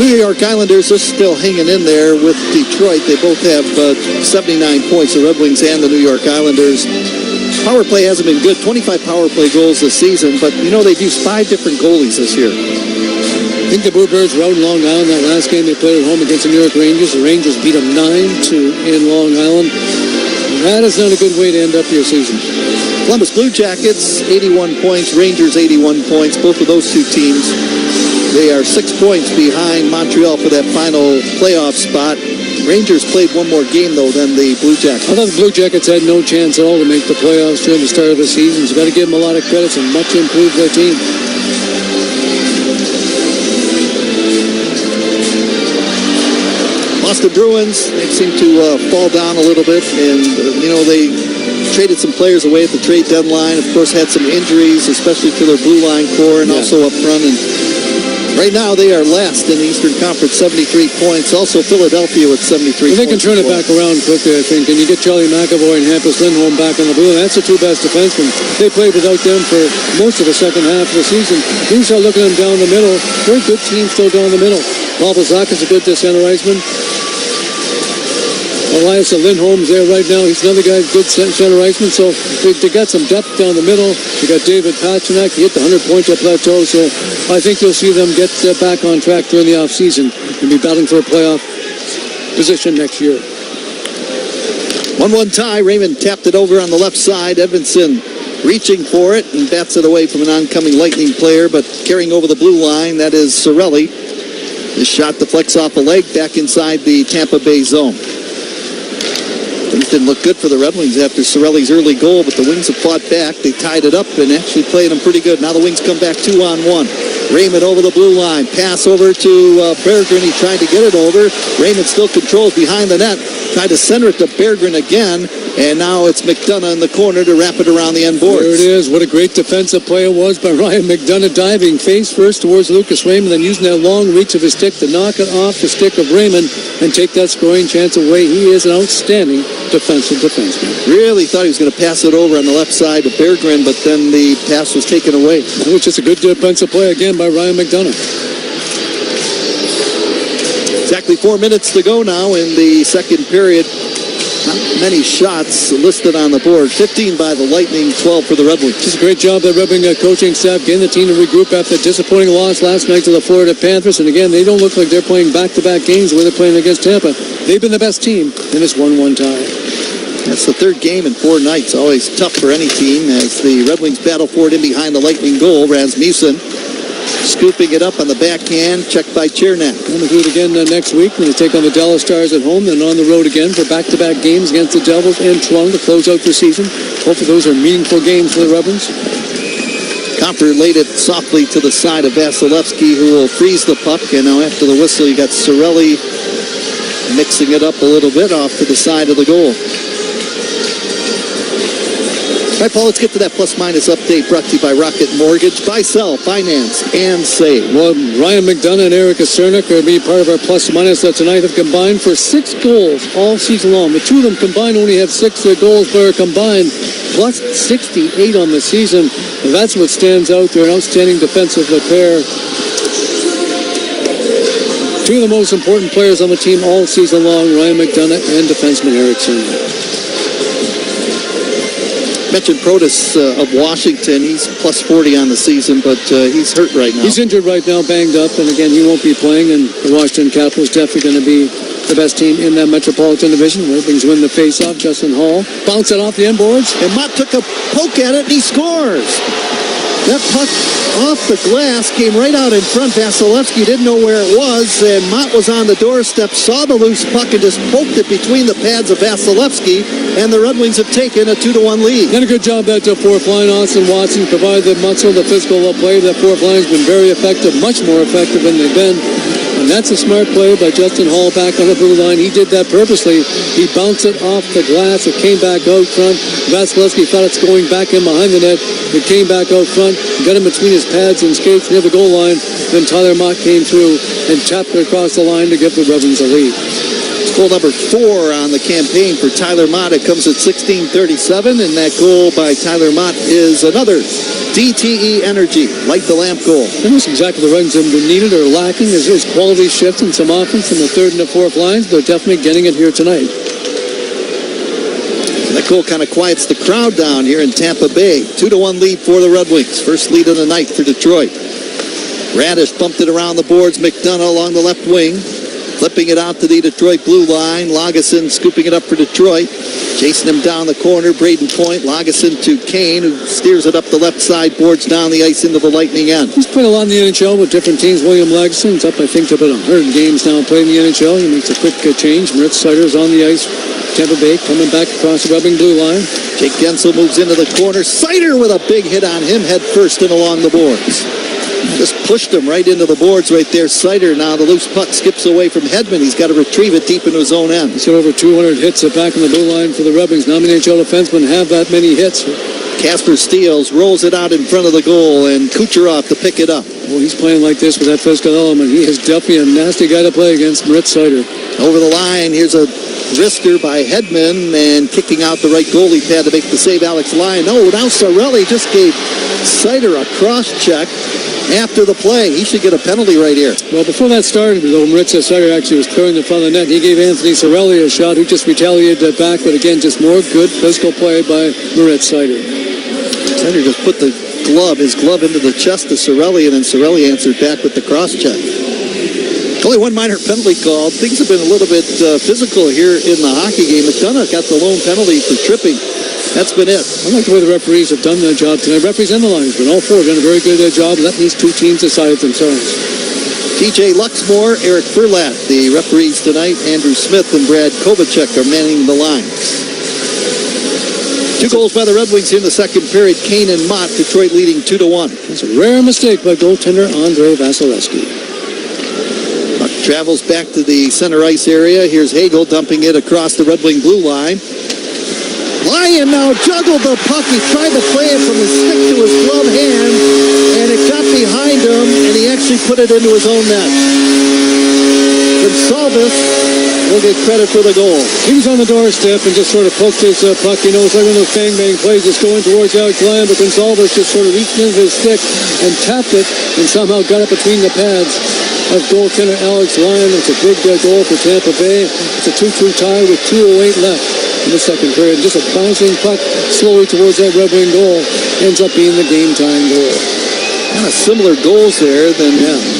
New York Islanders are still hanging in there with Detroit. They both have 79 points, the Red Wings and the New York Islanders. Power play hasn't been good, 25 power play goals this season, but you know they've used 5 different goalies this year. I think the Bluebirds were out in Long Island that last game they played at home against the New York Rangers. The Rangers beat them 9-2 in Long Island. That is not a good way to end up your season. Columbus Blue Jackets, 81 points. Rangers, 81 points. Both of those two teams, they are 6 points behind Montreal for that final playoff spot. Rangers played one more game, though, than the Blue Jackets. I thought the Blue Jackets had no chance at all to make the playoffs during the start of the season. So got to give them a lot of credit and much improved their team. Boston Bruins, they seem to fall down a little bit, and, they traded some players away at the trade deadline. Of course, had some injuries, especially to their blue line core and also up front. And right now, they are last in the Eastern Conference, 73 points. Also, Philadelphia with 73 points. They can turn it back around quickly, I think. And you get Charlie McAvoy and Hampus Lindholm back on the blue. That's the 2 best defensemen. They played without them for most of the second half of the season. You start looking at them down the middle. They're a good team still down the middle. Pavel Zacha's a good center iceman. Elias Lindholm's there right now. He's another guy, good center iceman. So they got some depth down the middle. You got David Pastrnak. He hit the 100-point plateau. So I think you'll see them get back on track during the offseason and be battling for a playoff position next year. 1-1 tie. Raymond tapped it over on the left side. Edmondson reaching for it and bats it away from an oncoming Lightning player, but carrying over the blue line, that is Cirelli. This shot deflects off a leg back inside the Tampa Bay zone. Things didn't look good for the Red Wings after Sorelli's early goal, but the Wings have fought back. They tied it up and actually played them pretty good. Now the Wings come back 2-on-1. Raymond over the blue line. Pass over to Berggren. He tried to get it over. Raymond still controls behind the net. Tried to center it to Berggren again. And now it's McDonough in the corner to wrap it around the end boards. There it is. What a great defensive play it was by Ryan McDonough, diving face first towards Lucas Raymond, then using that long reach of his stick to knock it off the stick of Raymond and take that scoring chance away. He is an outstanding defenseman. Really thought he was going to pass it over on the left side to Berggren, but then the pass was taken away. It was just a good defensive play again by Ryan McDonough. Exactly 4 minutes to go now in the second period. Not many shots listed on the board. 15 by the Lightning, 12 for the Red Wings. Just a great job by the Red Wing coaching staff getting the team to regroup after a disappointing loss last night to the Florida Panthers. And again, they don't look like they're playing back-to-back games where they're playing against Tampa. They've been the best team in this 1-1 tie. That's the third game in 4 nights. Always tough for any team as the Red Wings battle for it in behind the Lightning goal. Rasmussen scooping it up on the backhand, checked by Chernak. And we'll do it again next week when they take on the Dallas Stars at home, then on the road again for back-to-back games against the Devils and Toronto to close out the season. Hopefully those are meaningful games for the Red Wings. Comfer laid it softly to the side of Vasilevsky, who will freeze the puck. And now after the whistle, you got Sorelli mixing it up a little bit off to the side of the goal. All right, Paul, let's get to that plus-minus update brought to you by Rocket Mortgage. Buy, sell, finance, and save. Well, Ryan McDonough and Eric Cernak are being part of our plus-minus tonight have combined for 6 goals all season long. The two of them combined only have 6 goals, but are combined plus 68 on the season. And that's what stands out. They're an outstanding defensive pair. Two of the most important players on the team all season long, Ryan McDonough and defenseman Eric Cernak. Mentioned Protas of Washington. He's plus 40 on the season, but he's hurt right now. He's injured right now, banged up, and again, he won't be playing, and the Washington Capitals definitely going to be the best team in that Metropolitan Division. Red Wings win the face-off. Justin Hall bounced it off the end boards. And Mott took a poke at it, and he scores. That puck off the glass came right out in front. Vasilevsky didn't know where it was, and Mott was on the doorstep, saw the loose puck, and just poked it between the pads of Vasilevsky, and the Red Wings have taken a 2-1 lead. Done a good job at the fourth line. Austin Watson provided the muscle, the physical play. That fourth line has been very effective, much more effective than they've been. And that's a smart play by Justin Hall back on the blue line. He did that purposely. He bounced it off the glass. It came back out front. Vasilevsky thought it's going back in behind the net. It came back out front. Got him between his pads and skates near the goal line. Then Tyler Mott came through and tapped it across the line to give the Red Wings a lead. It's goal number 4 on the campaign for Tyler Mott. It comes at 16:37, and that goal by Tyler Mott is another DTE Energy, light the lamp goal. That's exactly the Red Wings have been needed or lacking is quality shifts and some offense in the third and the fourth lines. They're definitely getting it here tonight. That goal kind of quiets the crowd down here in Tampa Bay. 2-1 lead for the Red Wings. First lead of the night for Detroit. Radish bumped it around the boards. McDonough along the left wing. Flipping it out to the Detroit blue line. Lagesson scooping it up for Detroit. Chasing him down the corner. Braden Point. Lagesson to Kane, who steers it up the left side. Boards down the ice into the Lightning end. He's played a lot in the NHL with different teams. William Lagesson's up, I think, to about 100 games now playing in the NHL. He makes a quick change. Moritz Seider's on the ice. Tampa Bay coming back across the Red Wing blue line. Jake Gensel moves into the corner. Seider with a big hit on him, head first and along the boards. Just pushed him right into the boards right there. Seider now, the loose puck skips away from Hedman. He's got to retrieve it deep into his own end. He's got over 200 hits back in the blue line for the Red Wings. Not many NHL defensemen have that many hits. Casper Steels rolls it out in front of the goal, and Kucherov to pick it up. Well, he's playing like this with that physical element. He is definitely a nasty guy to play against, Moritz Seider. Over the line, here's a wrister by Hedman, and kicking out the right goalie pad to make the save, Alex Lyon. Oh, now Sorelli just gave Seider a cross-check after the play. He should get a penalty right here. Well, before that started, though, Moritz Seider actually was clearing the front of the net. He gave Anthony Sorelli a shot, who just retaliated back, but again, just more good physical play by Moritz Seider. Seider just put his glove into the chest of Sorelli, and then Sorelli answered back with the cross-check. Only one minor penalty called. Things have been a little bit physical here in the hockey game. McDonough got the lone penalty for tripping. That's been it. I like the way the referees have done their job tonight. Referees and the linesmen, all four have done a very good job letting these two teams decide it themselves. TJ Luxmore, Eric Furlat, the referees tonight. Andrew Smith and Brad Kovacek are manning the lines. Two goals by the Red Wings here in the second period. Kane and Mott, Detroit leading 2-1. That's a rare mistake by goaltender Andrei Vasilevsky. Puck travels back to the center ice area. Here's Hagel dumping it across the Red Wing blue line. Lyon now juggled the puck. He tried to play it from his stick to his glove hand, and it got behind him, and he actually put it into his own net. Gonsalves will get credit for the goal. He was on the doorstep and just sort of poked his puck. You know, it's like one of those bang-bang plays just going towards Alex Lyon, but Gonsalves just sort of reached into his stick and tapped it and somehow got it between the pads of goaltender Alex Lyon. It's a big goal for Tampa Bay. It's a 2-2 tie with 2:08 left in the second period. Just a bouncing puck slowly towards that Red Wing goal ends up being the game-time goal. Kind of similar goals there. Then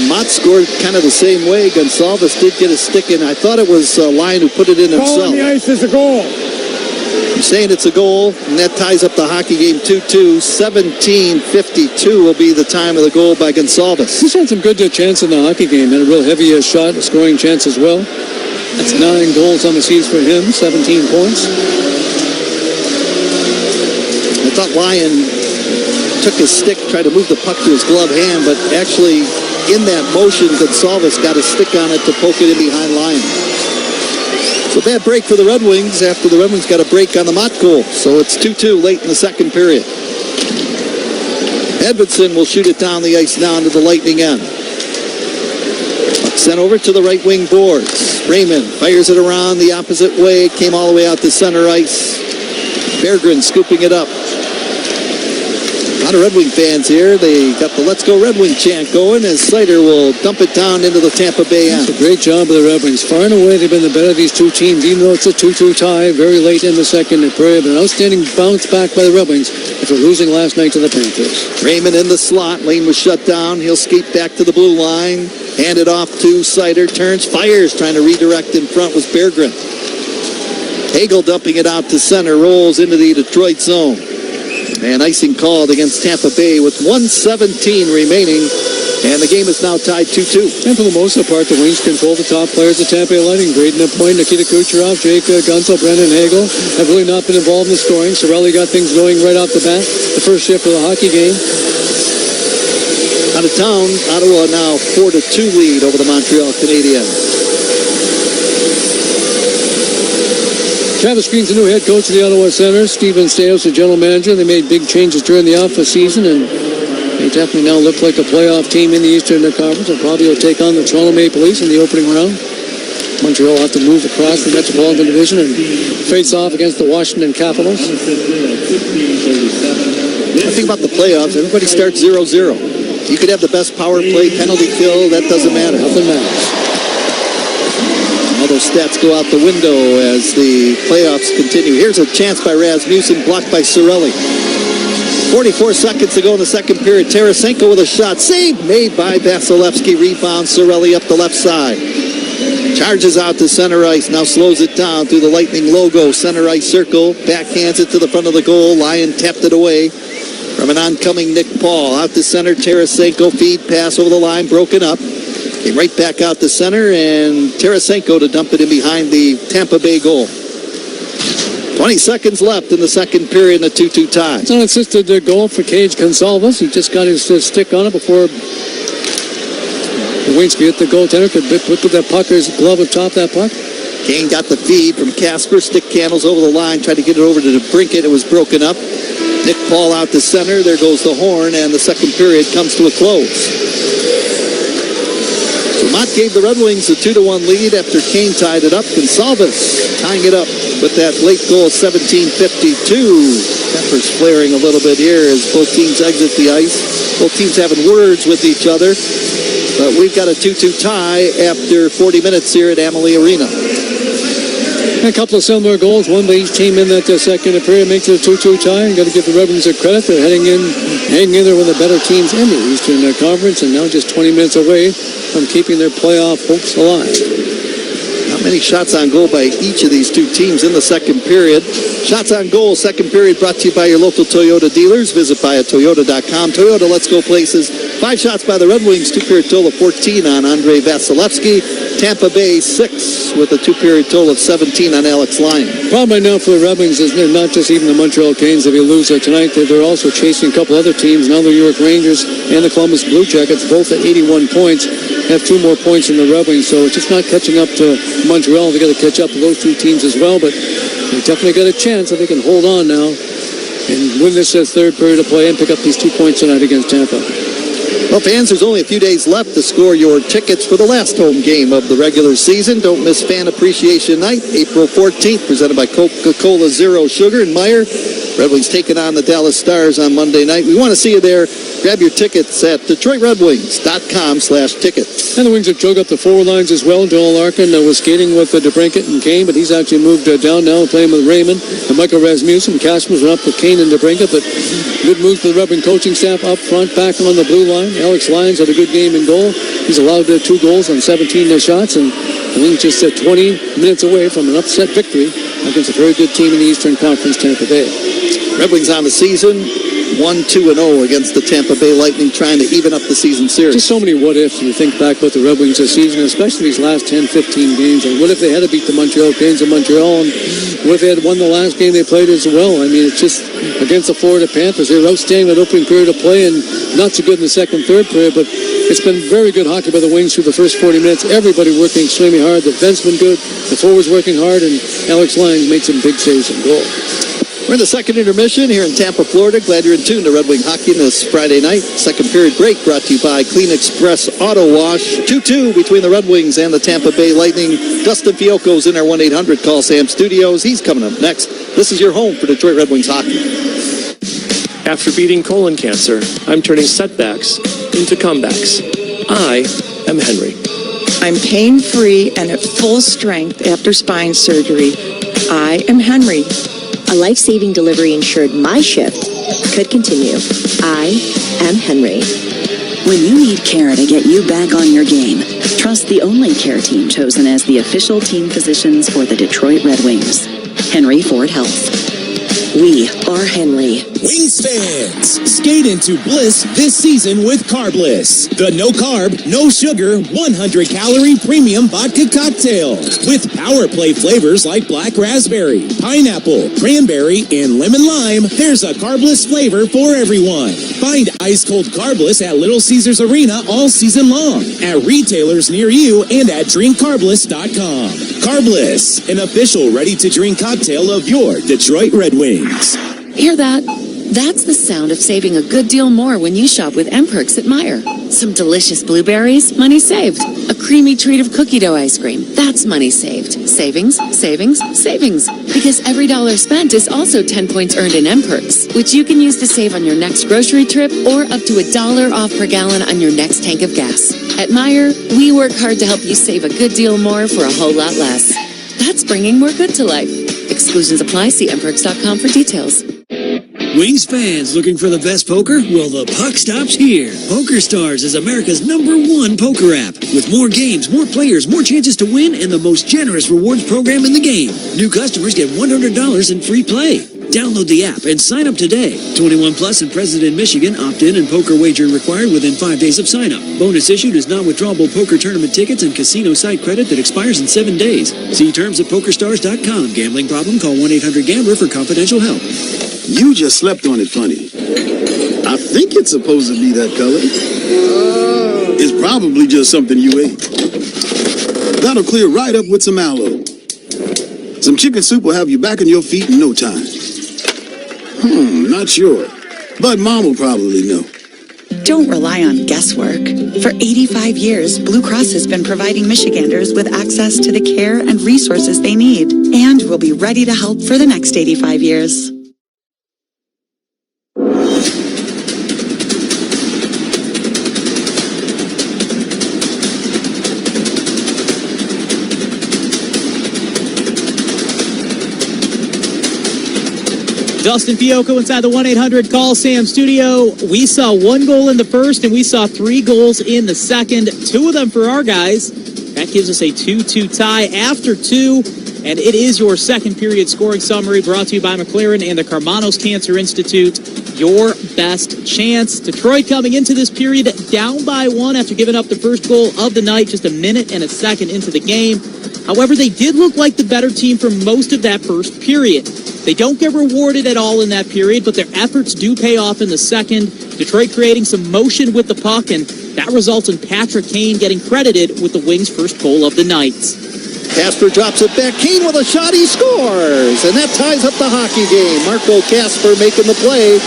Mott scored kind of the same way. Gonsalves did get a stick in. I thought it was Lyon who put it in himself. Call on the ice is a goal. I'm saying it's a goal, and that ties up the hockey game 2-2. 17:52 will be the time of the goal by Gonsalves. He's had some good chance in the hockey game. Had a real heavy shot, a scoring chance as well. That's 9 goals on the season for him, 17 points. I thought Lyon took his stick, tried to move the puck to his glove hand, but actually in that motion, Gonsalves got a stick on it to poke it in behind Lyon. So bad break for the Red Wings after the Red Wings got a break on the Mott goal. So it's 2-2 late in the second period. Edmondson will shoot it down the ice now into the Lightning end. Puck sent over to the right wing boards. Raymond fires it around the opposite way, came all the way out to center ice. Berggren scooping it up. A lot of Red Wing fans here. They got the Let's Go Red Wing chant going as Sider will dump it down into the Tampa Bay end. That's a great job of the Red Wings. Far and away, they've been the better of these two teams, even though it's a 2-2 tie very late in the second period. An outstanding bounce back by the Red Wings after losing last night to the Panthers. Raymond in the slot. Lane was shut down. He'll skate back to the blue line. Hand it off to Sider. Turns, fires, trying to redirect in front was Berggren. Hagel dumping it out to center. Rolls into the Detroit zone. And icing called against Tampa Bay with 1:17 remaining. And the game is now tied 2-2. And for the most part, the Wings control the top players of Tampa Bay Lightning. Braden Point, Nikita Kucherov, Jake Guentzel, Brendan Hagel have really not been involved in the scoring. Cirelli got things going right off the bat. The first shift of the hockey game. Out of town, Ottawa now 4-2 lead over the Montreal Canadiens. Travis Green's the new head coach of the Ottawa Senators. Steven Stamkos, the general manager. They made big changes during the off-season, and they definitely now look like a playoff team in the Eastern Conference. And probably will take on the Toronto Maple Leafs in the opening round. Montreal will have to move across the Metropolitan Division and face off against the Washington Capitals. I think about the playoffs. Everybody starts 0-0. You could have the best power play, penalty kill. That doesn't matter. Nothing matters. All those stats go out the window as the playoffs continue. Here's a chance by Rasmussen, blocked by Cirelli. 44 seconds to go in the second period. Tarasenko with a shot. Save made by Vasilevsky. Rebound Cirelli up the left side. Charges out to center ice. Now slows it down through the Lightning logo. Center ice circle. Backhands it to the front of the goal. Lyon tapped it away from an oncoming Nick Paul. Out to center. Tarasenko feed pass over the line. Broken up. Came right back out to center, and Tarasenko to dump it in behind the Tampa Bay goal. 20 seconds left in the second period in a 2-2 tie. It's an unassisted goal for Cage Gonsalves. He just got his stick on it before the Wings could hit the goaltender, could put that puck or his glove atop that puck. Kane got the feed from Casper. Stick candles over the line, tried to get it over to DeBrincat. It was broken up. Nick Paul out to center. There goes the horn, and the second period comes to a close. Mott gave the Red Wings a 2-1 lead after Kane tied it up. Gonsalves tying it up with that late goal, 17:52. Tempers flaring a little bit here as both teams exit the ice. Both teams having words with each other. But we've got a 2-2 tie after 40 minutes here at Amalie Arena. A couple of similar goals, one by each team in that second period, makes it a 2-2 tie. And got to give the Red Wings a credit. They're hanging in there with the better teams in the Eastern Conference, and now just 20 minutes away from keeping their playoff hopes alive. Not many shots on goal by each of these two teams in the second period. Shots on goal, second period, brought to you by your local Toyota dealers. Visit buyatoyota.com. Toyota, let's go places. 5 shots by the Red Wings, 2-period total of 14 on Andrei Vasilevsky. Tampa Bay 6 with a two-period total of 17 on Alex Lyon. Problem right now for the Red Wings is they're not just even the Montreal Canes. If you lose tonight, they're also chasing a couple other teams. Now the New York Rangers and the Columbus Blue Jackets, both at 81 points, have 2 more points than the Red Wings. So it's just not catching up to Montreal. They got to catch up to those 2 teams as well. But they definitely got a chance if they can hold on now and win this third period of play and pick up these 2 points tonight against Tampa. Well, fans, there's only a few days left to score your tickets for the last home game of the regular season. Don't miss Fan Appreciation Night, April 14th, presented by Coca-Cola Zero Sugar and Meyer. Red Wings taking on the Dallas Stars on Monday night. We want to see you there. Grab your tickets at DetroitRedWings.com/tickets. And the Wings have choked up the forward lines as well. Joel Larkin was skating with DeBrincat and Kane, but he's actually moved down now, playing with Raymond. And Michael Rasmussen, Kasper's went up with Kane and DeBrincat, but good move for the Red Wing coaching staff up front, back on the blue line. Alex Lyons had a good game in goal. He's allowed 2 goals on 17 shots, and the Wings just 20 minutes away from an upset victory against a very good team in the Eastern Conference, Tampa Bay. Red Wings on the season, 1-2-0 against the Tampa Bay Lightning, trying to even up the season series. Just so many what-ifs when you think back about the Red Wings this season, especially these last 10, 15 games. And what if they had to beat the Montreal Canes in Montreal? And what if they had won the last game they played as well? I mean, it's just against the Florida Panthers. They were outstanding in the opening period of play and not so good in the second, third period. But it's been very good hockey by the Wings through the first 40 minutes. Everybody working extremely hard. The defense been good. The forwards working hard. And Alex Lyons made some big saves and goal. We're in the second intermission here in Tampa, Florida. Glad you're in tune to Red Wing Hockey this Friday night. Second period break brought to you by Clean Express Auto Wash. 2-2 between the Red Wings and the Tampa Bay Lightning. Dustin Fioco's in our 1-800-CALL-SAM studios. He's coming up next. This is your home for Detroit Red Wings hockey. After beating colon cancer, I'm turning setbacks into comebacks. I am Henry. I'm pain-free and at full strength after spine surgery. I am Henry. A life-saving delivery ensured my shift could continue. I am Henry. When you need care to get you back on your game, trust the only care team chosen as the official team physicians for the Detroit Red Wings. Henry Ford Health. We are Henry. Wings fans, skate into bliss this season with Carbliss, the no-carb, no-sugar, 100-calorie premium vodka cocktail. With power play flavors like black raspberry, pineapple, cranberry, and lemon lime, there's a Carbliss flavor for everyone. Find ice-cold Carbliss at Little Caesars Arena all season long, at retailers near you, and at drinkcarbliss.com. Carbliss, an official ready-to-drink cocktail of your Detroit Red Wings. Hear that? That's the sound of saving a good deal more when you shop with M-Perks at Meijer. Some delicious blueberries, money saved. A creamy treat of cookie dough ice cream, that's money saved. Savings, savings, savings. Because every dollar spent is also 10 points earned in M-Perks, which you can use to save on your next grocery trip or up to $1 off per gallon on your next tank of gas. At Meijer, we work hard to help you save a good deal more for a whole lot less. That's bringing more good to life. Exclusions apply. See mperks.com for details. Wings fans looking for the best poker? Well, the puck stops here. PokerStars is America's #1 poker app. With more games, more players, more chances to win, and the most generous rewards program in the game. New customers get $100 in free play. Download the app and sign up today. 21 plus and present in Michigan. Opt-in and poker wager required within 5 days of sign-up. Bonus issued is non-withdrawable poker tournament tickets and casino site credit that expires in 7 days. See terms at PokerStars.com. Gambling problem? Call 1-800-GAMBLER for confidential help. You just slept on it funny. I think it's supposed to be that color. It's probably just something you ate. That'll clear right up with some aloe. Some chicken soup will have you back on your feet in no time. Not sure. But Mom will probably know. Don't rely on guesswork. For 85 years, Blue Cross has been providing Michiganders with access to the care and resources they need, and will be ready to help for the next 85 years. Dustin Fioco inside the 1-800-CALL-SAM studio. We saw 1 goal in the first, and we saw 3 goals in the second. 2 of them for our guys. That gives us a 2-2 tie. After 2, And it is your second period scoring summary brought to you by McLaren and the Karmanos Cancer Institute. Your best chance. Detroit coming into this period down by 1 after giving up the first goal of the night just a minute and a second into the game. However, they did look like the better team for most of that first period. They don't get rewarded at all in that period, but their efforts do pay off in the second. Detroit creating some motion with the puck, and that results in Patrick Kane getting credited with the Wings' first goal of the night. Casper drops it back. Kane with a shot. He scores. And that ties up the hockey game. Marco Casper making the play.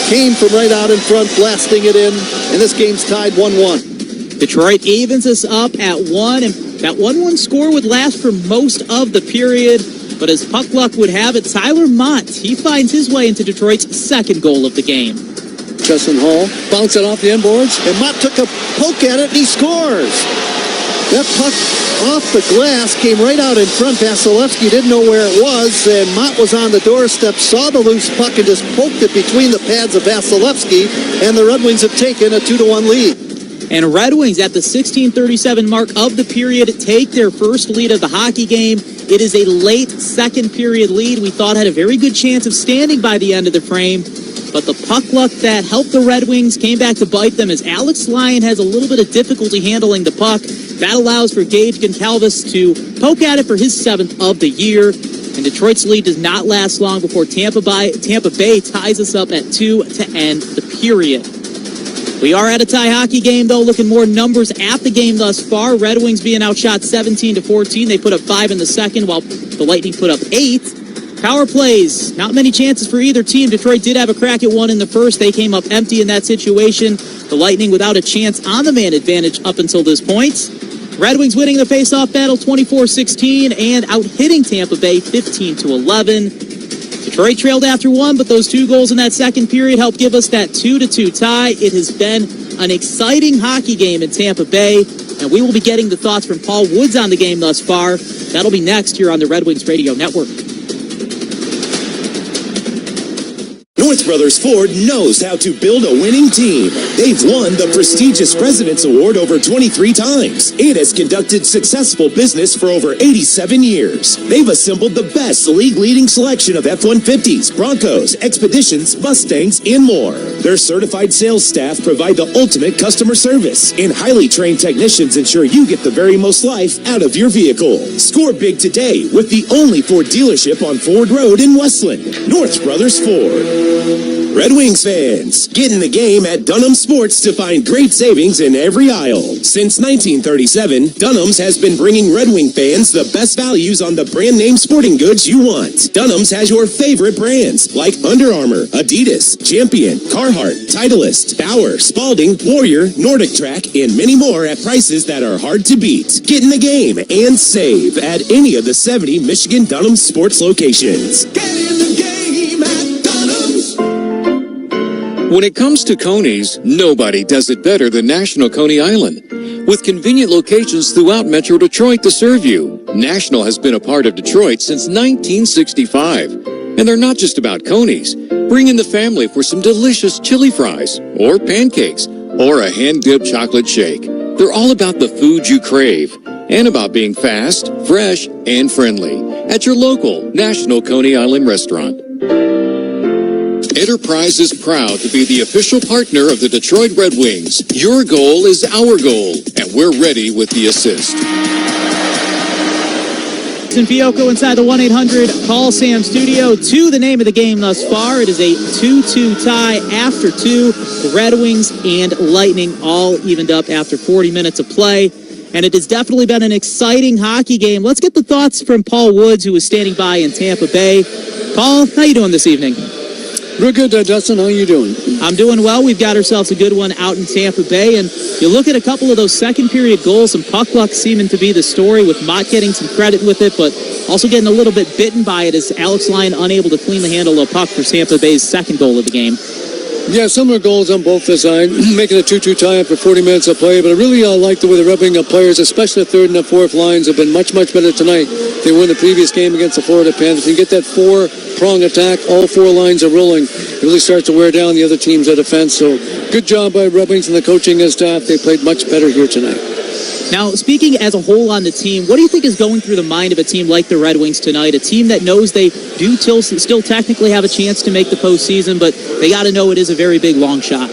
Kane from right out in front, blasting it in. And this game's tied 1-1. Detroit evens us up at 1. And that 1-1 score would last for most of the period. But as puck luck would have it, Tyler Mott, he finds his way into Detroit's second goal of the game. Justin Hall bounced it off the end boards. And Mott took a poke at it and he scores. That puck off the glass came right out in front. Vasilevsky didn't know where it was, and Mott was on the doorstep, saw the loose puck, and just poked it between the pads of Vasilevsky, and the Red Wings have taken a 2-1 lead. And Red Wings at the 16:37 mark of the period take their first lead of the hockey game. It is a late second period lead we thought had a very good chance of standing by the end of the frame. But the puck luck that helped the Red Wings came back to bite them as Alex Lyon has a little bit of difficulty handling the puck. That allows for Gage Goncalves to poke at it for his 7th of the year. And Detroit's lead does not last long before Tampa Bay ties us up at 2 to end the period. We are at a tie hockey game, though, looking more numbers at the game thus far. Red Wings being outshot 17-14. They put up 5 in the second, while the Lightning put up 8. Power plays, not many chances for either team. Detroit did have a crack at 1 in the first. They came up empty in that situation. The Lightning without a chance on the man advantage up until this point. Red Wings winning the face-off battle 24-16 and out-hitting Tampa Bay 15-11. Detroit trailed after 1, but those 2 goals in that second period helped give us that 2-2 tie. It has been an exciting hockey game in Tampa Bay, and we will be getting the thoughts from Paul Woods on the game thus far. That'll be next here on the Red Wings Radio Network. North Brothers Ford knows how to build a winning team. They've won the prestigious President's Award over 23 times and has conducted successful business for over 87 years. They've assembled the best league-leading selection of F-150s, Broncos, Expeditions, Mustangs, and more. Their certified sales staff provide the ultimate customer service, and highly trained technicians ensure you get the very most life out of your vehicle. Score big today with the only Ford dealership on Ford Road in Westland. North Brothers Ford. Red Wings fans, get in the game at Dunham Sports to find great savings in every aisle. Since 1937, Dunham's has been bringing Red Wing fans the best values on the brand name sporting goods you want. Dunham's has your favorite brands like Under Armour, Adidas, Champion, Carhartt, Titleist, Bauer, Spalding, Warrior, Nordic Track, and many more at prices that are hard to beat. Get in the game and save at any of the 70 Michigan Dunham Sports locations. Get in the game at Dunham's. When it comes to Coney's, nobody does it better than National Coney Island. With convenient locations throughout Metro Detroit to serve you, National has been a part of Detroit since 1965. And they're not just about Coney's. Bring in the family for some delicious chili fries, or pancakes, or a hand-dipped chocolate shake. They're all about the food you crave, and about being fast, fresh, and friendly at your local National Coney Island restaurant. Enterprise is proud to be the official partner of the Detroit Red Wings. Your goal is our goal, and we're ready with the assist. And Fiocco inside the 1-800 Call-Sam studio. 2 the name of the game thus far. It is a 2-2 tie after 2. The Red Wings and Lightning all evened up after 40 minutes of play. And it has definitely been an exciting hockey game. Let's get the thoughts from Paul Woods, who is standing by in Tampa Bay. Paul, how you doing this evening? Real good, Dustin. How are you doing? I'm doing well. We've got ourselves a good one out in Tampa Bay. And you look at a couple of those second period goals, and puck luck seeming to be the story, with Mott getting some credit with it, but also getting a little bit bitten by it as Alex Lyon unable to clean the handle of puck for Tampa Bay's second goal of the game. Yeah, similar goals on both sides, making a 2-2 tie after 40 minutes of play. But I really like the way the Red Wing players, especially the third and the fourth lines, have been much, much better tonight. They won the previous game against the Florida Panthers. You get that 4-prong attack, all 4 lines are rolling. It really starts to wear down the other team's defense. So good job by Red Wings and the coaching staff. They played much better here tonight. Now, speaking as a whole on the team, what do you think is going through the mind of a team like the Red Wings tonight? A team that knows they do still technically have a chance to make the postseason, but they got to know it is a very big long shot.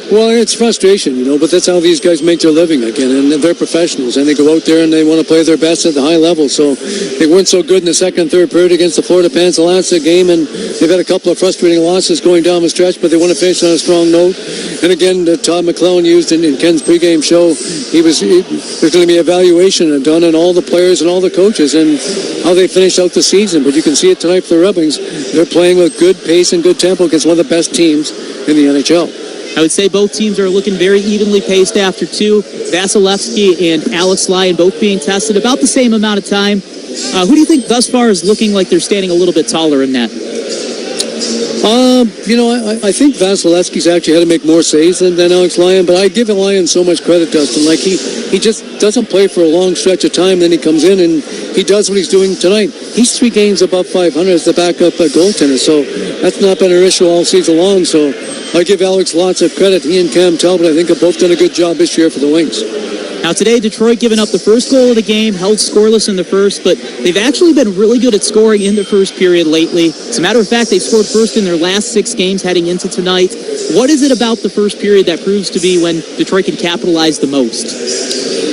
Well, it's frustration, but that's how these guys make their living again, and they're professionals, and they go out there and they want to play their best at the high level. So they weren't so good in the second and third period against the Florida Panthers last game, and they've had a couple of frustrating losses going down the stretch, but they want to finish on a strong note. And again, Todd McClellan used in Ken's pregame show, there's going to be evaluation done on all the players and all the coaches and how they finish out the season. But you can see it tonight for the Red Wings. They're playing with good pace and good tempo against one of the best teams in the NHL. I would say both teams are looking very evenly paced after two. Vasilevsky and Alex Lyon both being tested about the same amount of time. Who do you think thus far is looking like they're standing a little bit taller in that? I think Vasilevsky's actually had to make more saves than Alex Lyon, but I give Lyon so much credit, Dustin. Like, he just doesn't play for a long stretch of time, then he comes in and he does what he's doing tonight. He's 3 games above 500 as the backup goaltender, so that's not been an issue all season long, so I give Alex lots of credit. He and Cam Talbot, I think, have both done a good job this year for the Wings. Now today, Detroit giving up the first goal of the game, held scoreless in the first, but they've actually been really good at scoring in the first period lately. As a matter of fact, they've scored first in their last 6 games heading into tonight. What is it about the first period that proves to be when Detroit can capitalize the most?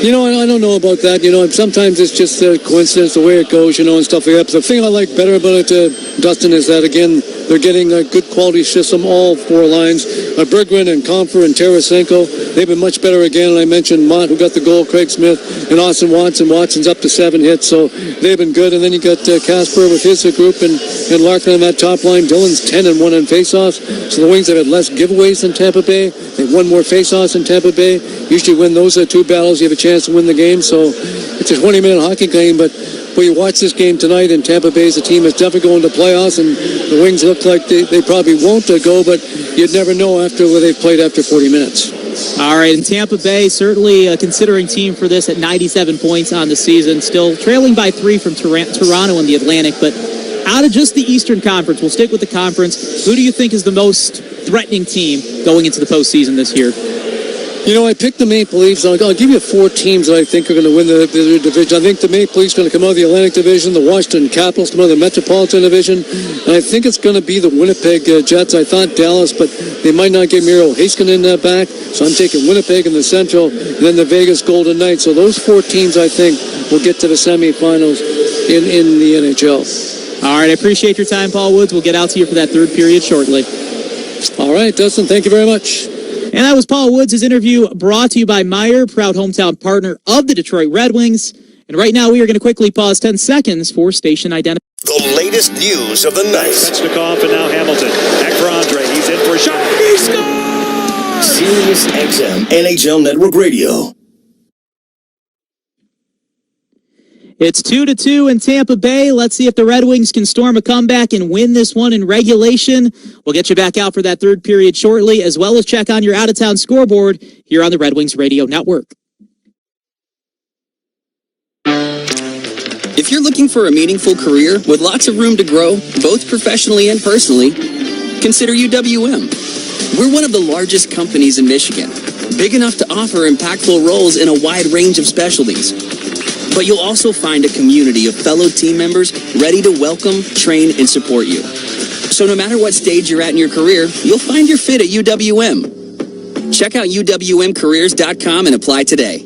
I don't know about that. Sometimes it's just a coincidence the way it goes, and stuff like that. But the thing I like better about it, Dustin, is that, again, they're getting a good quality system, all 4 lines. Berggren and Comfer and Tarasenko, they've been much better again. And I mentioned Mott, who got the goal, Craig Smith, and Austin Watson. Watson's up to 7 hits, so they've been good. And then you got Casper with his group and Larkin on that top line. Dillon's 10-1 in faceoffs. So the Wings have had less giveaways than Tampa Bay. They've won more faceoffs than Tampa Bay. Usually win those 2 battles, you have a chance to win the game. So it's a 20-minute hockey game, but when you watch this game tonight, and Tampa Bay's a team that's definitely going to playoffs, and the Wings look like they probably won't go, but you'd never know after where they've played after 40 minutes. All right, and Tampa Bay certainly a considering team for this at 97 points on the season, still trailing by 3 from Toronto in the Atlantic, but out of just the Eastern Conference, we'll stick with the conference. Who do you think is the most threatening team going into the postseason this year? I picked the Maple Leafs. I'll give you 4 teams that I think are going to win the division. I think the Maple Leafs are going to come out of the Atlantic Division, the Washington Capitals come out of the Metropolitan Division, and I think it's going to be the Winnipeg Jets. I thought Dallas, but they might not get Miro Heiskanen back, so I'm taking Winnipeg in the Central, and then the Vegas Golden Knights. So those 4 teams, I think, will get to the semifinals in the NHL. All right, I appreciate your time, Paul Woods. We'll get out to you for that third period shortly. All right, Dustin, thank you very much. And that was Paul Woods' interview brought to you by Meijer, proud hometown partner of the Detroit Red Wings. And right now we are going to quickly pause 10 seconds for station identification. The latest news of the night. Svechnikov and now Hamilton. Back for Andre. He's in for a shot. He scores! Sirius XM NHL Network Radio. It's 2-2 in Tampa Bay. Let's see if the Red Wings can storm a comeback and win this one in regulation. We'll get you back out for that third period shortly, as well as check on your out-of-town scoreboard here on the Red Wings Radio Network. If you're looking for a meaningful career with lots of room to grow, both professionally and personally, consider UWM. We're one of the largest companies in Michigan, big enough to offer impactful roles in a wide range of specialties. But you'll also find a community of fellow team members ready to welcome, train, and support you. So no matter what stage you're at in your career, you'll find your fit at UWM. Check out UWMcareers.com and apply today.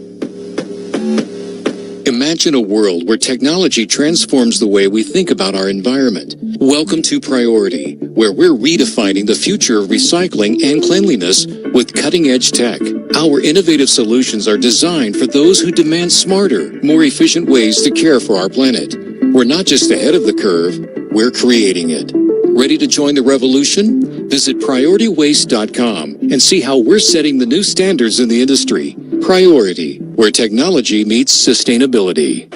Imagine a world where technology transforms the way we think about our environment. Welcome to Priority, where we're redefining the future of recycling and cleanliness with cutting-edge tech. Our innovative solutions are designed for those who demand smarter, more efficient ways to care for our planet. We're not just ahead of the curve, we're creating it. Ready to join the revolution? Visit PriorityWaste.com and see how we're setting the new standards in the industry. Priority, where technology meets sustainability.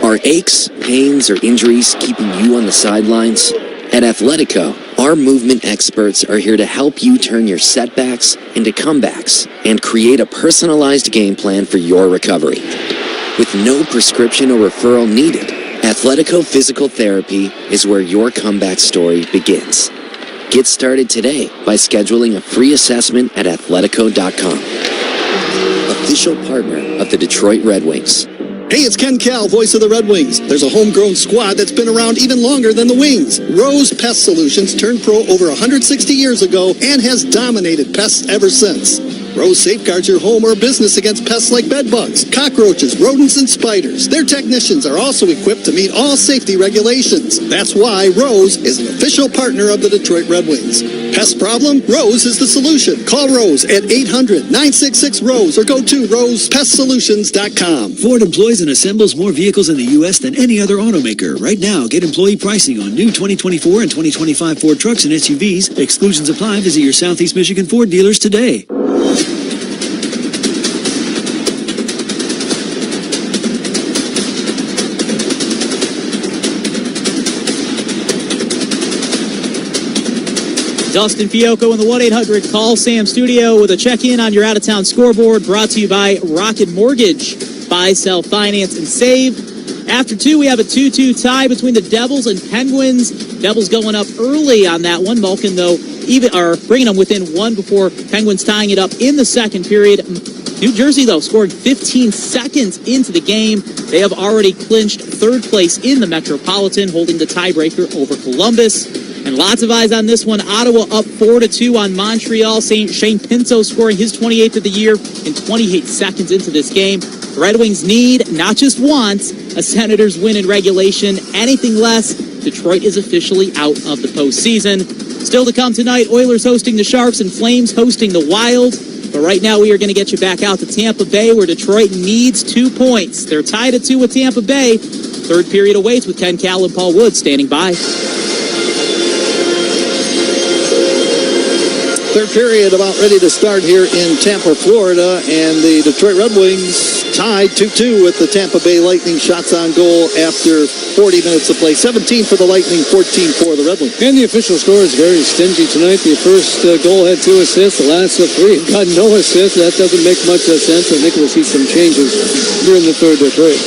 Are aches, pains, or injuries keeping you on the sidelines? At Athletico, our movement experts are here to help you turn your setbacks into comebacks and create a personalized game plan for your recovery. With no prescription or referral needed, Athletico Physical Therapy is where your comeback story begins. Get started today by scheduling a free assessment at Athletico.com. official partner of the Detroit Red Wings. Hey, it's Ken Cal, voice of the Red Wings. There's a homegrown squad that's been around even longer than the Wings. Rose Pest Solutions turned pro over 160 years ago and has dominated pests ever since. Rose safeguards your home or business against pests like bedbugs, cockroaches, rodents, and spiders. Their technicians are also equipped to meet all safety regulations. That's why Rose is an official partner of the Detroit Red Wings. Pest problem? Rose is the solution. Call Rose at 800-966-ROSE or go to rosepestsolutions.com. Ford employs and assembles more vehicles in the U.S. than any other automaker. Right now, get employee pricing on new 2024 and 2025 Ford trucks and SUVs. Exclusions apply. Visit your Southeast Michigan Ford dealers today. Dustin Fiocco in the 1-800-CALL SAM studio with a check-in on your out-of-town scoreboard brought to you by Rocket Mortgage. Buy, sell, finance, and save. After 2, we have a 2-2 tie between the Devils and Penguins. Devils going up early on that one. Malkin, though, bringing them within 1 before Penguins tying it up in the second period. New Jersey, though, scoring 15 seconds into the game. They have already clinched third place in the Metropolitan, holding the tiebreaker over Columbus. And lots of eyes on this one. Ottawa up 4-2 on Montreal. Shane Pinto scoring his 28th of the year in 28 seconds into this game. The Red Wings need, not just want, a Senators win in regulation. Anything less, Detroit is officially out of the postseason. Still to come tonight, Oilers hosting the Sharks and Flames hosting the Wild. But right now, we are going to get you back out to Tampa Bay, where Detroit needs 2 points. They're tied at 2 with Tampa Bay. Third period awaits with Ken Cal and Paul Wood standing by. Third period about ready to start here in Tampa, Florida, and the Detroit Red Wings tied 2-2 with the Tampa Bay Lightning. Shots on goal after 40 minutes of play. 17 for the Lightning, 14 for the Red Wings. And the official score is very stingy tonight. The first goal had 2 assists. The last of 3 got no assists. That doesn't make much sense. I think we'll see some changes during the third period.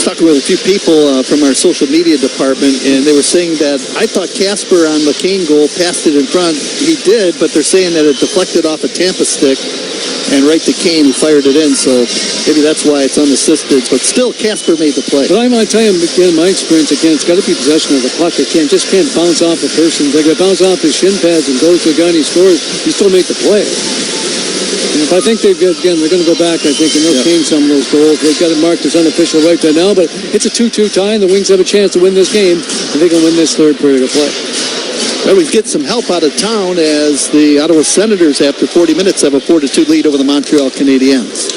Talking with a few people from our social media department, and they were saying that I thought Casper on McCain goal passed it in front. He did, but they're saying that it deflected off a Tampa stick and right to Kane, who fired it in. So maybe that's why it's unassisted. But still, Casper made the play. But I might tell you, again, my experience, again, it's got to be possession of the puck. It can't bounce off a person. They got to bounce off his shin pads and goes to the guy and he scores. You still make the play. And if I think they're going to go back, I think, and they'll change some of those goals. They've got it marked as unofficial right there now, but it's a 2-2 tie, and the Wings have a chance to win this game, and they can win this third period of play. Well, we get some help out of town as the Ottawa Senators, after 40 minutes, have a 4-2 lead over the Montreal Canadiens.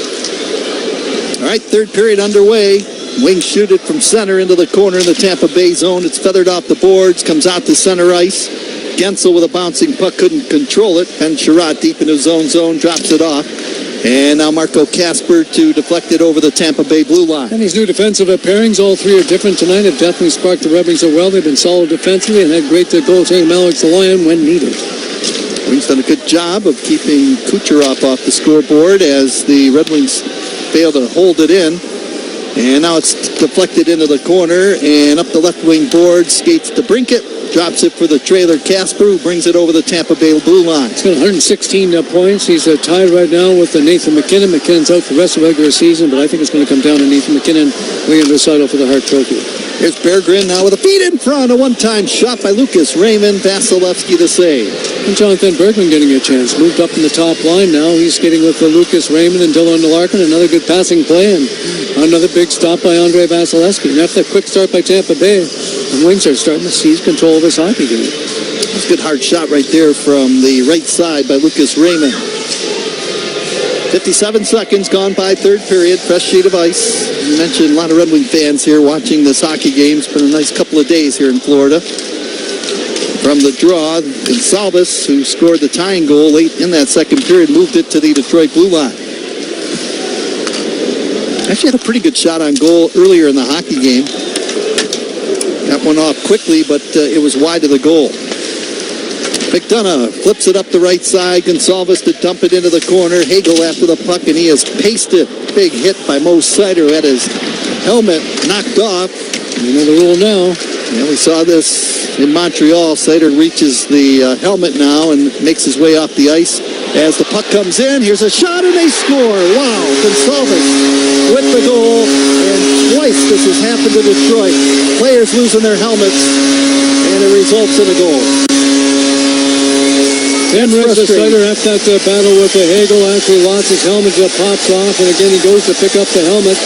All right, third period underway. Wings shoot it from center into the corner in the Tampa Bay zone. It's feathered off the boards, comes out to center ice. Gensel with a bouncing puck couldn't control it. And Sherratt deep in his own zone drops it off. And now Marco Casper to deflect it over the Tampa Bay blue line. And these new defensive pairings, all 3 are different tonight. Have definitely sparked the Red Wings so well. They've been solid defensively and had great goaltending Alex Lyon when needed. Wings done a good job of keeping Kucherov off the scoreboard as the Red Wings fail to hold it in. And now it's deflected into the corner and up the left wing board, skates to Brinkett. Drops it for the trailer Casper, who brings it over the Tampa Bay blue line. He's got 116 points. He's tied right now with Nathan MacKinnon. McKinnon's out for the rest of the regular season, but I think it's going to come down to Nathan MacKinnon winning the recital for the Hart Trophy. Here's Berggren now with a feed in front. A one-time shot by Lucas Raymond. Vasilevsky the save. And Jonathan Berggren getting a chance. Moved up in the top line now. He's skating with Lucas Raymond and Dylan Larkin. Another good passing play and another big stop by Andrei Vasilevsky. And after that quick start by Tampa Bay, the Wings are starting to seize control of this hockey game. That's a good hard shot right there from the right side by Lucas Raymond. 57 seconds gone by third period. Fresh sheet of ice. You mentioned a lot of Red Wing fans here watching this hockey game. It's been a nice couple of days here in Florida. From the draw, Gonsalves, who scored the tying goal late in that second period, moved it to the Detroit blue line. Actually had a pretty good shot on goal earlier in the hockey game. Got one off quickly, but it was wide of the goal. McDonough flips it up the right side. Gonsalves to dump it into the corner. Hagel after the puck, and he has pasted. Big hit by Mo Seider, who had his helmet knocked off. You know the rule now. Yeah, we saw this in Montreal. Seider reaches the helmet now and makes his way off the ice. As the puck comes in, here's a shot and they score. Wow, Gonsalves with the goal. And twice this has happened to Detroit. Players losing their helmets, and it results in a goal. Then Rick Snyder, after that battle with the Hagel, actually lost his helmet, that pops off, and again he goes to pick up the helmet.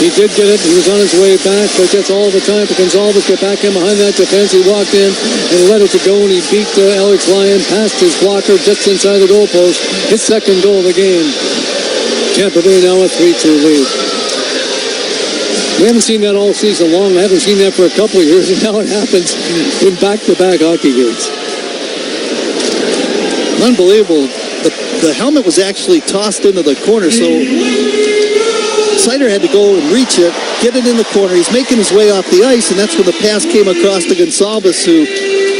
He did get it. He was on his way back, but gets all the time for Gonsalves to get back in behind that defense. He walked in and let it to go, and he beat Alex Lyon past his blocker just inside the goalpost. His second goal of the game. Tampa Bay now a 3-2 lead. We haven't seen that all season long. I haven't seen that for a couple of years, and now it happens in back-to-back hockey games. Unbelievable. The helmet was actually tossed into the corner, so Seider had to go and reach it, get it in the corner. He's making his way off the ice, and that's when the pass came across to Gonsalves, who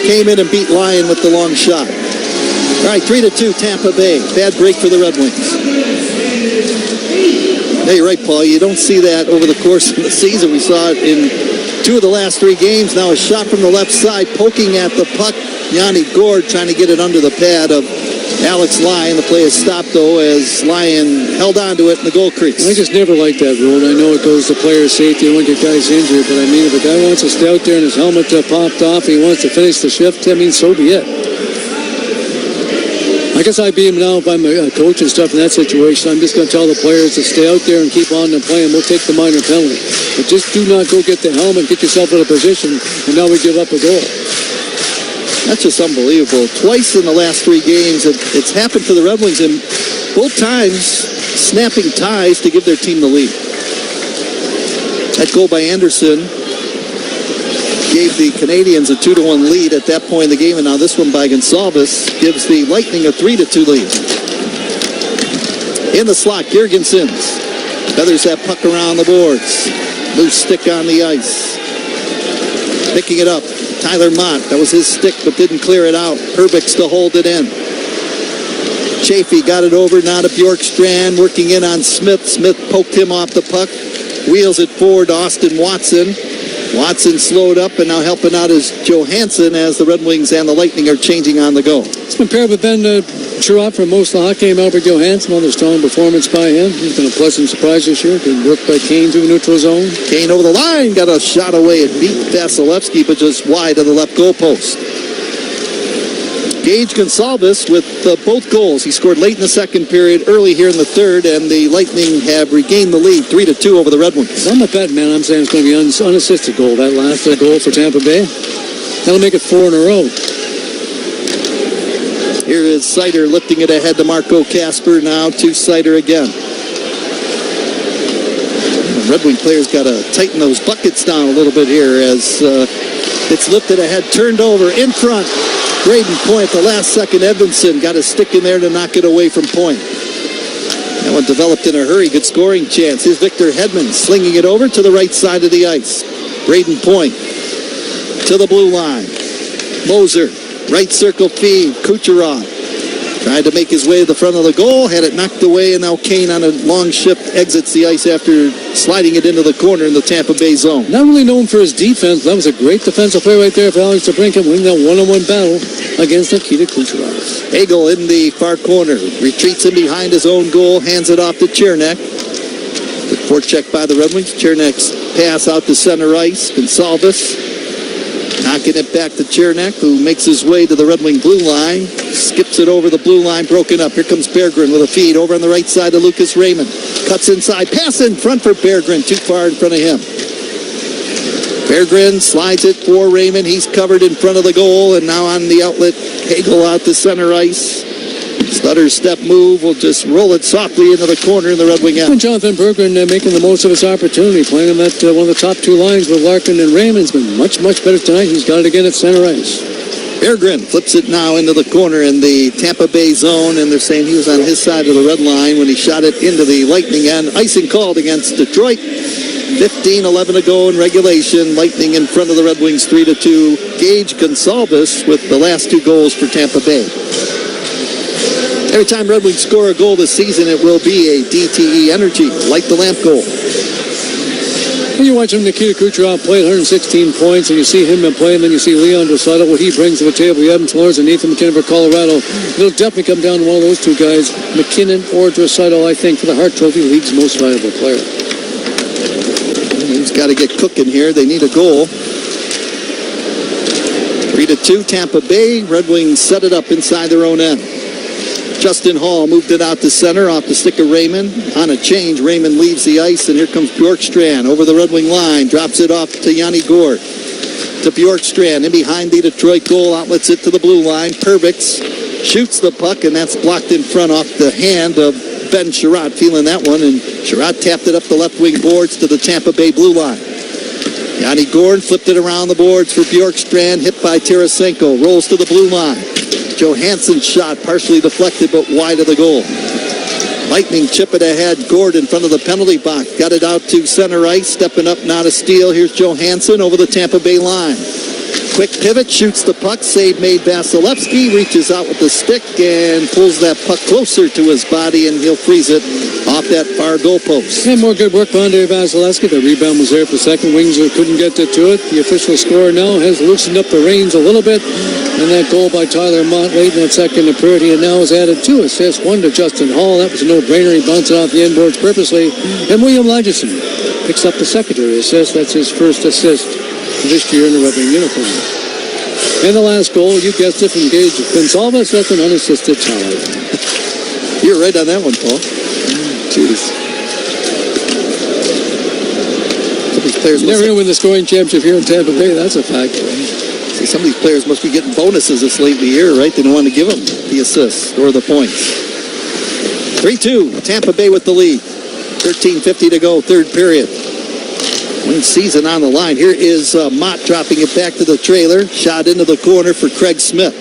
came in and beat Lyon with the long shot. All right, 3-2, Tampa Bay. Bad break for the Red Wings. Yeah, you're right, Paul. You don't see that over the course of the season. We saw it in 2 of the last 3 games. Now a shot from the left side, poking at the puck. Yanni Gord trying to get it under the pad of Alex Lyon. The play is stopped, though, as Lyon held on to it in the goal crease. I just never liked that rule, and I know it goes to player safety and won't get guys injured, but I mean, if a guy wants to stay out there and his helmet popped off and he wants to finish the shift, I mean, so be it. I guess I'd be him now if I'm a coach and stuff in that situation. I'm just going to tell the players to stay out there and keep on and play, and we'll take the minor penalty. But just do not go get the helmet, get yourself in a position, and now we give up a goal. That's just unbelievable. Twice in the last 3 games, it's happened for the Red Wings, and both times snapping ties to give their team the lead. That goal by Anderson gave the Canadians a 2-1 lead at that point in the game, and now this one by Gonsalves gives the Lightning a 3-2 lead. In the slot, Girgensons feathers that puck around the boards. Loose stick on the ice. Picking it up. Tyler Mott, that was his stick, but didn't clear it out. Herbix to hold it in. Chafee got it over, now to Bjorkstrand, working in on Smith. Smith poked him off the puck. Wheels it forward to Austin Watson. Watson slowed up, and now helping out is Johansson as the Red Wings and the Lightning are changing on the go. It's been paired with Ben Chirot for most of the hockey game. Albert Johansson, another strong performance by him. He's been a pleasant surprise this year. Good work by Kane through the neutral zone. Kane over the line, got a shot away. It beat Vasilevsky, but just wide of the left goalpost. Gage Gonsalves with both goals. He scored late in the second period, early here in the third, and the Lightning have regained the lead 3-2 over the Red Wings. I'm a bet, man. I'm saying it's going to be unassisted goal. That last goal for Tampa Bay. That'll make it 4 in a row. Here is Seider lifting it ahead to Marco Kasper. Now to Seider again. The Red Wing players got to tighten those buckets down a little bit here as it's lifted ahead, turned over in front. Braden Point, the last second, Edmondson got a stick in there to knock it away from Point. That one developed in a hurry. Good scoring chance. Here's Victor Hedman slinging it over to the right side of the ice. Braden Point to the blue line. Moser, right circle feed. Kucherov tried to make his way to the front of the goal, had it knocked away, and now Kane on a long shift exits the ice after sliding it into the corner in the Tampa Bay zone. Not really known for his defense. That was a great defensive play right there for Alex DeBrincat, winning that one-on-one battle against Nikita Kucherov. Hagel in the far corner, retreats in behind his own goal, hands it off to Chernak. Good forecheck by the Red Wings. Chernak's pass out to center ice. Gonsalves knocking it back to Chernak, who makes his way to the Red Wing blue line. Skips it over the blue line, broken up. Here comes Berggren with a feed over on the right side to Lucas Raymond. Cuts inside, pass in front for Berggren, too far in front of him. Berggren slides it for Raymond. He's covered in front of the goal, and now on the outlet, Hagel out to center ice. Stutter's step move will just roll it softly into the corner in the Red Wing end. Jonathan Berggren making the most of his opportunity, playing him at one of the top 2 lines with Larkin and Raymond's been much better tonight. He's got it again at center ice. Berggren flips it now into the corner in the Tampa Bay zone, and they're saying he was on his side of the red line when he shot it into the Lightning end. Icing called against Detroit. 15-11 to go in regulation. Lightning in front of the Red Wings 3-2. Gage Gonsalves with the last 2 goals for Tampa Bay. Every time Red Wings score a goal this season, it will be a DTE Energy Light the Lamp goal. When you watch him, Nikita Kucherov play 116 points, and you see him play, and then you see Leon Draisaitl, what he brings to the table. You have him Flores and Nathan McKinnon for Colorado. It'll definitely come down to one of those two guys, McKinnon or Draisaitl, I think, for the Hart Trophy, league's most valuable player. He's got to get cooking here. They need a goal. 3-2, Tampa Bay. Red Wings set it up inside their own end. Justin Hall moved it out to center off the stick of Raymond. On a change, Raymond leaves the ice, and here comes Bjorkstrand over the Red Wing line. Drops it off to Yanni Gourde. To Bjorkstrand, in behind the Detroit goal, outlets it to the blue line. Perbix shoots the puck, and that's blocked in front off the hand of Ben Sherratt, feeling that one, and Sherratt tapped it up the left wing boards to the Tampa Bay blue line. Yanni Gourde flipped it around the boards for Bjorkstrand, hit by Tarasenko, rolls to the blue line. Johansson's shot partially deflected but wide of the goal. Lightning chip it ahead. Gourde in front of the penalty box. Got it out to center ice. Stepping up, not a steal. Here's Johansson over the Tampa Bay line. Quick pivot, shoots the puck. Save made Vasilevsky. Reaches out with the stick and pulls that puck closer to his body, and he'll freeze it off that far goalpost. And more good work by Andrei Vasilevsky. The rebound was there for the second. Wings couldn't get to it. The official scorer now has loosened up the reins a little bit. And that goal by Tyler Mott late in that second period, he now has added 2 assists, 1 to Justin Hall. That was a no-brainer. He bounced it off the inboards purposely. And William Lagesson picks up the secondary assist. That's his first assist this year in the Red Wing uniform. And the last goal, you guessed it, from Gage Gonsalves. That's an unassisted tally. You're right on that one, Paul. Jeez. Players never going to win the scoring championship here in Tampa Bay. That's a fact. See, some of these players must be getting bonuses this late in the year, right? They don't want to give them the assists or the points. 3-2, Tampa Bay with the lead. 13:50 to go, third period. Wing season on the line. Here is Mott dropping it back to the trailer. Shot into the corner for Craig Smith.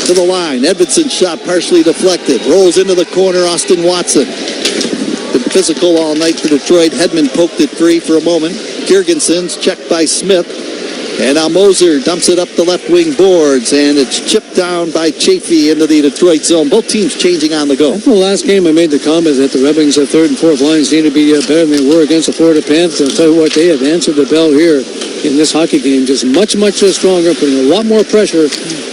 To the line. Edvinson's shot partially deflected. Rolls into the corner. Austin Watson. Been physical all night for Detroit. Hedman poked it free for a moment. Kirgenson's checked by Smith. And now Moser dumps it up the left wing boards, and it's chipped down by Chafee into the Detroit zone. Both teams changing on the go. After the last game, I made the comment that the Red Wings' third and fourth lines need to be better than they were against the Florida Panthers. I'll tell you what, they have answered the bell here in this hockey game, just much stronger, putting a lot more pressure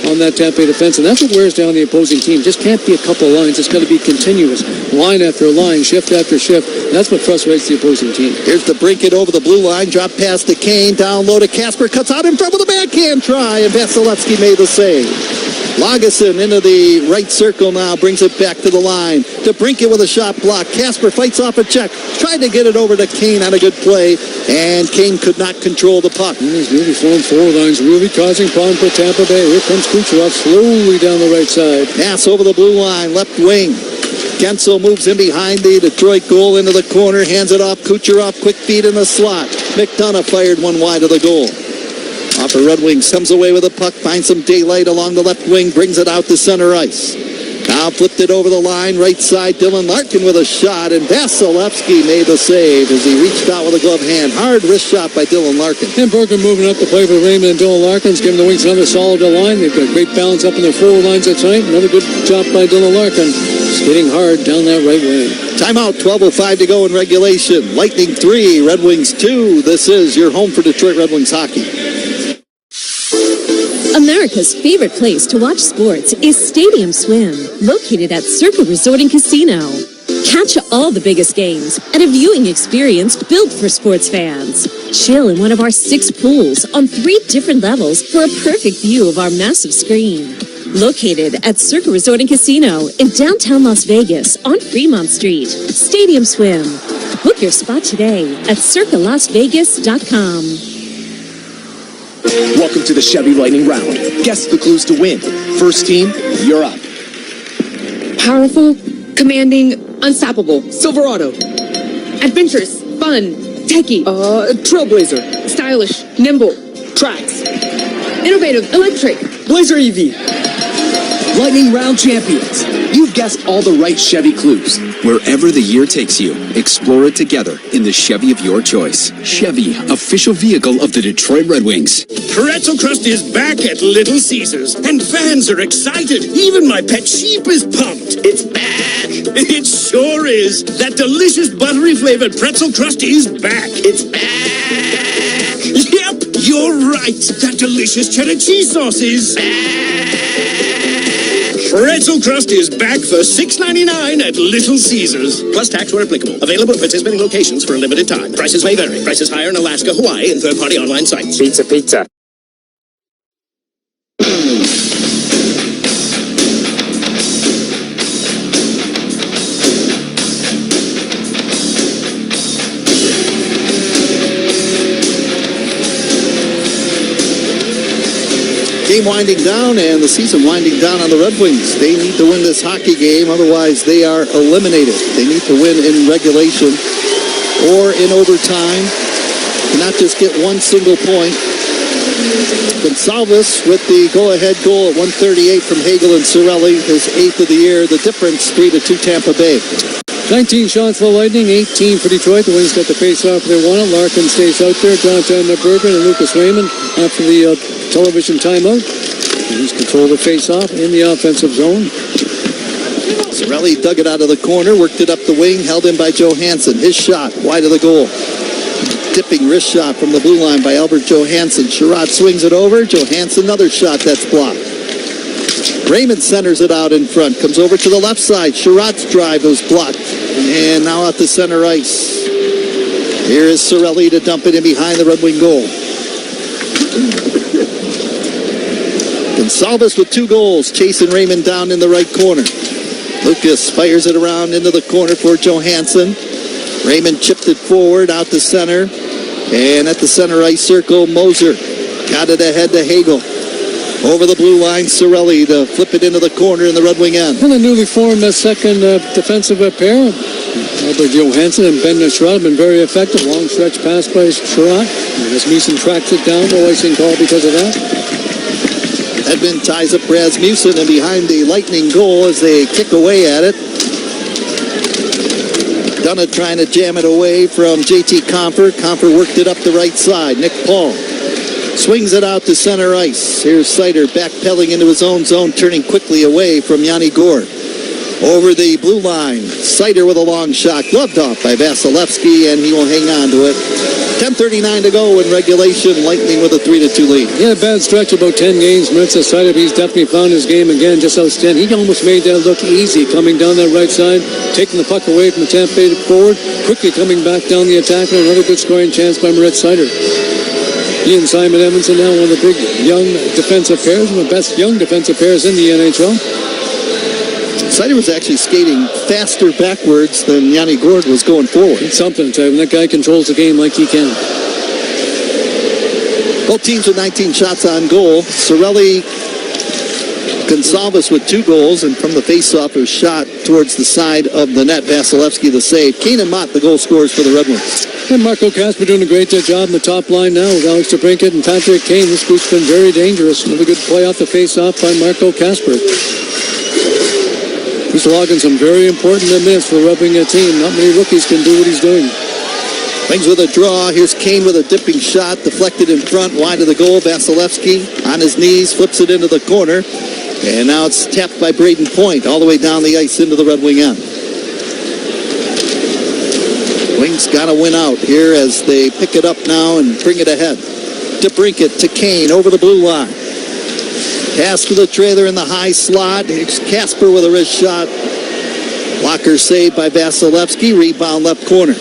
on that Tampa Bay defense, and that's what wears down the opposing team. Just can't be a couple of lines. It's got to be continuous, line after line, shift after shift. That's what frustrates the opposing team. Here's the Brinket over the blue line, drop pass to Kane, down low to Kasper, cuts out in front with a backhand try, and Vasilevsky made the save. Lagesson into the right circle now, brings it back to the line. To Brinket with a shot block. Kasper fights off a check, tried to get it over to Kane on a good play, and Kane could not control the puck. And he's really flowing forward lines, really causing problems for Tampa Bay. Here comes Kucherov slowly down the right side. Pass over the blue line, left wing. Gensel moves in behind the Detroit goal into the corner, hands it off. Kucherov, quick feed in the slot. McDonough fired one wide of the goal. Off the Red Wings, comes away with a puck, finds some daylight along the left wing, brings it out to center ice. Now flipped it over the line, right side, Dylan Larkin with a shot, and Vasilevsky made the save as he reached out with a glove hand. Hard wrist shot by Dylan Larkin. And Berger moving up to play for Raymond and Dylan Larkin's giving the Wings another solid line. They've got great balance up in their forward lines at tonight. Another good job by Dylan Larkin. Just hitting hard down that right wing. Timeout, 12:05 to go in regulation. Lightning 3, Red Wings 2. This is your home for Detroit Red Wings hockey. America's favorite place to watch sports is Stadium Swim, located at Circa Resort and Casino. Catch all the biggest games at a viewing experience built for sports fans. Chill in one of our 6 pools on 3 different levels for a perfect view of our massive screen. Located at Circa Resort and Casino in downtown Las Vegas on Fremont Street. Stadium Swim. Book your spot today at circalasvegas.com. Welcome to the Chevy Lightning Round. Guess the clues to win. First team, you're up. Powerful, commanding, unstoppable. Silverado. Adventurous, fun, techie. Trailblazer. Stylish, nimble. Tracks. Innovative, electric. Blazer EV. Lightning Round champions. You've guessed all the right Chevy clues. Wherever the year takes you, explore it together in the Chevy of your choice. Chevy, official vehicle of the Detroit Red Wings. Pretzel Crust is back at Little Caesars, and fans are excited. Even my pet sheep is pumped. It's back. It sure is. That delicious buttery flavored pretzel crust is back. It's back. Yep, you're right. That delicious cheddar cheese sauce is back. Pretzel Crust is back for $6.99 at Little Caesars. Plus tax where applicable. Available at participating locations for a limited time. Prices may vary. Prices higher in Alaska, Hawaii, and third-party online sites. Pizza. Game winding down and the season winding down on the Red Wings. They need to win this hockey game, otherwise they are eliminated. They need to win in regulation or in overtime. Cannot just get one single point. Gonsalves with the go-ahead goal at 1:38 from Hagel and Cirelli, his 8th of the year. The difference, 3-2 Tampa Bay. 19 shots for the Lightning, 18 for Detroit. The Wings got the face-off they wanted. Larkin stays out there. Jonathan Bergen and Lucas Raymond after the television timeout. He's controlled the face-off in the offensive zone. Cirelli dug it out of the corner, worked it up the wing, held in by Johansson. His shot, wide of the goal. Dipping wrist shot from the blue line by Albert Johansson. Sherrod swings it over. Johansson, another shot that's blocked. Raymond centers it out in front. Comes over to the left side. Sherrod's drive was blocked. And now out to center ice. Here is Cirelli to dump it in behind the Red Wing goal. Gonsalves with 2 goals, chasing Raymond down in the right corner. Lucas fires it around into the corner for Johansson. Raymond chipped it forward out to center. And at the center ice circle, Moser got it ahead to Hagel. Over the blue line, Cirelli to flip it into the corner in the Red Wing end. And the newly formed second defensive pair, Albert Johansson and Ben Sherrod, have been very effective. Long stretch pass by Sherrod. Rasmussen tracks it down. No icing call because of that. Edmund ties up Rasmussen and behind the Lightning goal as they kick away at it. Dunna trying to jam it away from JT Compher. Compher worked it up the right side. Nick Paul swings it out to center ice. Here's Sider backpedaling into his own zone, turning quickly away from Yanni Gourde. Over the blue line, Sider with a long shot, gloved off by Vasilevsky, and he will hang on to it. 10:39 to go in regulation. Lightning with a 3-2 lead. He had a bad stretch, about 10 games. Maritza Sider, he's definitely found his game again, just outstanding. He almost made that look easy, coming down that right side, taking the puck away from the Tampa Bay forward, quickly coming back down the attack, and another good scoring chance by Maritza Sider. He and Simon Edmondson now one of the big young defensive pairs, one of the best young defensive pairs in the NHL. Sider was actually skating faster backwards than Yanni Gourde was going forward. It's something to him. That guy controls the game like he can. Both teams with 19 shots on goal. Cirelli, Gonsalves with 2 goals, and from the faceoff, it was shot towards the side of the net. Vasilevsky the save. Kane and Mott the goal scorers for the Red Wings. And Marco Kasper doing a great job in the top line now with Alex DeBrincat and Patrick Kane. This group's been very dangerous. Another good play off the faceoff by Marco Kasper. He's logging some very important minutes for the Red Wing team. Not many rookies can do what he's doing. Wings with a draw. Here's Kane with a dipping shot, deflected in front, wide of the goal. Vasilevsky on his knees, flips it into the corner. And now it's tapped by Braden Point all the way down the ice into the Red Wing end. Wings got to win out here as they pick it up now and bring it ahead. DeBrincat to Kane over the blue line. Pass to the trailer in the high slot. Here's Kasper with a wrist shot. Blocker saved by Vasilevsky. Rebound left corner.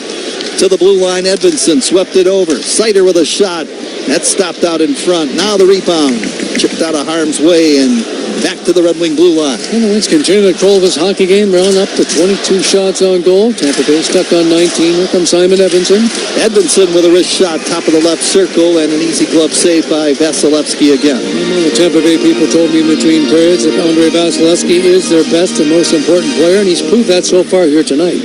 To the blue line, Edmondson swept it over. Sider with a shot. That's stopped out in front. Now the rebound. Chipped out of harm's way and back to the Red Wing blue line. And the Wings continue to control this hockey game, round up to 22 shots on goal. Tampa Bay stuck on 19. Here comes Simon Edmondson. Edmondson with a wrist shot, top of the left circle, and an easy glove save by Vasilevsky again. The Tampa Bay people told me in between periods that Andre Vasilevsky is their best and most important player, and he's proved that so far here tonight.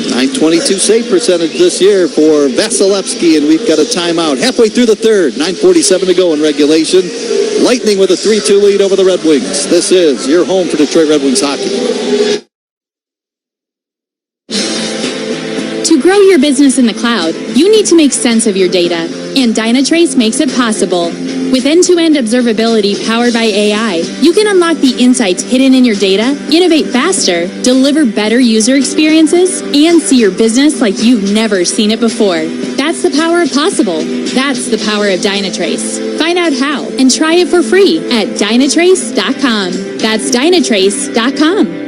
922 save percentage this year for Vasilevsky, and we've got a timeout. Halfway through the third, 9:47 to go in regulation. Lightning with a 3-2 lead over the Red Wings. This is your home for Detroit Red Wings hockey. grow your business in the cloud, you need to make sense of your data, and Dynatrace makes it possible. With end-to-end observability powered by AI, you can unlock the insights hidden in your data, innovate faster, deliver better user experiences, and see your business like you've never seen it before. That's the power of possible. That's the power of Dynatrace. Find out how and try it for free at Dynatrace.com. That's Dynatrace.com.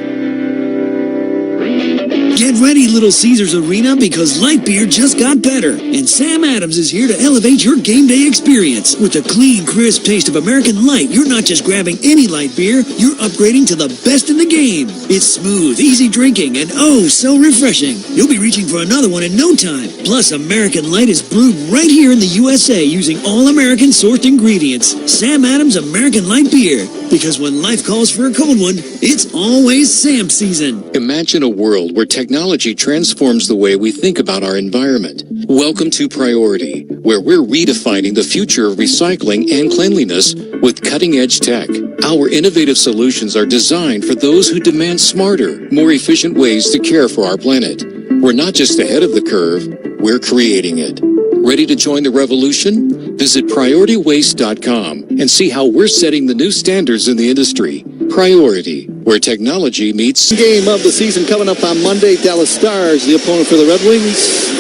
Get ready, Little Caesars Arena, because light beer just got better. And Sam Adams is here to elevate your game day experience. With the clean, crisp taste of American Light, you're not just grabbing any light beer, you're upgrading to the best in the game. It's smooth, easy drinking, and oh, so refreshing. You'll be reaching for another one in no time. Plus, American Light is brewed right here in the USA using all-American sourced ingredients. Sam Adams American Light Beer. Because when life calls for a cold one, it's always Sam season. Imagine a world where technology transforms the way we think about our environment. Welcome to Priority, where we're redefining the future of recycling and cleanliness with cutting-edge tech. Our innovative solutions are designed for those who demand smarter, more efficient ways to care for our planet. We're not just ahead of the curve, we're creating it. Ready to join the revolution? Visit PriorityWaste.com and see how we're setting the new standards in the industry. Priority, where technology meets... Game of the season coming up on Monday. Dallas Stars, the opponent for the Red Wings.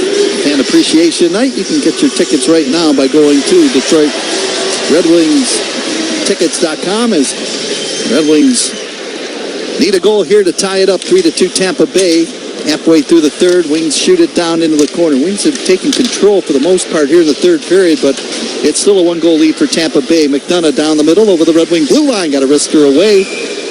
Fan Appreciation Night. You can get your tickets right now by going to Detroit Red Wings tickets.com as Red Wings need a goal here to tie it up 3-2 Tampa Bay. Halfway through the third, Wings shoot it down into the corner. Wings have taken control for the most part here in the third period, but it's still a one-goal lead for Tampa Bay. McDonough down the middle over the Red Wing blue line, got a wrister away.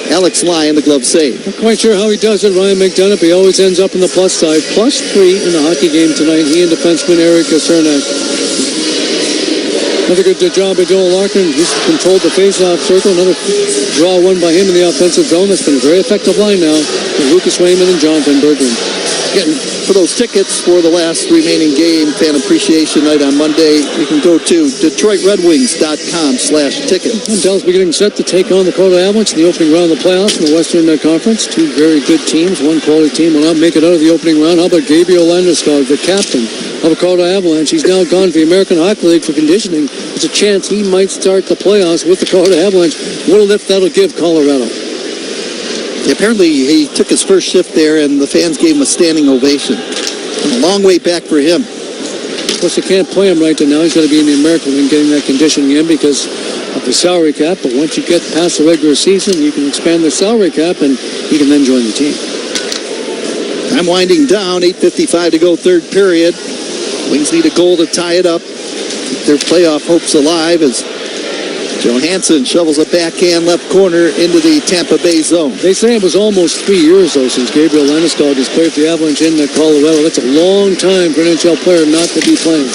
Alex Lyon, the glove save. Not quite sure how he does it, Ryan McDonough. He always ends up in the plus side. +3 in the hockey game tonight. He and defenseman Eric Cernak. Another good job by Joel Larkin. He's controlled the face-off circle. Another draw won by him in the offensive zone. That's been a very effective line now with Lucas Wayman and Jonathan Berggren. Again, for those tickets for the last remaining game, Fan Appreciation Night on Monday, you can go to DetroitRedWings.com/ticket. And Dallas beginning set to take on the Colorado Avalanche in the opening round of the playoffs in the Western Conference. Two very good teams. One quality team will not make it out of the opening round. How about Gabriel Landeskog, the captain of the Colorado Avalanche? He's now gone to the American Hockey League for conditioning. There's a chance he might start the playoffs with the Colorado Avalanche. What a lift that'll give Colorado. Apparently, he took his first shift there, and the fans gave him a standing ovation. A long way back for him. Of course, they can't play him right now. He's got to be in the American League getting that conditioning in because of the salary cap. But once you get past the regular season, you can expand the salary cap, and he can then join the team. Time winding down, 8:55 to go, third period. Wings need a goal to tie it up. Keep their playoff hopes alive as Johansson shovels a backhand left corner into the Tampa Bay zone. They say it was almost 3 years, though, since Gabriel Landeskog has played for the Avalanche in Colorado. That's a long time for an NHL player not to be playing.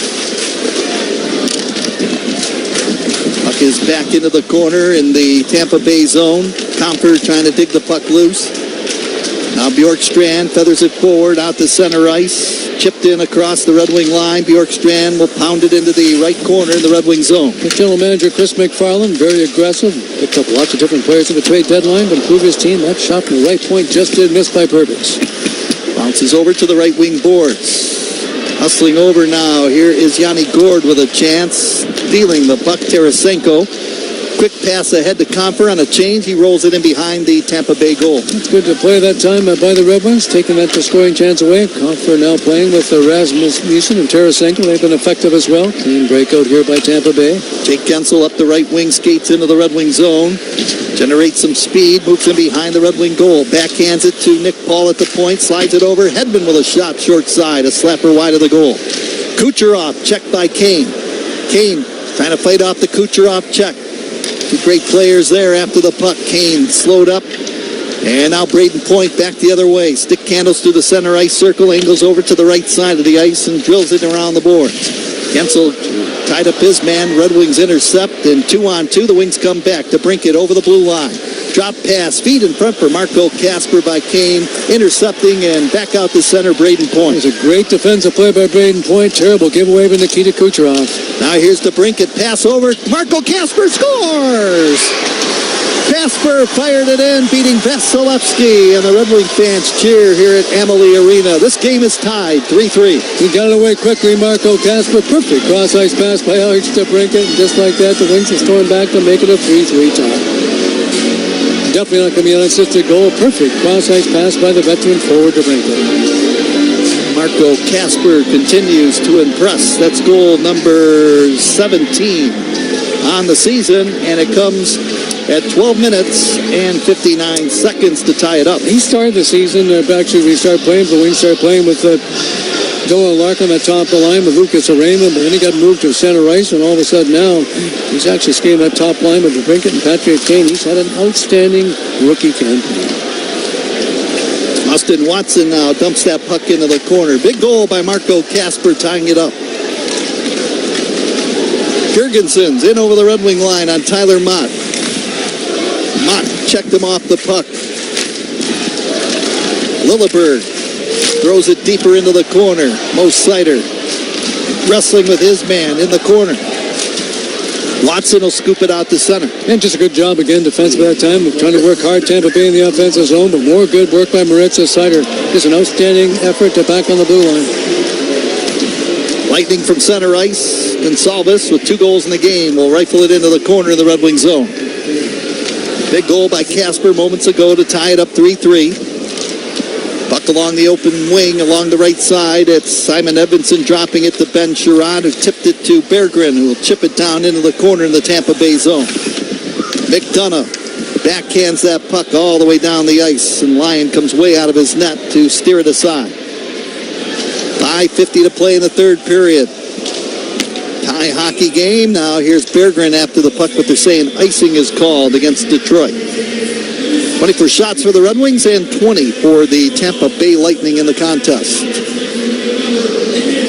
Puck is back into the corner in the Tampa Bay zone. Comper trying to dig the puck loose. Now Bjorkstrand feathers it forward out to center ice. Chipped in across the Red Wing line. Bjorkstrand will pound it into the right corner in the Red Wing zone. The general manager, Chris McFarland, very aggressive. Picked up lots of different players at the trade deadline to improve his team. That shot from the right point just did miss by purpose. Bounces over to the right wing boards. Hustling over now. Here is Yanni Gord with a chance. Stealing the puck, Tarasenko. Quick pass ahead to Comper on a change. He rolls it in behind the Tampa Bay goal. It's good to play that time by the Red Wings, taking that scoring chance away. Comper now playing with Rasmus Nielsen and Tarasenko. They've been effective as well. Clean breakout here by Tampa Bay. Jake Gensel up the right wing, skates into the Red Wing zone. Generates some speed, moves in behind the Red Wing goal. Backhands it to Nick Paul at the point, slides it over. Hedman with a shot short side, a slapper wide of the goal. Kucherov checked by Kane. Kane trying to fight off the Kucherov check. Two great players there after the puck. Kane slowed up. And now Braden Point back the other way. Stick handles through the center ice circle. Angles over to the right side of the ice and drills it around the boards. Gensel tied up his man. Red Wings intercept. And 2-on-2. The Wings come back to Brinkett over the blue line. Drop pass. Feed in front for Marco Kasper by Kane. Intercepting and back out to center Braden Point. It was a great defensive play by Braden Point. Terrible giveaway by Nikita Kucherov. Now here's the Brinkett pass over. Marco Kasper scores! Kasper fired it in, beating Vasilevsky, and the Red Wing fans cheer here at Amalie Arena. This game is tied 3-3. He got it away quickly, Marco Kasper. Perfect cross-ice pass by Alex DeBrincat. And just like that, the Wings are stormed back to make it a 3-3 tie. Definitely not going to be an unassisted goal. Perfect cross-ice pass by the veteran forward DeBrincat. Marco Kasper continues to impress. That's goal number 17 on the season, and it comes at 12 minutes and 59 seconds to tie it up. He started the season, actually we started playing, the Wings started playing with Dylan Larkin at top of the line with Lucas Arema, but then he got moved to center ice, and all of a sudden now he's actually skating that top line with DeBrincat and Patrick Kane. He's had an outstanding rookie campaign. Austin Watson now dumps that puck into the corner. Big goal by Marco Kasper, tying it up. Jurgensen's in over the Red Wing line on Tyler Mott. Mott checked him off the puck. Lilleberg throws it deeper into the corner. Mo Seider wrestling with his man in the corner. Watson will scoop it out to center. And just a good job again defensively that time. Trying to work hard, Tampa Bay in the offensive zone, but more good work by Maritza Seider. Just an outstanding effort to back on the blue line. Lightning from center ice. Gonsalves with 2 goals in the game will rifle it into the corner of the Red Wing zone. Big goal by Kasper moments ago to tie it up 3-3. Puck along the open wing, along the right side. It's Simon Edvinsson dropping it to Ben Sherrod, who tipped it to Berggren, who will chip it down into the corner in the Tampa Bay zone. McDonough backhands that puck all the way down the ice, and Lyon comes way out of his net to steer it aside. 5:50 to play in the third period. Tie hockey game. Now here's Berggren after the puck, but they're saying icing is called against Detroit. 24 shots for the Red Wings and 20 for the Tampa Bay Lightning in the contest.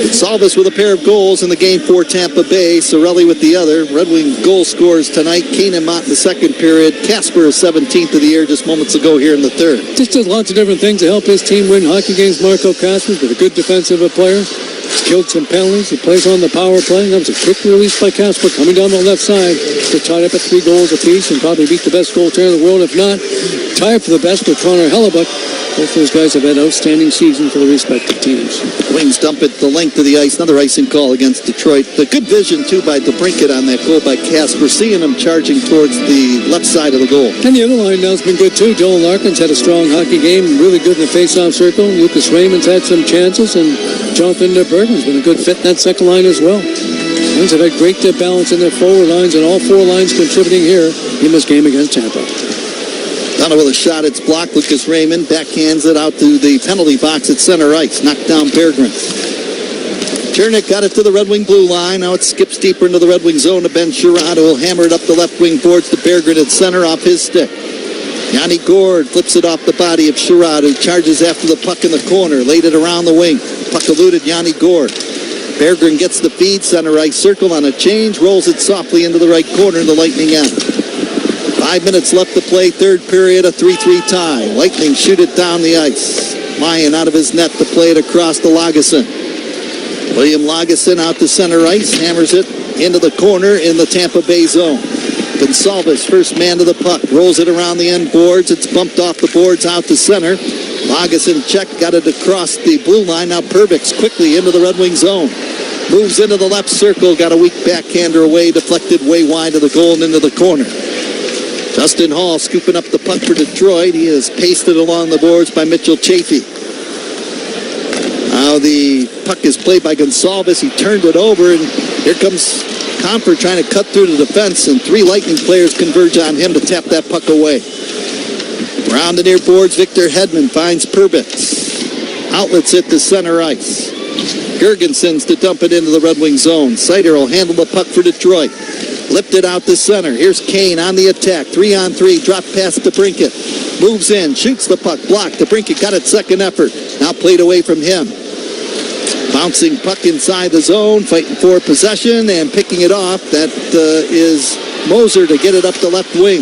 Gonsalves with a pair of goals in the game for Tampa Bay. Cirelli with the other. Red Wing goal scorers tonight. Kane and Mott in the second period. Kasper is 17th of the year just moments ago here in the third. Just does lots of different things to help his team win hockey games. Marco Kasper, but a good defensive player. He's killed some penalties. He plays on the power play. That was a quick release by Kasper coming down the left side. They're tied up at 3 goals apiece and probably beat the best goaltender in the world. If not, tied for the best with Connor Hellebuck. Both those guys have had outstanding seasons for the respective teams. Wings dump it the length of the ice. Another icing call against Detroit. The good vision, too, by DeBrincat on that goal by Kasper. Seeing him charging towards the left side of the goal. And the other line now's been good, too. Dylan Larkin's had a strong hockey game. Really good in the face-off circle. Lucas Raymond's had some chances. And Jonathan Berggren's been a good fit in that second line as well. Wings have had great balance in their forward lines, and all 4 lines contributing here in this game against Tampa. Donovan with a shot, it's blocked. Lucas Raymond backhands it out to the penalty box at center ice. Knocked down Berggren. Chernick got it to the Red Wing blue line. Now it skips deeper into the Red Wing zone to Ben Sherrod, who will hammer it up the left wing boards to Berggren at center off his stick. Yanni Gourde flips it off the body of Sherrod, who charges after the puck in the corner. Laid it around the wing. Puck eluded Yanni Gourde. Berggren gets the feed, center ice circle on a change, rolls it softly into the right corner in the Lightning end. 5 minutes left to play, third period, a 3-3 tie. Lightning shoot it down the ice. Lyon out of his net to play it across to Lagesson. William Lagesson out to center ice, hammers it into the corner in the Tampa Bay zone. Gonsalves, first man to the puck, rolls it around the end boards. It's bumped off the boards out to center. Lagesson checked, got it across the blue line. Now Perbix quickly into the Red Wing zone. Moves into the left circle, got a weak backhander away, deflected way wide of the goal and into the corner. Justin Hall scooping up the puck for Detroit. He is pasted along the boards by Mitchell Chaffee. Now the puck is played by Gonsalves. He turned it over, and here comes Comfort trying to cut through the defense, and 3 Lightning players converge on him to tap that puck away. Around the near boards, Victor Hedman finds Perbix. Outlets it to center ice. Jurgensen's to dump it into the Red Wing zone. Seider will handle the puck for Detroit. Lifted out to center. Here's Kane on the attack. 3-on-3. Drop pass to DeBrincat. Moves in. Shoots the puck. Blocked. DeBrincat got it second effort. Now played away from him. Bouncing puck inside the zone. Fighting for possession and picking it off. That is Moser to get it up the left wing.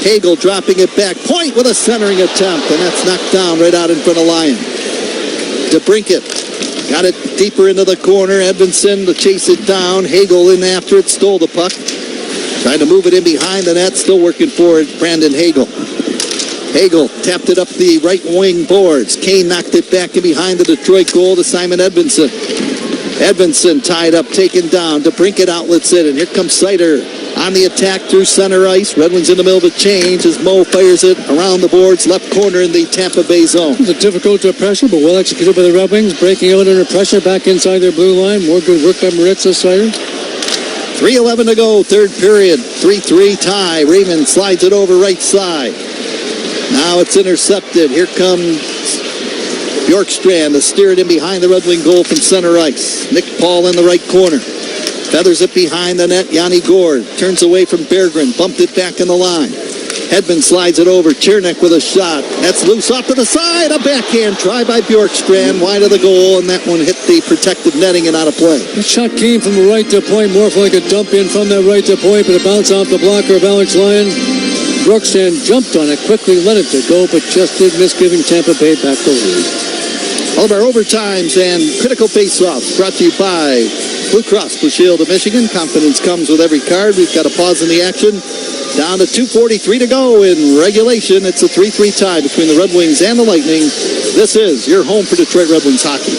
Hagel dropping it back. Point with a centering attempt. And that's knocked down right out in front of Lyon. DeBrincat got it deeper into the corner. Edvinsson to chase it down. Hagel in after it. Stole the puck. Trying to move it in behind the net, still working for it, Brandon Hagel. Hagel tapped it up the right wing boards. Kane knocked it back in behind the Detroit goal to Simon Edmondson. Edmondson tied up, taken down. DeBrincat outlets it, and here comes Sider on the attack through center ice. Red Wings in the middle of a change as Mo fires it around the boards, left corner in the Tampa Bay zone. It was a difficult pressure, but well executed by the Red Wings, breaking out under pressure back inside their blue line. More good work by Maritza Sider. 3:11 to go, third period. 3-3 tie. Raymond slides it over right side. Now it's intercepted. Here comes Bjorkstrand to steer it in behind the Red Wing goal from center ice. Nick Paul in the right corner. Feathers it behind the net. Yanni Gord turns away from Berggren. Bumped it back in the line. Hedman slides it over. Chernak with a shot. That's loose off to the side. A backhand try by Bjorkstrand. Wide of the goal, and that one hit the protective netting and out of play. The shot came from the right to point, more like a dump in from that right to point, but it bounced off the blocker of Alex Lyon. Bjorkstrand jumped on it, quickly let it to go, but just did miss, giving Tampa Bay back the lead. All of our overtimes and critical face-offs brought to you by Blue Cross Blue Shield of Michigan. Confidence comes with every card. We've got a pause in the action. Down to 2:43 to go in regulation. It's a 3-3 tie between the Red Wings and the Lightning. This is your home for Detroit Red Wings hockey.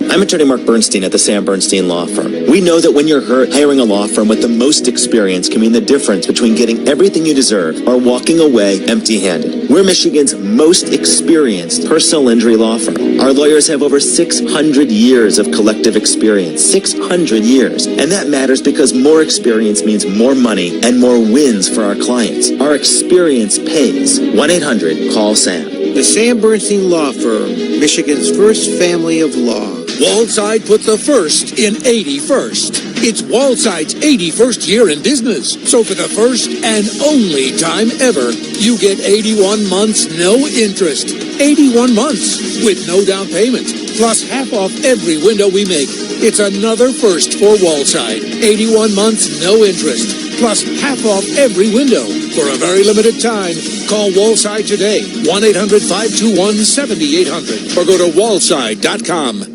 I'm attorney Mark Bernstein at the Sam Bernstein Law Firm. We know that when you're hurt, hiring a law firm with the most experience can mean the difference between getting everything you deserve or walking away empty-handed. We're Michigan's most experienced personal injury law firm. Our lawyers have over 600 years of collective experience. 600 years. And that matters because more experience means more money and more wins for our clients. Our experience pays. 1-800-CALL-SAM. The Sam Bernstein Law Firm, Michigan's first family of law. Wallside put the first in 81st. It's Wallside's 81st year in business. So for the first and only time ever, you get 81 months no interest. 81 months with no down payment. Plus half off every window we make. It's another first for Wallside. 81 months no interest. Plus half off every window. For a very limited time, call Wallside today. 1-800-521-7800 or go to wallside.com.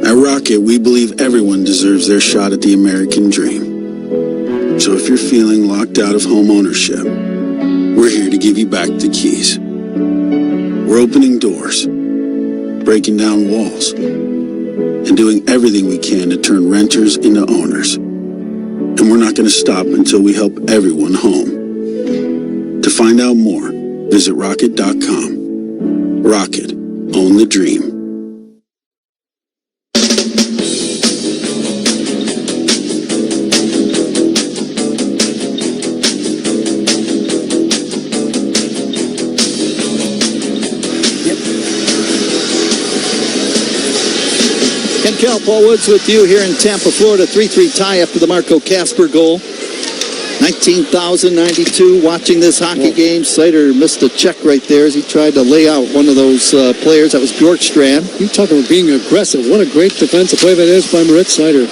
At Rocket, we believe everyone deserves their shot at the American dream. So if you're feeling locked out of home ownership, we're here to give you back the keys. We're opening doors, breaking down walls, and doing everything we can to turn renters into owners. And we're not going to stop until we help everyone home. To find out more, visit rocket.com. Rocket, own the dream. Ken Kell, Paul Woods with you here in Tampa, Florida. 3-3 tie after the Marco Kasper goal. 19,092 watching this hockey game. Sider missed a check right there as he tried to lay out one of those players. That was Bjorkstrand. You talk about being aggressive. What a great defensive play that is by Maritz Sider.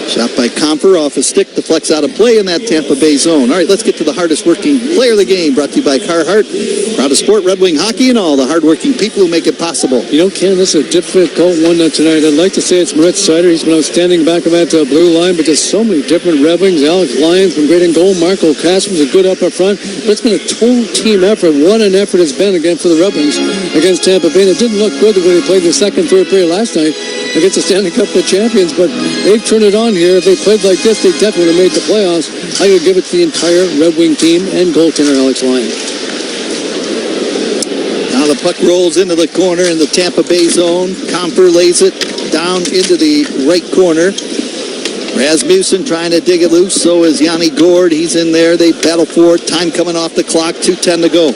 Shot by Comfer off a stick, deflects out of play in that Tampa Bay zone. All right, let's get to the hardest working player of the game, brought to you by Carhartt. Proud to support Red Wing hockey and all the hardworking people who make it possible. You know, Ken, this is a difficult one tonight. I'd like to say it's Maritz Sider. He's been outstanding back of that blue line, but just so many different Red Wings. Alex Lyon's been great in goal. Marco Kasper's a good up front. But it's been a total team effort. What an effort it's been again for the Red Wings against Tampa Bay. It didn't look good the way they played the second, third period last night against the Stanley Cup champions, but they've turned it on here. If they played like this, they definitely would have made the playoffs. I would give it to the entire Red Wing team and goaltender Alex Lyon. Now the puck rolls into the corner in the Tampa Bay zone. Comfer lays it down into the right corner. Rasmussen trying to dig it loose. So is Yanni Gord. He's in there. They battle for it. Time coming off the clock. 2:10 to go.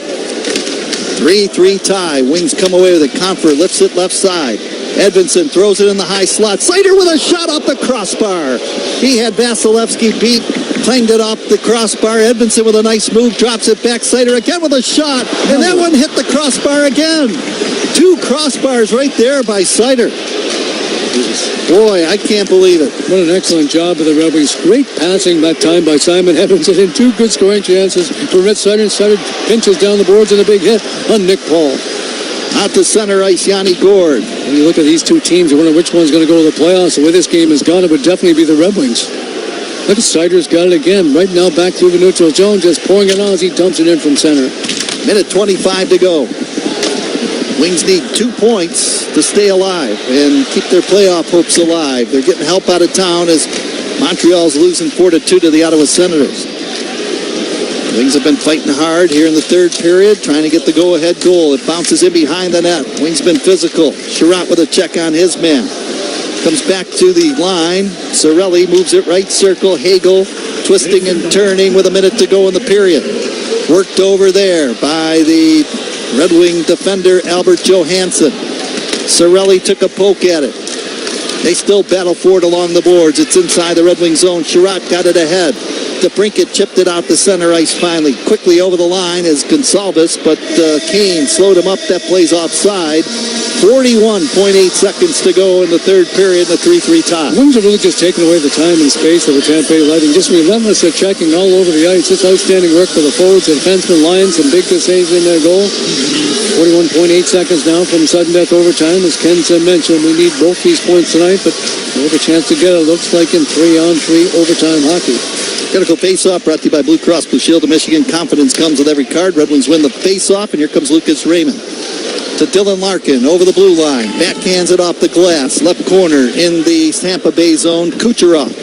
3-3 tie. Wings come away with it. Comfer lifts it left side. Edmondson throws it in the high slot. Slater with a shot off the crossbar. He had Vasilevsky beat, claimed it off the crossbar. Edmondson with a nice move, drops it back. Slater again with a shot, and that one hit the crossbar again. Two crossbars right there by Slater. Boy, I can't believe it. What an excellent job of the Red Wings. Great passing that time by Simon Edmondson and two good scoring chances for Red Slater. Slater pinches down the boards and a big hit on Nick Paul. Out to center ice, Yanni Gord. When you look at these two teams, you wonder which one's going to go to the playoffs. The way this game has gone, it would definitely be the Red Wings. Look, Sider's got it again. Right now back through the neutral zone, just pouring it on as he dumps it in from center. Minute 25 to go. Wings need 2 points to stay alive and keep their playoff hopes alive. They're getting help out of town as Montreal's losing 4-2 to the Ottawa Senators. Wings have been fighting hard here in the third period, trying to get the go-ahead goal. It bounces in behind the net. Wings been physical. Sherratt with a check on his man. Comes back to the line. Cirelli moves it right circle. Hagel twisting and turning with a minute to go in the period. Worked over there by the Red Wing defender Albert Johansson. Cirelli took a poke at it. They still battle for it along the boards. It's inside the Red Wing zone. Sherratt got it ahead. DeBrincat chipped it out to center ice finally. Quickly over the line is Gonsalves, but Kane slowed him up. That plays offside. 41.8 seconds to go in the third period in the 3-3 tie. Wings are really just taking away the time and space of the Tampa Bay Lightning. Just relentless at checking all over the ice. Just outstanding work for the forwards and defenseman Lions. Some big saves in their goal. 41.8 seconds now from sudden death overtime. As Ken mentioned, we need both these points tonight, but we have a chance to get it. Looks like in 3-on-3 overtime hockey. Critical face-off brought to you by Blue Cross Blue Shield of Michigan. Confidence comes with every card. Red Wings win the face-off, and here comes Lucas Raymond. To Dylan Larkin over the blue line. Backhands it off the glass. Left corner in the Tampa Bay zone. Kucherov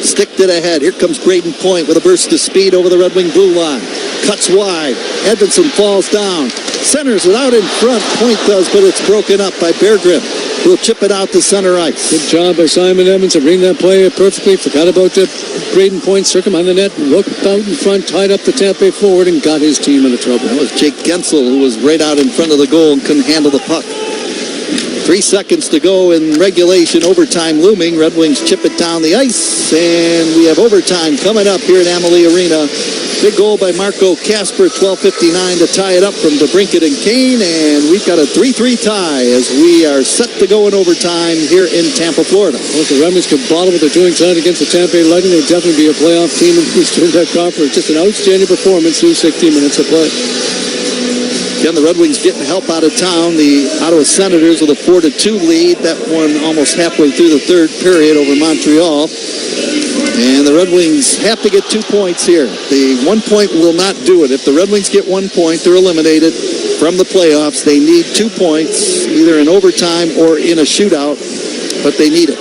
sticked it ahead. Here comes Braden Point with a burst of speed over the Red Wing blue line. Cuts wide. Edmondson falls down. Centers it out in front. Point does, but it's broken up by Berggren. We'll chip it out to center ice. Good job by Simon Edmondson. Reading that play perfectly. Forgot about the Braden Point circum behind the net. Looked out in front, tied up the Tampa Bay forward, and got his team into trouble. That was Jake Gensel, who was right out in front of the goal and couldn't handle the puck. 3 seconds to go in regulation. Overtime looming. Red Wings chip it down the ice, and we have overtime coming up here at Amalie Arena. Big goal by Marco Kasper, 12:59 to tie it up from DeBrincat and Kane, and we've got a 3-3 tie as we are set to go in overtime here in Tampa, Florida. Well, if the Red Wings could bottle what they're doing tonight against the Tampa Bay Lightning, they'd definitely be a playoff team in the Eastern Conference. Just an outstanding performance through 60 minutes of play. Again, the Red Wings getting help out of town. The Ottawa Senators with a 4-2 lead. That one almost halfway through the third period over Montreal. And the Red Wings have to get 2 points here. The 1 point will not do it. If the Red Wings get 1 point, they're eliminated from the playoffs. They need 2 points, either in overtime or in a shootout, but they need it.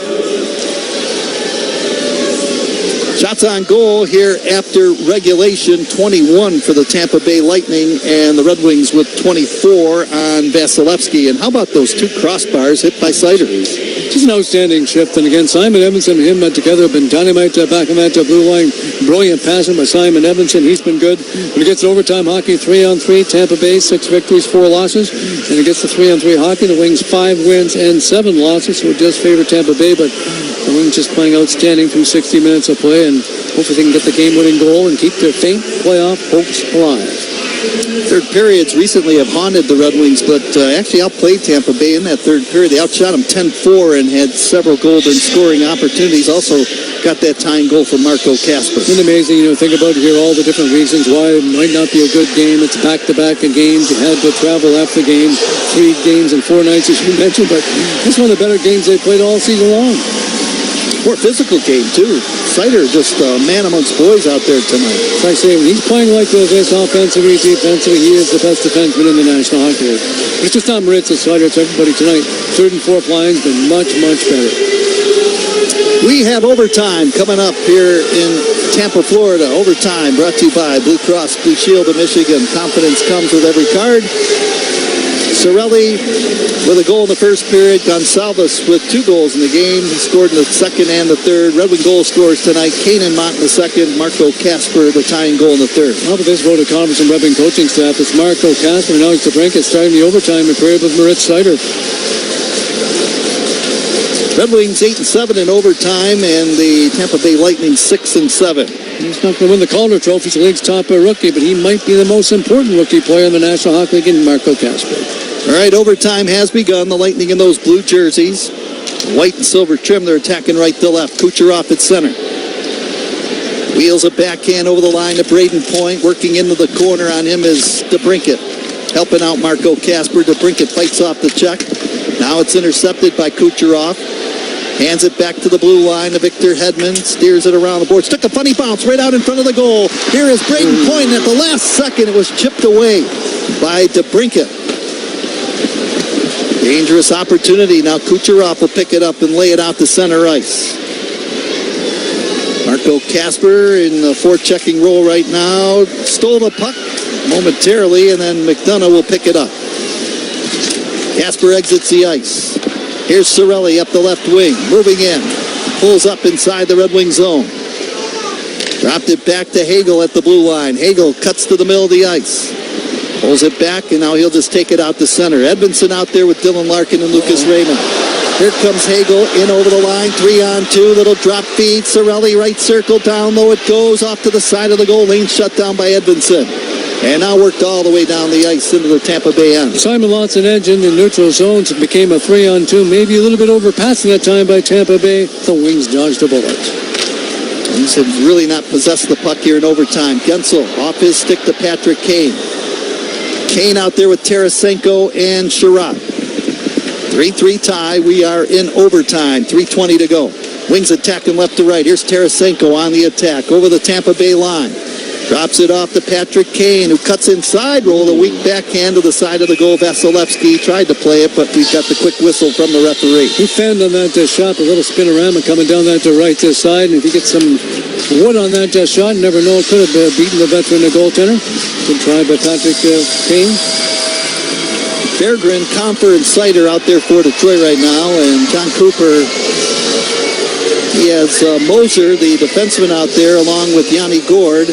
Shots on goal here after regulation, 21 for the Tampa Bay Lightning, and the Red Wings with 24 on Vasilevsky. And how about those 2 crossbars hit by Sider? Just an outstanding shift. And again, Simon Edmondson and him together have been dynamite back on that blue line. Brilliant passing by Simon Edmondson. He's been good. When it gets to overtime hockey, 3-on-3, Tampa Bay, 6 victories, 4 losses. And it gets to 3-on-3 hockey, the Wings 5 wins and 7 losses. So it does favor Tampa Bay, but the Wings just playing outstanding through 60 minutes of play, and hopefully they can get the game-winning goal and keep their faint playoff hopes alive. Third periods recently have haunted the Red Wings, but actually outplayed Tampa Bay in that third period. They outshot them 10-4 and had several golden scoring opportunities. Also got that tying goal from Marco Kasper. It's amazing, think about here all the different reasons why it might not be a good game. It's back-to-back games. You had to travel after the game, 3 games in 4 nights, as you mentioned, but this is one of the better games they played all season long. More physical game, too. Sider just a man amongst boys out there tonight. Like I say, when he's playing like this offensively, defensively, he is the best defenseman in the National Hockey League. It's just not Maritz, it's Sider, it's everybody tonight. Third and fourth lines been much, much better. We have overtime coming up here in Tampa, Florida. Overtime brought to you by Blue Cross Blue Shield of Michigan. Confidence comes with every card. Cirelli with a goal in the first period. Gonsalves with 2 goals in the game. He scored in the second and the third. Red Wing goal scorers tonight. Kane and Mott in the second. Marco Kasper the tying goal in the third. How about this vote of conference and Red Wing coaching staff? It's Marco Kasper. Now it's DeBrincat starting the overtime period with Maritz Sider. Red Wings 8-7 in overtime, and the Tampa Bay Lightning 6-7. He's not going to win the Calder Trophy. He's the league's top rookie, but he might be the most important rookie player in the National Hockey League in Marco Kasper. All right, overtime has begun. The Lightning in those blue jerseys. White and silver trim. They're attacking right to left. Kucherov at center. Wheels a backhand over the line to Braden Point. Working into the corner on him is DeBrincat. Helping out Marco Kasper. DeBrincat fights off the check. Now it's intercepted by Kucherov. Hands it back to the blue line to Victor Hedman. Steers it around the boards. Took a funny bounce right out in front of the goal. Here is Braden Point. At the last second, it was chipped away by DeBrincat. Dangerous opportunity. Now Kucherov will pick it up and lay it out to center ice. Marco Kasper in the forechecking role right now. Stole the puck momentarily, and then McDonough will pick it up. Kasper exits the ice. Here's Cirelli up the left wing, moving in. Pulls up inside the Red Wing zone. Dropped it back to Hagel at the blue line. Hagel cuts to the middle of the ice. Pulls it back, and now he'll just take it out to center. Edmondson out there with Dylan Larkin and Lucas Raymond. Here comes Hagel in over the line, 3-on-2, little drop feed. Cirelli, right circle, down low it goes, off to the side of the goal lane, shut down by Edmondson. And now worked all the way down the ice into the Tampa Bay end. Simon Lotson edge in the neutral zones. It became a 3-on-2, maybe a little bit overpassing that time by Tampa Bay. The Wings dodged a bullet. Wings have really not possessed the puck here in overtime. Gensel off his stick to Patrick Kane. Kane out there with Tarasenko and Sherratt. 3-3 tie. We are in overtime. 3:20 to go. Wings attacking left to right. Here's Tarasenko on the attack over the Tampa Bay line. Drops it off to Patrick Kane, who cuts inside, roll a weak backhand to the side of the goal. Vasilevsky tried to play it, but we've got the quick whistle from the referee. He fanned on that shot, a little spinorama coming down that right this side, and if he gets some wood on that shot, never know, it could have beaten the veteran, the goaltender. Good try by Patrick Kane. Berggren, Comfer, and Sider out there for Detroit right now, and John Cooper. He has Moser, the defenseman, out there, along with Yanni Gord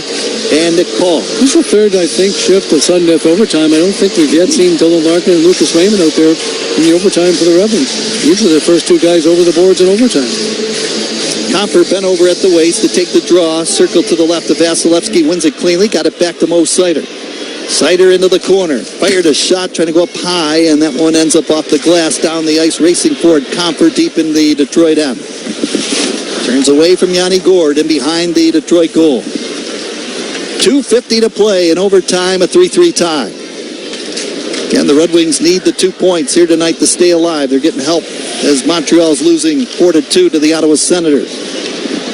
and Nick Paul. This is the third, I think, shift of sudden death overtime. I don't think we've yet seen Dylan Larkin and Lucas Raymond out there in the overtime for the Red Wings. Usually the first two guys over the boards in overtime. Comfer bent over at the waist to take the draw. Circle to the left of Vasilevsky, wins it cleanly. Got it back to Mo Sider. Sider into the corner. Fired a shot, trying to go up high, and that one ends up off the glass, down the ice, racing forward. Comfer deep in the Detroit end. Turns away from Yanni Gord and behind the Detroit goal. 2:50 to play in overtime, a 3-3 tie. Again, the Red Wings need the 2 points here tonight to stay alive. They're getting help as Montreal's losing 4-2 to the Ottawa Senators.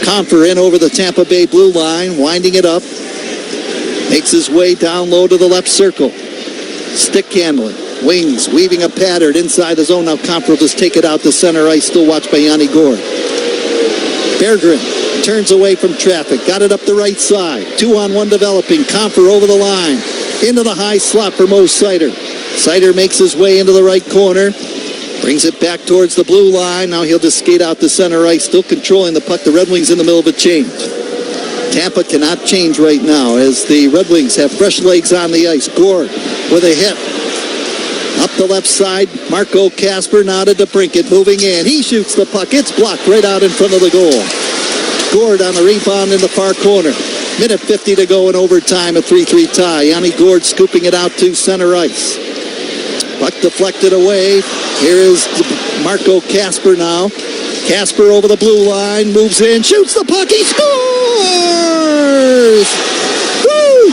Comfer in over the Tampa Bay blue line, winding it up. Makes his way down low to the left circle. Stick handling. Wings weaving a pattern inside the zone. Now Comfer will just take it out to center ice, still watched by Yanni Gord. Berggren turns away from traffic. Got it up the right side. 2-on-1 developing. Comfer over the line. Into the high slot for Mo Sider. Sider makes his way into the right corner. Brings it back towards the blue line. Now he'll just skate out to center ice, still controlling the puck. The Red Wings in the middle of a change. Tampa cannot change right now as the Red Wings have fresh legs on the ice. Gord with a hit. Up the left side, Marco Kasper now to DeBrincat, moving in. He shoots the puck. It's blocked right out in front of the goal. Gord on the rebound in the far corner. Minute 50 to go in overtime, a 3-3 tie. Yanni Gord scooping it out to center ice. Puck deflected away. Here is Marco Kasper now. Kasper over the blue line, moves in, shoots the puck. He scores!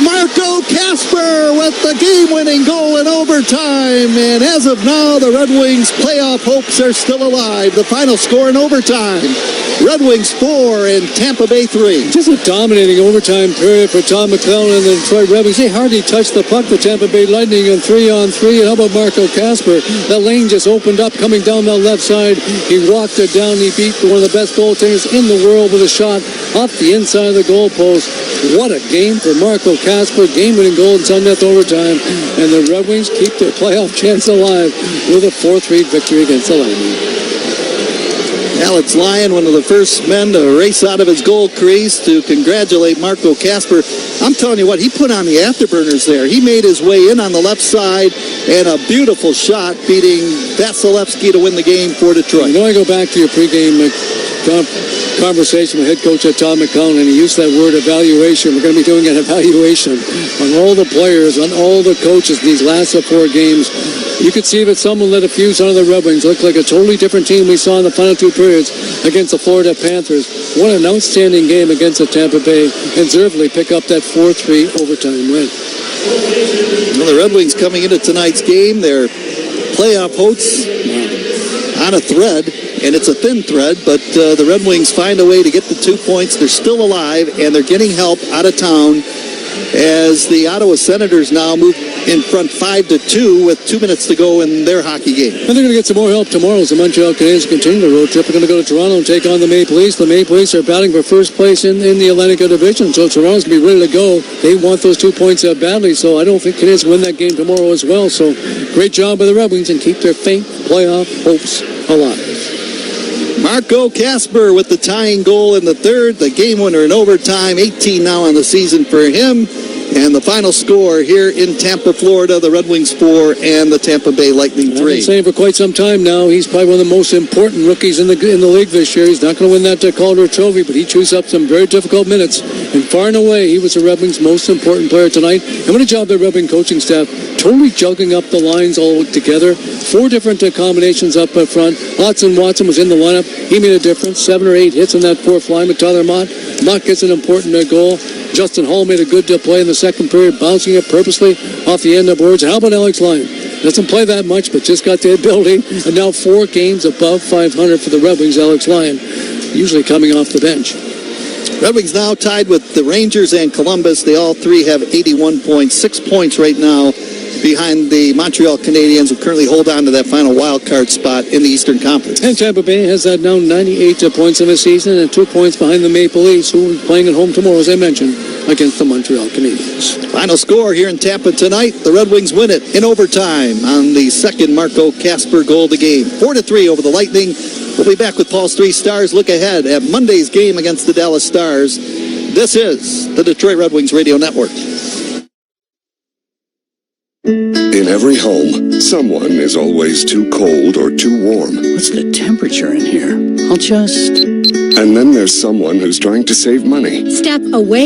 Marco Kasper with the game-winning goal in overtime. And as of now, the Red Wings' playoff hopes are still alive. The final score in overtime. Red Wings 4 and Tampa Bay 3. Just a dominating overtime period for Tom McClellan and the Detroit Red Wings. They hardly touched the puck, the Tampa Bay Lightning, on 3-on-3. And how about Marco Kasper? That lane just opened up, coming down the left side. He walked it down. He beat one of the best goaltenders in the world with a shot off the inside of the goalpost. What a game for Marco Kasper. Game-winning goal in sudden death overtime. And the Red Wings keep their playoff chance alive with a 4-3 victory against the Lightning. Alex Lyon, one of the first men to race out of his goal crease to congratulate Marco Kasper. I'm telling you what, he put on the afterburners there. He made his way in on the left side and a beautiful shot beating Vasilevsky to win the game for Detroit. You know, I go back to your pregame conversation with head coach Tom McClellan, and he used that word evaluation. We're going to be doing an evaluation on all the players, on all the coaches in these last 4 games. You could see that someone lit a fuse on the Red Wings. Looked like a totally different team we saw in the final 2 periods against the Florida Panthers. What an outstanding game against the Tampa Bay, and deservedly pick up that 4-3 overtime win. Well, the Red Wings coming into tonight's game, their playoff hopes on a thread. and it's a thin thread, but the Red Wings find a way to get the 2 points. They're still alive, and they're getting help out of town as the Ottawa Senators now move in front 5-2 with 2 minutes to go in their hockey game. And they're going to get some more help tomorrow as the Montreal Canadiens continue the road trip. They're going to go to Toronto and take on the Maple Leafs. The Maple Leafs are battling for first place in the Atlantic Division, so Toronto's going to be ready to go. They want those 2 points badly, so I don't think Canadiens win that game tomorrow as well. So great job by the Red Wings and keep their faint playoff hopes alive. Marco Kasper with the tying goal in the third, the game winner in overtime, 18 now on the season for him. And the final score here in Tampa, Florida, the Red Wings 4 and the Tampa Bay Lightning 3. I've been saying for quite some time now, he's probably one of the most important rookies in the league this year. He's not going to win that Calder Trophy, but he chews up some very difficult minutes. And far and away, he was the Red Wings' most important player tonight. And what a job the Red Wing coaching staff, totally juggling up the lines all together. 4 different combinations up front. Watson was in the lineup. He made a difference. 7 or 8 hits on that fourth line with Tyler Mott. Mott gets an important goal. Justin Hall made a good play in the second period, bouncing it purposely off the end of boards. How about Alex Lyon? Doesn't play that much, but just got the ability. And now 4 games above 500 for the Red Wings. Alex Lyon, usually coming off the bench. Red Wings now tied with the Rangers and Columbus. They all three have 81 points, 6 points right now behind the Montreal Canadiens, who currently hold on to that final wild card spot in the Eastern Conference. And Tampa Bay has that now 98 points in the season and 2 points behind the Maple Leafs, who will be playing at home tomorrow, as I mentioned, against the Montreal Canadiens. Final score here in Tampa tonight. The Red Wings win it in overtime on the second Marco Kasper goal of the game. 4-3 over the Lightning. We'll be back with Paul's 3 Stars. Look ahead at Monday's game against the Dallas Stars. This is the Detroit Red Wings Radio Network. In every home, someone is always too cold or too warm. What's the temperature in here? I'll just... And then there's someone who's trying to save money. Step away